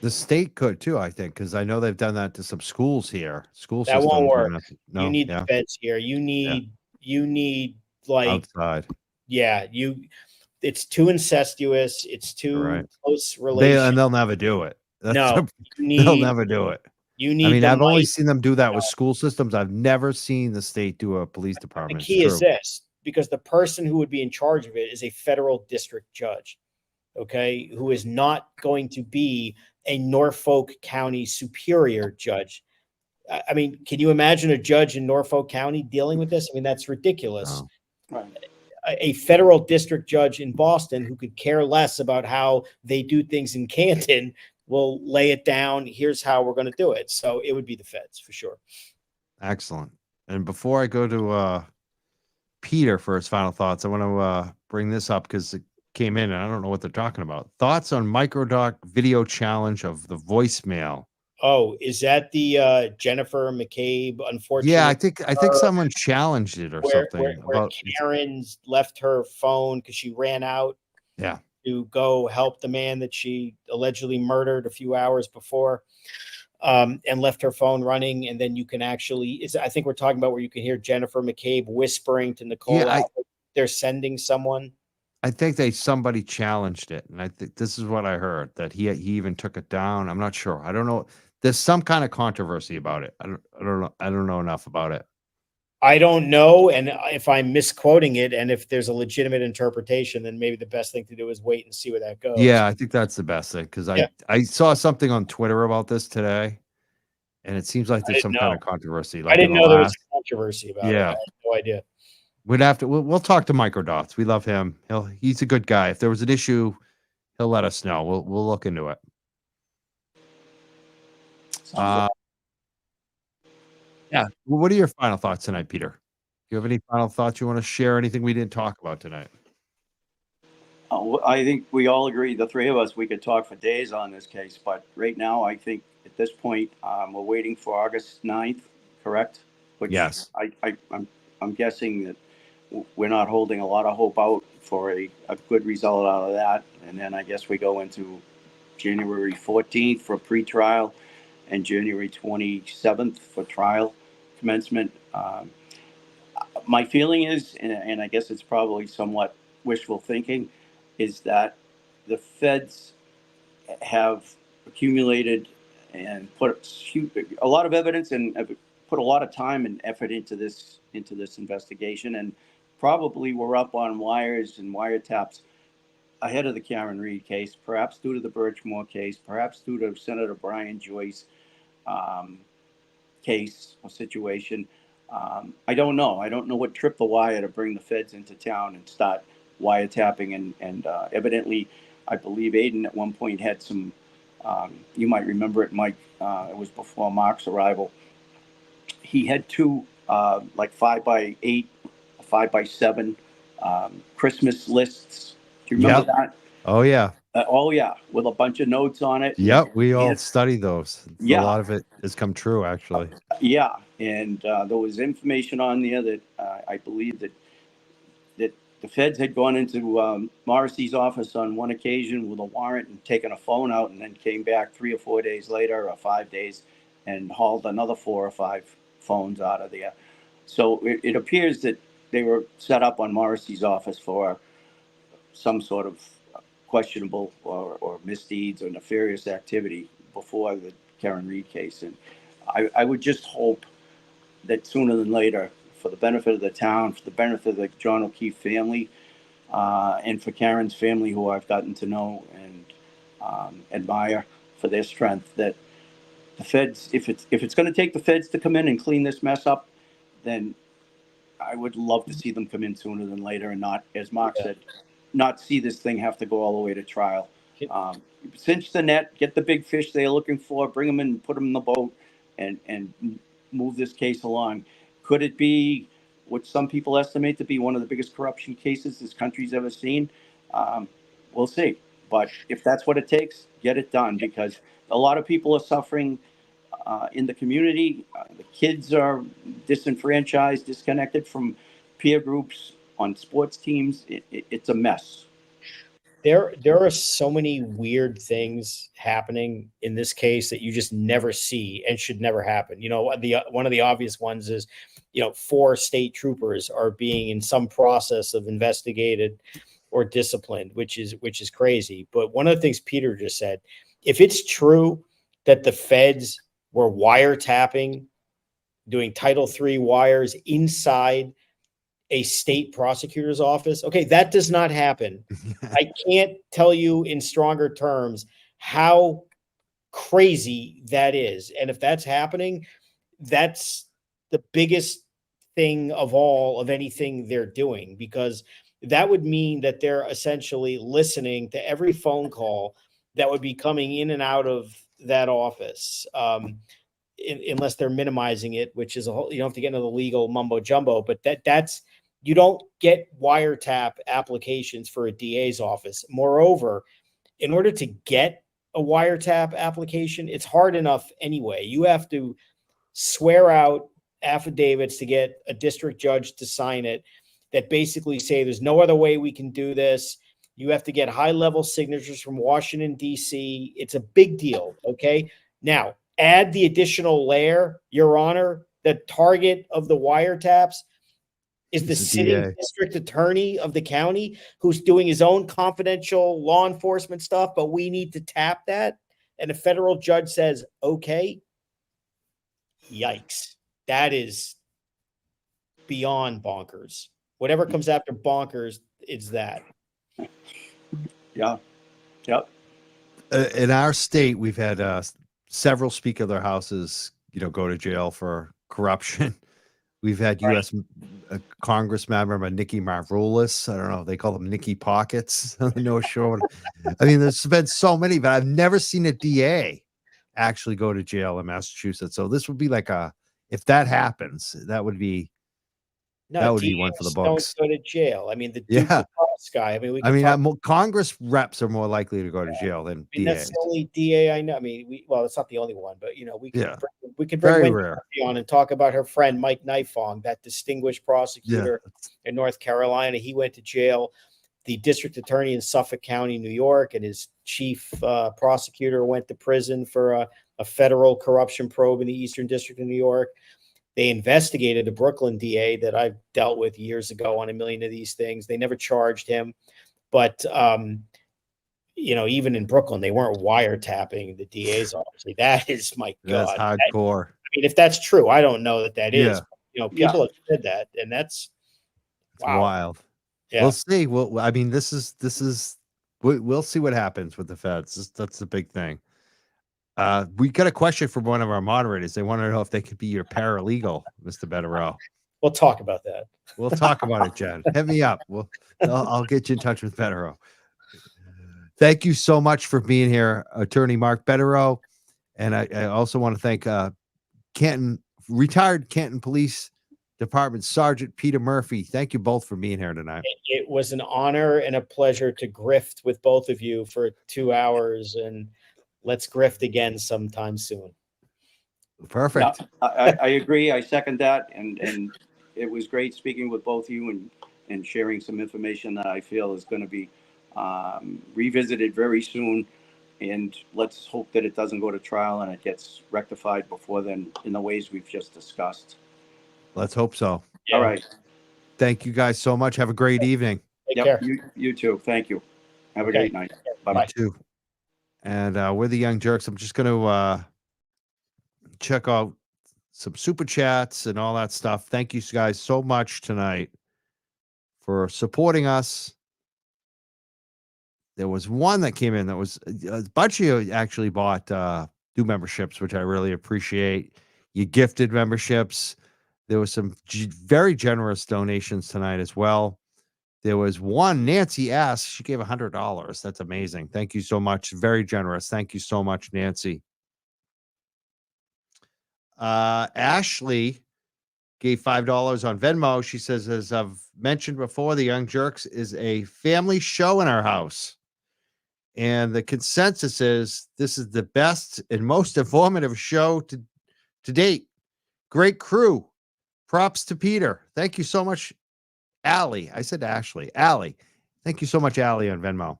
The state could too, I think, because I know they've done that to some schools here. School
that
systems
won't work.
No,
you need the feds here. You need like
outside.
Yeah, it's too incestuous. It's too close relation.
They'll never do it.
They'll
never do it.
You need.
I mean, I've only seen them do that with school systems. I've never seen the state do a police department.
The key is this, because the person who would be in charge of it is a federal district judge, okay, who is not going to be a Norfolk County superior judge. I mean, can you imagine a judge in Norfolk County dealing with this? I mean, that's ridiculous.
No. Right.
A federal district judge in Boston who could care less about how they do things in Canton will lay it down. Here's how we're going to do it. So it would be the feds for sure.
Excellent. And before I go to Peter for his final thoughts, I want to bring this up because it came in and I don't know what they're talking about. Thoughts on microdoc video challenge of the voicemail.
Oh, is that the Jennifer McCabe? Unfortunately,
yeah, I think someone challenged it or something.
Where Karen's left her phone because she ran out.
Yeah.
To go help the man that she allegedly murdered a few hours before, and left her phone running. And then you can actually, I think we're talking about where you can hear Jennifer McCabe whispering to Nicole.
Yeah,
they're sending someone.
I think somebody challenged it, and I think this is what I heard, that he even took it down. I'm not sure. I don't know. There's some kind of controversy about it. I don't know. I don't know enough about it.
I don't know, and if I'm misquoting it, and if there's a legitimate interpretation, then maybe the best thing to do is wait and see where that goes.
Yeah, I think that's the best thing, because I saw something on Twitter about this today, and it seems like there's some kind of controversy. Like
I didn't know there was controversy about it. I had no idea.
We'll talk to Microdots. We love him. He's a good guy. If there was an issue, he'll let us know. We'll look into it. Yeah. What are your final thoughts tonight, Peter? Do you have any final thoughts you want to share? Anything we didn't talk about tonight?
I think we all agree, the three of us, we could talk for days on this case, but right now, I think at this point, we're waiting for August 9th, correct? Which
Yes.
I'm guessing that we're not holding a lot of hope out for a good result out of that. And then I guess we go into January 14th for pretrial and January 27th for trial commencement. My feeling is, and I guess it's probably somewhat wishful thinking, is that the feds have accumulated and put a lot of evidence and have put a lot of time and effort into this investigation, and probably were up on wires and wiretaps ahead of the Karen Reed case, perhaps due to the Birchmore case, perhaps due to Senator Brian Joyce um, case or situation. I don't know. I don't know what tripped the wire to bring the feds into town and start wiretapping. And evidently, I believe Aiden at one point had some, you might remember it, Mike, it was before Mark's arrival. He had two, like 5x8, 5x7 Christmas lists. Do you remember that?
Oh, yeah.
Oh, yeah, with a bunch of notes on it.
Yep. We all
And-
study those.
Yeah.
A lot of it has come true, actually.
Yeah, and there was information on there that I believe that the feds had gone into Morrissey's office on one occasion with a warrant and taken a phone out, and then came back 3 or 4 days later, or 5 days, and hauled another 4 or 5 phones out of there. So it appears that they were set up on Morrissey's office for some sort of questionable or misdeeds or nefarious activity before the Karen Reed case. And I would just hope that sooner than later, for the benefit of the town, for the benefit of the John O'Keefe family, and for Karen's family, who I've gotten to know and admire for their strength, that the feds, if it's going to take the feds to come in and clean this mess up, then I would love to see them come in sooner than later, and not, as Mark said, not see this thing have to go all the way to trial. Cinch the net, get the big fish they're looking for, bring them in, put them in the boat, and move this case along. Could it be what some people estimate to be one of the biggest corruption cases this country's ever seen? We'll see. But if that's what it takes, get it done, because a lot of people are suffering in the community. The kids are disenfranchised, disconnected from peer groups on sports teams. It's a mess.
There are so many weird things happening in this case that you just never see and should never happen. You know, one of the obvious ones is, 4 state troopers are being in some process of investigated or disciplined, which is crazy. But one of the things Peter just said, if it's true that the feds were wiretapping, doing Title III wires inside a state prosecutor's office. Okay, that does not happen. I can't tell you in stronger terms how crazy that is. And if that's happening, that's the biggest thing of all of anything they're doing, because that would mean that they're essentially listening to every phone call that would be coming in and out of that office. Unless they're minimizing it, which is you don't have to get into the legal mumbo jumbo, but that's, you don't get wiretap applications for a DA's office. Moreover, in order to get a wiretap application, it's hard enough anyway. You have to swear out affidavits to get a district judge to sign it that basically say there's no other way we can do this. You have to get high-level signatures from Washington, D.C. It's a big deal, okay? Now, add the additional layer, Your Honor, the target of the wiretaps is the sitting district attorney of the county, who's doing his own confidential law enforcement stuff, but we need to tap that. And a federal judge says, okay, yikes. That is beyond bonkers. Whatever comes after bonkers, it's that.
Yeah. Yep.
In our state, we've had several Speaker of their houses, go to jail for corruption. We've had U.S. Congress member Nikki Marvulis. I don't know. They call them Nikki Pockets. No sure. I mean, there's been so many, but I've never seen a DA actually go to jail in Massachusetts. So this would be like if that happens, that would be one for the books.
Don't go to jail. I mean, else, Guy. I mean, we
I
can
mean,
talk.
Congress reps are more likely to go to jail than
I mean, that's
DAs.
the only DA I know. I mean, well, it's not the only one, but we could
Yeah.
bring
Very
Wendy
rare.
Murphy on and talk about her friend Mike Nifong, that distinguished prosecutor
Yeah.
in North Carolina. He went to jail. The district attorney in Suffolk County, New York, and his chief prosecutor went to prison for a federal corruption probe in the Eastern District of New York. They investigated the Brooklyn DA that I've dealt with years ago on a million of these things. They never charged him, but even in Brooklyn, they weren't wiretapping the DA's office. That is, my
That's
God.
hardcore.
I mean, if that's true, I don't know that is.
Yeah.
People have said that, and that's
It's
wow.
wild.
Yeah.
We'll see. I mean, this is we'll see what happens with the feds. That's the big thing. We got a question from one of our moderators. They want to know if they could be your paralegal, Mr. Bederow.
We'll talk about that.
We'll talk about it, Jen. Hit me up. I'll get you in touch with Bederow. Thank you so much for being here, Attorney Mark Bederow. And I also want to thank retired Canton Police Department Sergeant Peter Murphy. Thank you both for being here tonight.
It was an honor and a pleasure to grift with both of you for 2 hours, and let's grift again sometime soon.
Perfect.
I agree. I second that. And it was great speaking with both of you and sharing some information that I feel is going to be revisited very soon. And let's hope that it doesn't go to trial and it gets rectified before then in the ways we've just discussed.
Let's hope so.
All right.
Thank you guys so much. Have a great evening.
Take care.
You too. Thank you. Have a great night. Bye-bye.
You too. And we're the Young Jerks. I'm just going to check out some super chats and all that stuff. Thank you guys so much tonight for supporting us. There was one that came in that was a bunch of you actually bought new memberships, which I really appreciate. You gifted memberships. There was some very generous donations tonight as well. There was one, Nancy S. She gave $100. That's amazing. Thank you so much. Very generous. Thank you so much, Nancy. Ashley gave $5 on Venmo. She says, as I've mentioned before, the Young Jerks is a family show in our house. And the consensus is this is the best and most informative show to date. Great crew. Props to Peter. Thank you so much, Allie. I said Ashley. Allie. Thank you so much, Allie, on Venmo.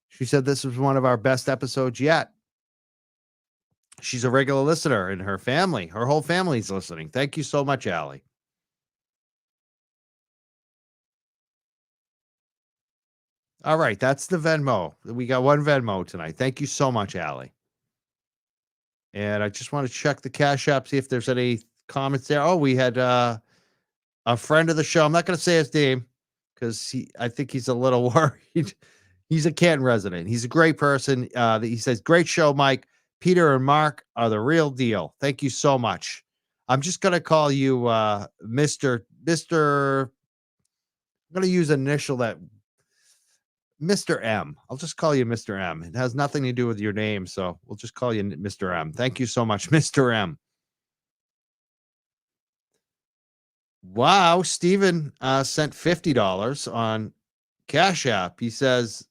She said this was one of our best episodes yet. She's a regular listener, and her whole family's listening. Thank you so much, Allie. All right, that's the Venmo. We got one Venmo tonight. Thank you so much, Allie. And I just want to check the Cash App, see if there's any comments there. Oh, we had a friend of the show. I'm not going to say his name because I think he's a little worried. He's a Canton resident. He's a great person. He says, great show, Mike. Peter and Mark are the real deal. Thank you so much. I'm just going to call you Mr. I'm going to use an initial that Mr. M. I'll just call you Mr. M. It has nothing to do with your name, so we'll just call you Mr. M. Thank you so much, Mr. M. Wow, Steven sent $50 on Cash App. He says,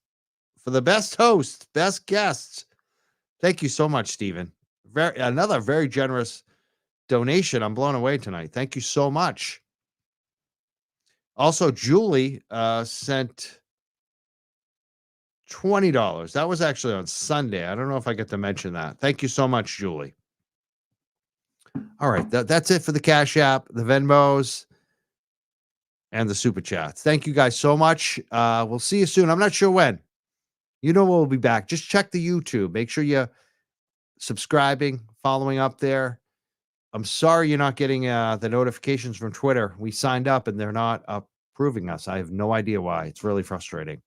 for the best host, best guests. Thank you so much, Steven. Another very generous donation. I'm blown away tonight. Thank you so much. Also, Julie sent $20. That was actually on Sunday. I don't know if I get to mention that. Thank you so much, Julie. All right, that's it for the Cash App, the Venmos, and the Super Chats. Thank you guys so much. We'll see you soon. I'm not sure when. We'll be back. Just check the YouTube. Make sure you're subscribing, following up there. I'm sorry you're not getting the notifications from Twitter. We signed up and they're not approving us. I have no idea why. It's really frustrating.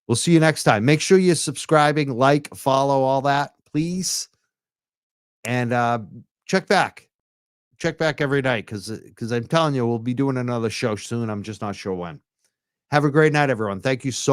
We'll see you next time. Make sure you're subscribing, like, follow, all that, please. And check back. Check back every night because I'm telling you, we'll be doing another show soon. I'm just not sure when. Have a great night, everyone. Thank you so